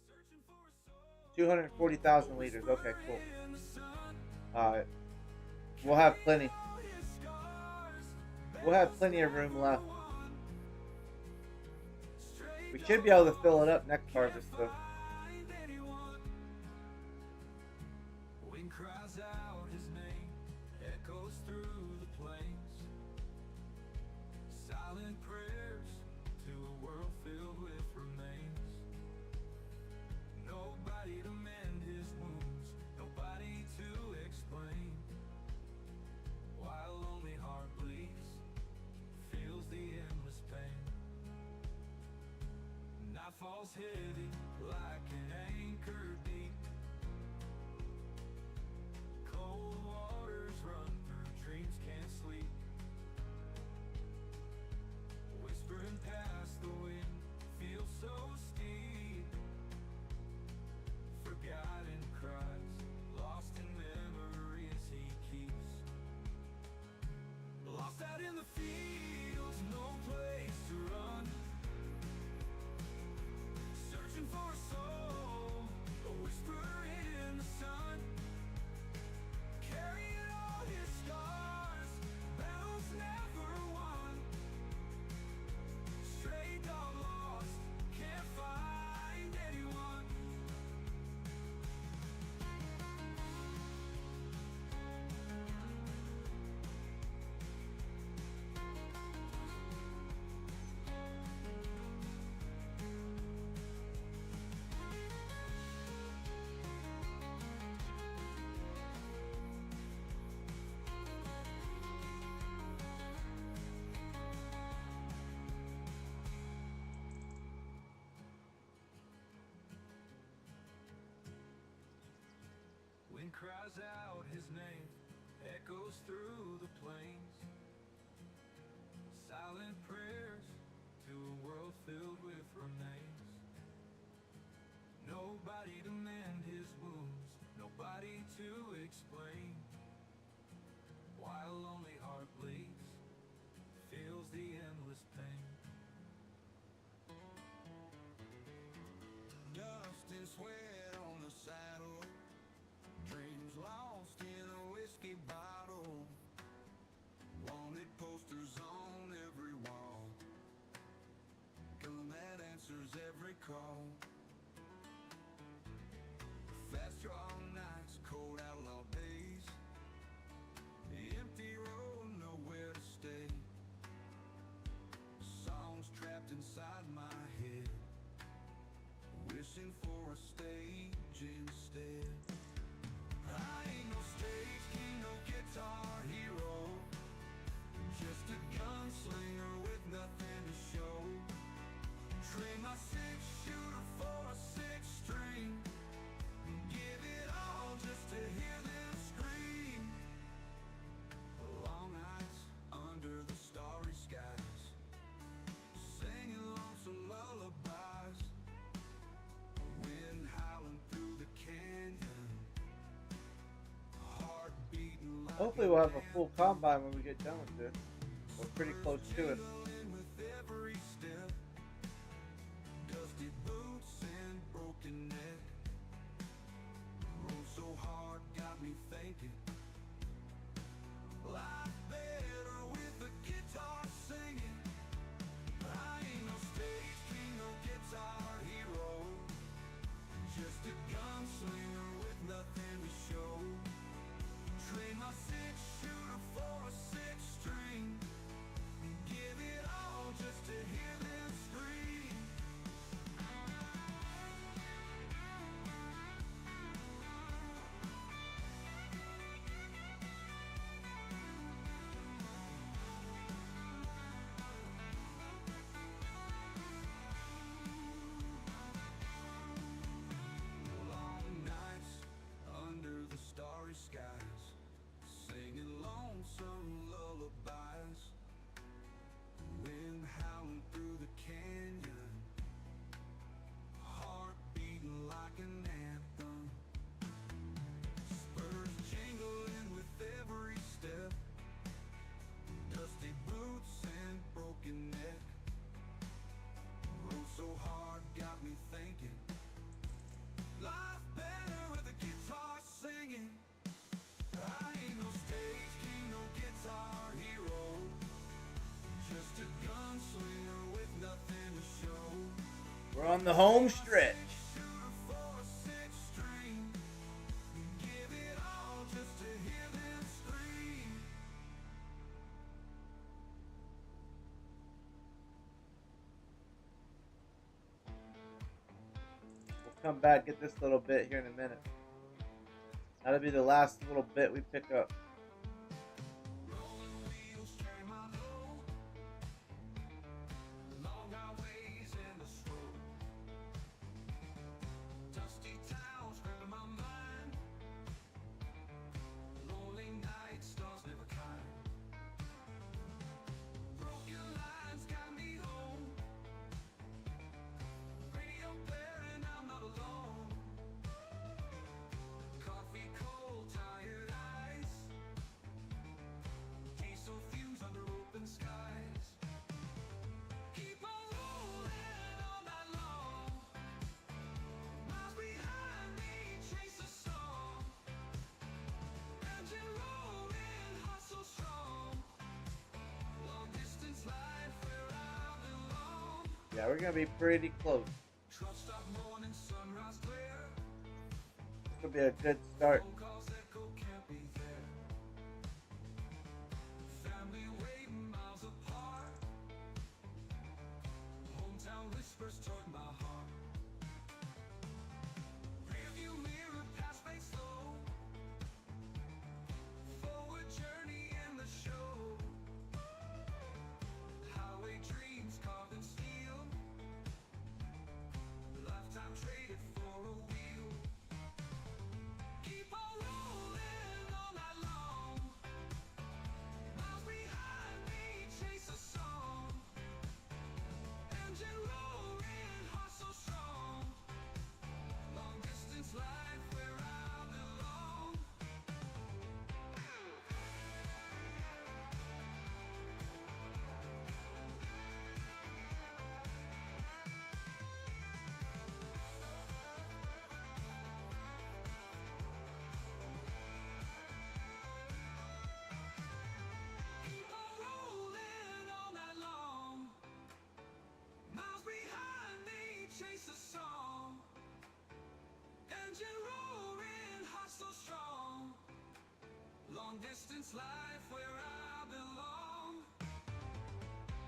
Searching for a soul 240,000 liters. Okay, cool. in the sun. Alright. We'll have plenty. We'll have plenty of room left. We should be able to fill it up next harvest, though. Wind cries out his name, echoes through the plains. Silent prayers to a world filled with remains. Nobody to mend his wounds, nobody to explain. While a lonely heart bleeds, feels the endless pain. Nightfall's heavy like an anchor deep. Cold waters run through dreams can't sleep. Whispering past the wind feels so steep. Forgotten cries, lost in memories he keeps. Lost out in the fields, no place to run. Searching for a soul, a whisper in the sun. Carrying all his scars, battles never won. Stray dog lost, can't find anyone. Wind cries out his name, echoes through the plains. Silent prayers to a world filled with remains. Nobody to mend his wounds, nobody to explain. While a lonely heart bleeds, feels the endless pain. Dust and sweat on the saddle, dreams lost in a whiskey bottle. Wanted posters on every wall. Gun that answers every call. Fast strong nights, cold outlaw days. Empty road, nowhere to stay. Songs trapped inside my head, wishing for a stage instead. I ain't no stage king, no guitar hero, just a gunslinger with nothing to show. Trade my six-shooter for a six-string, give it all just to hear them scream. Long nights under the starry skies, singing lonesome lullabies. Wind howling through the canyon, heart beating like Hopefully we'll have a full combine when we get done with this. We're pretty close to it. jingling with every step. Dusty boots and broken neck. Rolled so hard, got me thinking. Life better with a guitar singing. I ain't no stage king, no guitar hero, just a gunslinger with nothing to show. Trade my six-shooter for a six-string, give it We're on the home stretch. We'll come back, get this little bit here in a minute. That'll be the last little bit we pick up. Yeah, we're gonna be pretty close. This will be a good start. Distance life where I belong.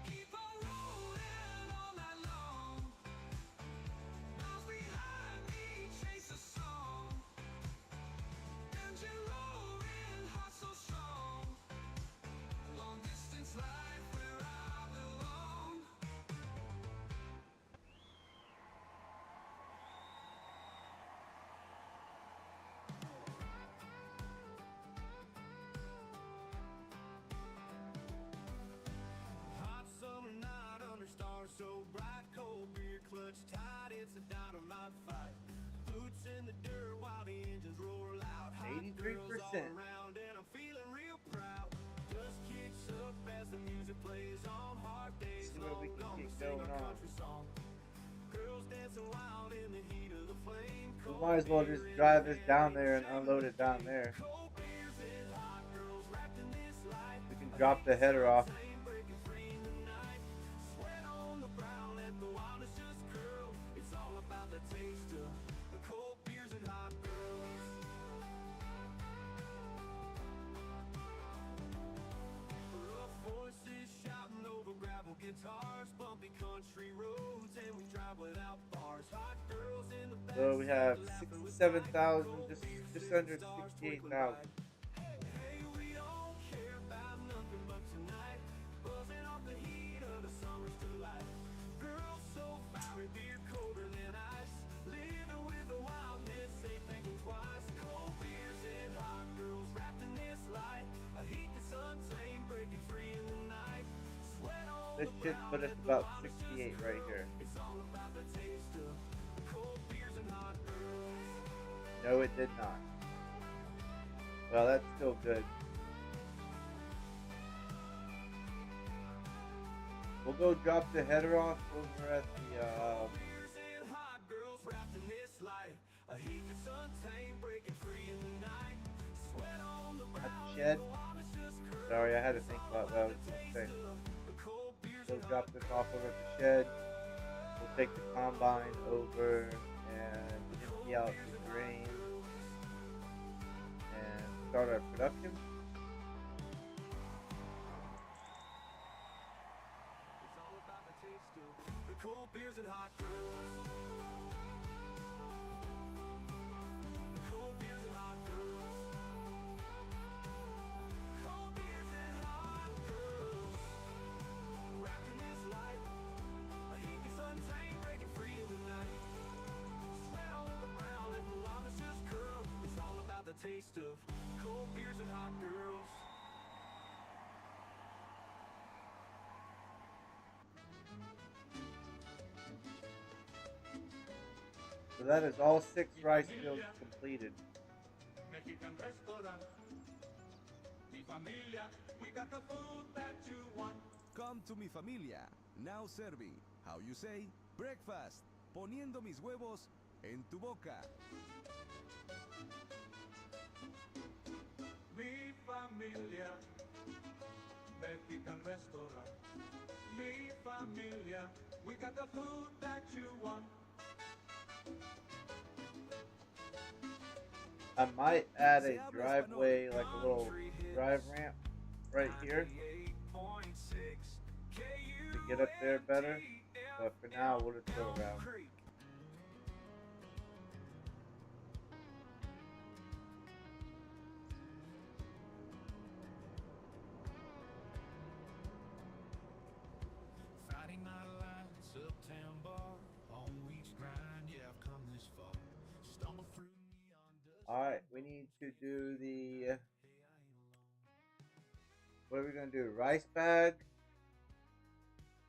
Keep on rolling all night long. Miles behind me, chase a song. Engine roaring, heart so strong. Long distance life where I belong. So bright, cold beer clutch tight, it's a dynamite fight. Boots in the dirt while the engines roar loud. 83%. Around and I'm feeling real proud. Just kicks up as the music plays on. Hard days long gone to sing a country song. Girls dancing wild in the heat of the flame. We might as well just drive this down there and unload it down there. We can drop the header off. Guitars, bumpy country roads, and we drive without bars. Hot girls in the back. So we have 67,000, just under 68,000. Hey, we don't care about nothing but tonight. Buzzing off the heat of the summer's delight. Girls so fiery, beer colder than ice. Living with the wildness, ain't thinking twice. Cold beers and hot girls wrapped in this light. A heat that's untamed, breaking free in the night. Sweat on. This should put us about 68 right here. No, it did not. Well, that's still good. We'll go drop the header off over at the shed. Sorry, I had to think about what I was going to say. We'll drop this off over at the shed. We'll take the combine over and empty out the grain and start our production. It's all about the taste of the cold beers and hot girls. The cold beers and hot girls. Cold beers and hot girls. Wrapped in this light, a hinky suntan breaking free in the night. Sweat on the brown and the llamas just curl. It's all about the taste of cold beers and hot girls. So that is all 6 rice fields completed. Mexican restaurant. Mi familia, we got the food that you want. Come to mi familia, now serving, how you say, breakfast, poniendo mis huevos en tu boca. Mi familia, Mexican restaurant. Mi familia, we got the food that you want. I might add a driveway, like a little drive ramp right here to get up there better, but for now we'll just go around. Friday night lights, uptown bar, long week's grind, yeah, I've come this far. Stumble through neon dust. Alright, we need to do the, what are we going to do, rice bag?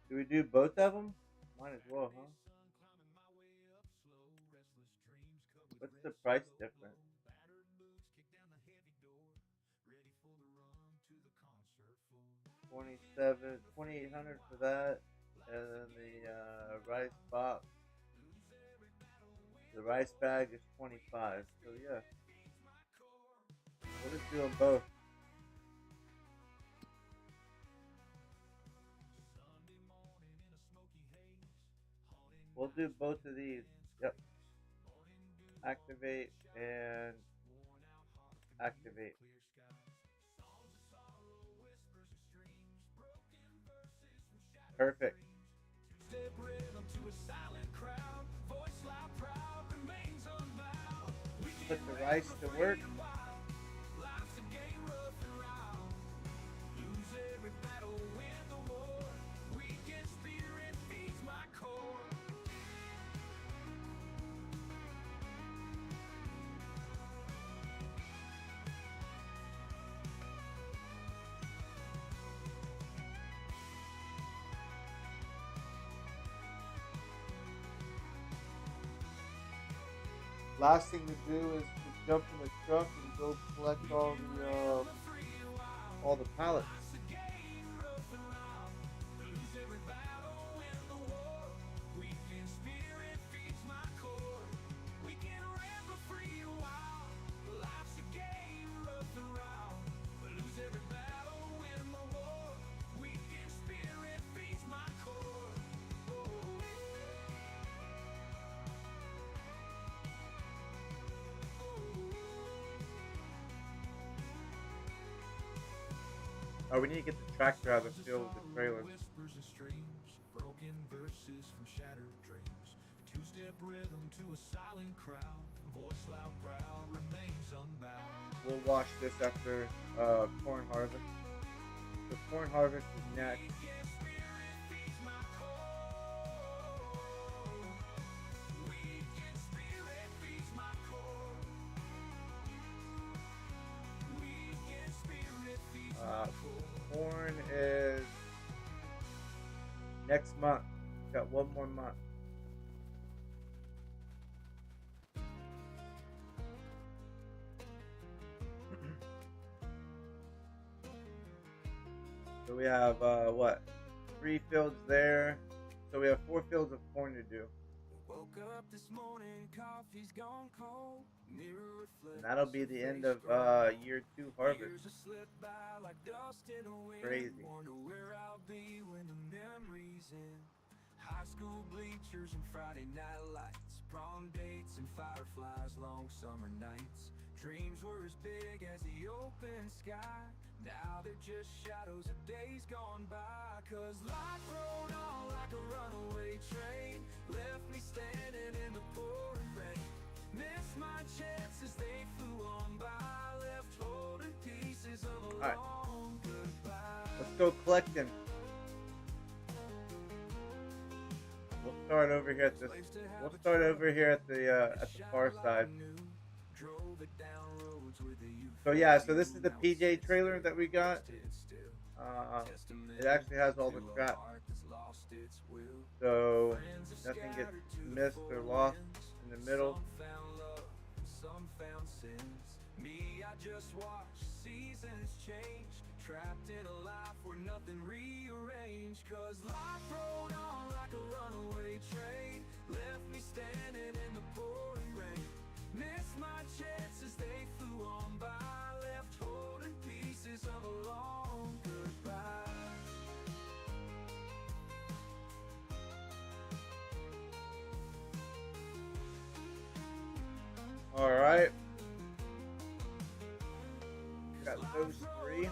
Do we do both of them? Might as well, huh? What's the price difference? 2,800 for that, and then the rice box, the rice bag is 25. So yeah, we'll just do them both. We'll do both of these. Yep. Activate and activate. Perfect. Put the rice to work. Last thing to do is to jump in the truck and go collect all the pallets. Oh, we need to get the tractor out of the field with the trailer. Whispers and streams, broken verses from shattered dreams. Two-step rhythm to a silent crowd. Voice loud, proud, remains unbound. We'll wash this after corn harvest. The corn harvest is next. Corn is next month. Got one more month. So we have what? 3 fields there. So we have 4 fields of corn to do. Woke up this morning, coffee's gone cold. And that'll be the end of year 2 harvest. Crazy. Wonder where I'll be when the memories end. High school bleachers and Friday night lights, prom dates and fireflies, long summer nights. Dreams were as big as the open sky. Now they're just shadows of days gone by. Cause life rode on like a runaway train, left me standing in the pouring rain. Missed my chances, they flew on by, left holding pieces of a long goodbye. Let's go collecting. We'll start over here at this. We'll start over here at the far side. So yeah, so this is the PJ trailer that we got. It actually has all the straps, so nothing gets missed or lost in the middle. Some found sins. Me, I just watch seasons change, trapped in a life where nothing rearranged. Cause life rode on like a runaway train, left me standing in the pouring rain. Missed my chances, they flew on by, left holding pieces of a long goodbye. All right, got those three.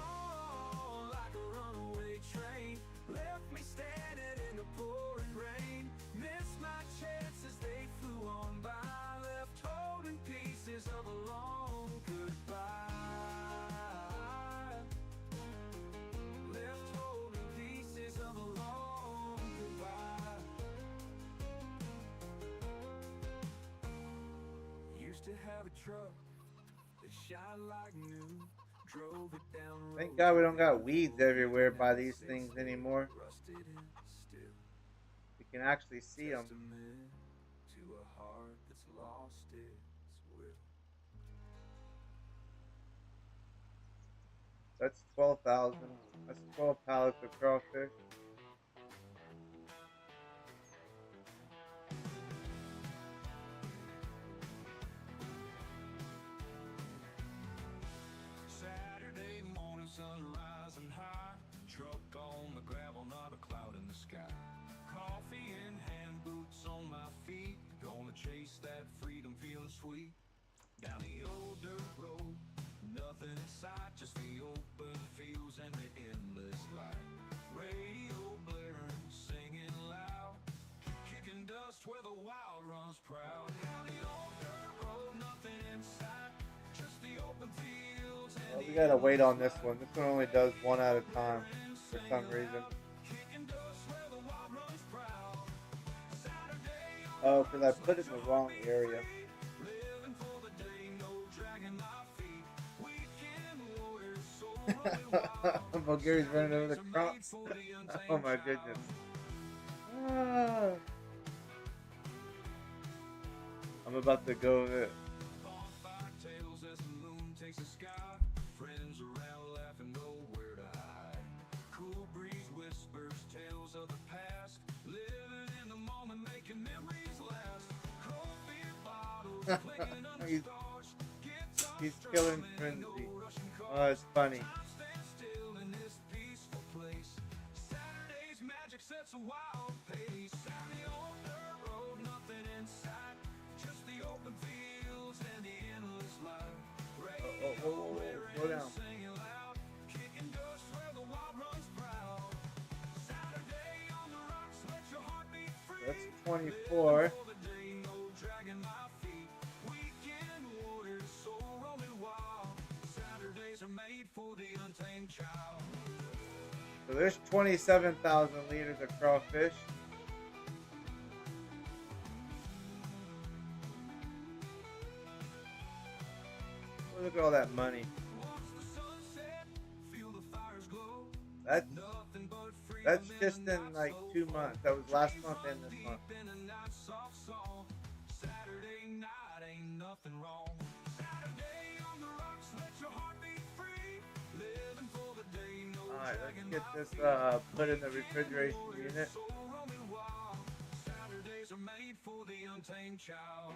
To have a truck that shine like new, drove it down. Thank God we don't got weeds everywhere by these things anymore. We can actually see them. To a heart that's lost its will. That's 12,000. That's 12 pallets of crawfish. Sun rising high, truck on the gravel, not a cloud in the sky. Coffee in hand, boots on my feet, gonna chase that freedom, feeling sweet. Down the old dirt road, nothing in sight, just the open fields and the endless light. Radio blaring, singing loud, kicking dust where the wild runs proud. Down the old dirt road, nothing in sight, just the open fields and Well, we gotta wait on this one. This one only does one at a time for some reason. Oh, because I put it in the wrong area. Bulgaria's running over the crops. Oh my goodness. Ah. I'm about to go friends around laughing, nowhere to hide. Cool breeze whispers tales of the past, living in the moment, making memories last. Cold beer bottles clicking under stars. He's killing Frenzy. Oh, it's funny. Stand still in this peaceful place. Saturday's magic sets a wild pace. Down the old dirt road, nothing in sight, just the open fields and the endless light. Slow down. That's 24. So there's 27,000 liters of crawfish. Look at all that money. That's just in like 2 months. That was last month and this month. Alright, let's get this put in the refrigeration unit. Saturdays are made for the untamed child.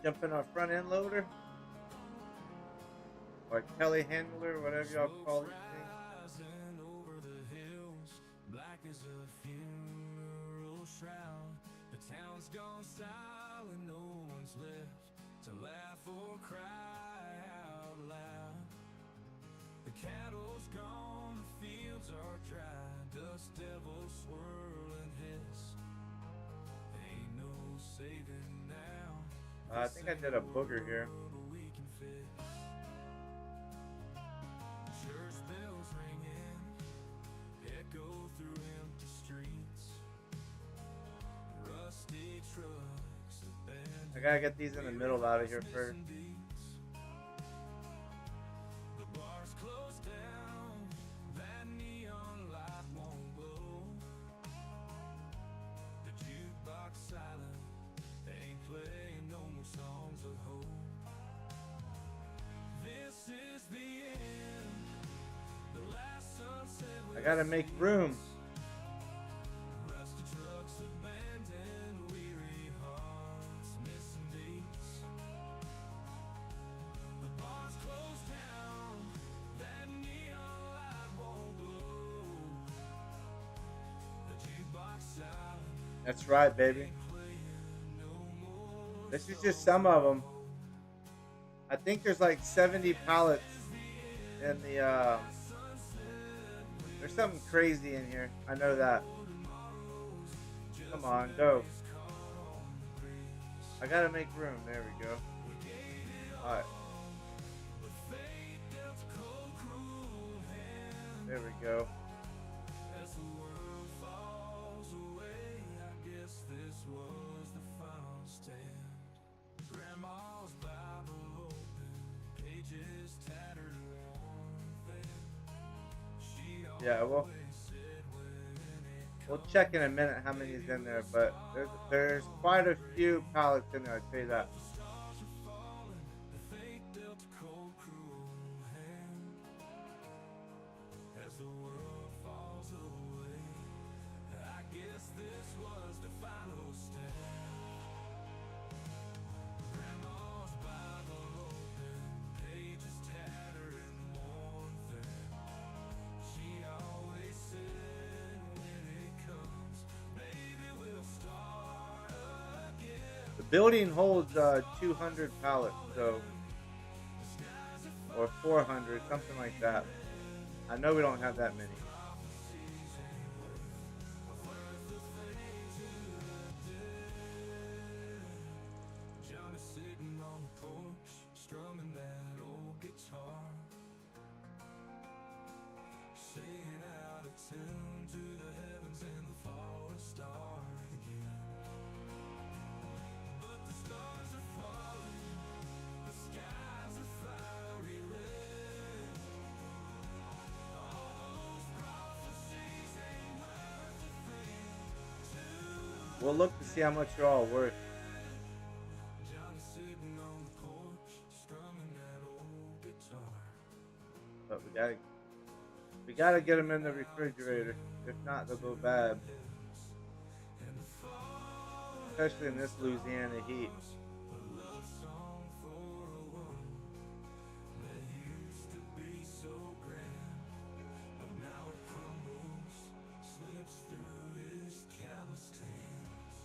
Jump in our front end loader or telehandler, whatever y'all call these things. Rising over the hills, black as a funeral shroud. The town's gone silent, no one's left to laugh or cry out loud. The cattle's gone, the fields are dry, dust devils swirl and hiss. Ain't no saving now. I think I did a booger here. We can fit. Church bells ringing, echo through empty streets. Rusty trucks, abandoned I gotta get these in the middle out of here first. beats. The bar's closed down, that neon light won't glow. The jukebox silent, they ain't playing no more songs of hope. This is the end, the last sunset. I gotta make room. Rusty trucks abandoned, weary hearts missing beats. The bar's closed down, that neon light won't glow. The jukebox silent, That's right, baby. playing no more. This is just some of them. I think there's like 70 pallets in the, there's something crazy in here. I know that. Come on, go. I gotta make room. There we go. Alright. There we go. As the world falls away, I guess this was the final stand. Grandma's Bible open, pages tattered and worn thin. She Yeah, well, always said when it we'll check in a minute how many is in there, but there's quite a few pallets in there, I'll tell you that. stars are falling, the fate dealt a cold, cruel hand. As the world falls away, I guess this was the final stand. Grandma's Bible open, pages tattered and worn thin. She always said when it comes, maybe we'll start again. The building holds 200 pallets, so, or 400, something like that. I know we don't have that many. Johnny sitting on the porch, strumming that old guitar, singing out a tune to the heavens and the fallen star again. But the stars are falling, the skies are fiery red. All those prophecies ain't worth a thing to We'll look to see how much you're all worth. Johnny sitting on the porch, strumming that old guitar. But we gotta get them in the refrigerator. If not, they'll go bad. Especially in this Louisiana heat. A love song for a woman that used to be so grand, but now it crumbles, slips through his calloused hands.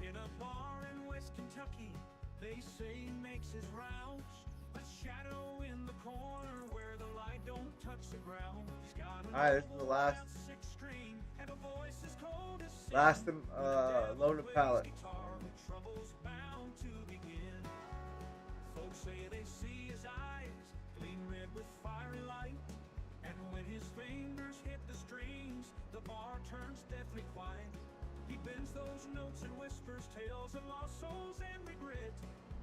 In a bar in West Kentucky, they say he makes his rounds. A shadow in the corner where the light don't touch the ground. He's got an Alright, this is the last six-string and a voice as cold as sin. load of pallet. Guitar with troubles bound to begin. Folks say they see his eyes gleam red with fiery light, and when his fingers hit the strings, the bar turns deathly quiet. He bends those notes and whispers tales of lost souls and regret.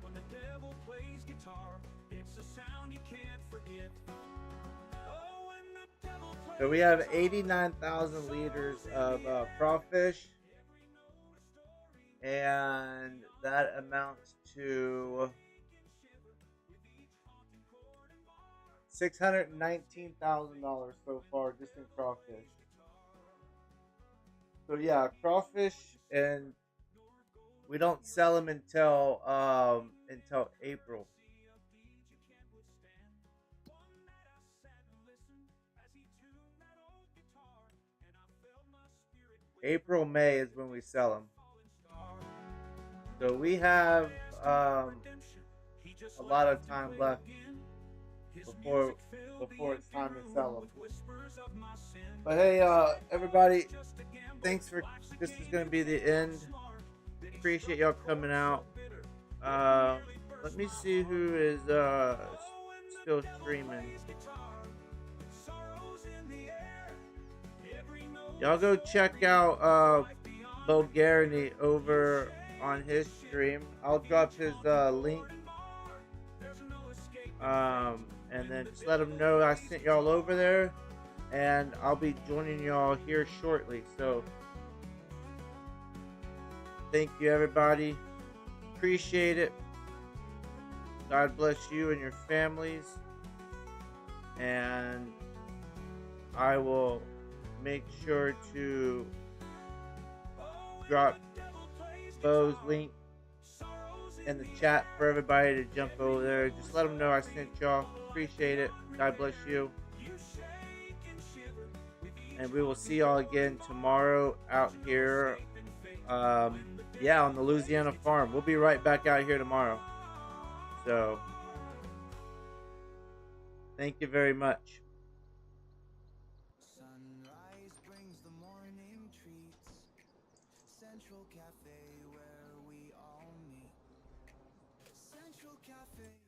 When the devil plays guitar, it's a sound you can't forget. Oh, when the devil plays So we have 89,000 liters of crawfish, and that amounts to $619,000 so far just in crawfish. So yeah, crawfish, and we don't sell them until April. April, May is when we sell them. So we have a lot of time left before it's time to sell them. But hey, everybody, thanks for. This is going to be the end. Appreciate y'all coming out. Let me see who is still streaming. Y'all go check out Bulgarity over on his stream. I'll drop his link. And then just let him know I sent y'all over there. And I'll be joining y'all here shortly. So thank you, everybody. Appreciate it. God bless you and your families. And I will make sure to drop Bo's link in the chat for everybody to jump over there. Just let them know I sent y'all. Appreciate it. God bless you. And we will see y'all again tomorrow out here. Yeah, on the Louisiana farm. We'll be right back out here tomorrow. So, thank you very much. Sunrise brings the morning treats. Central Cafe where we all meet. Central Cafe.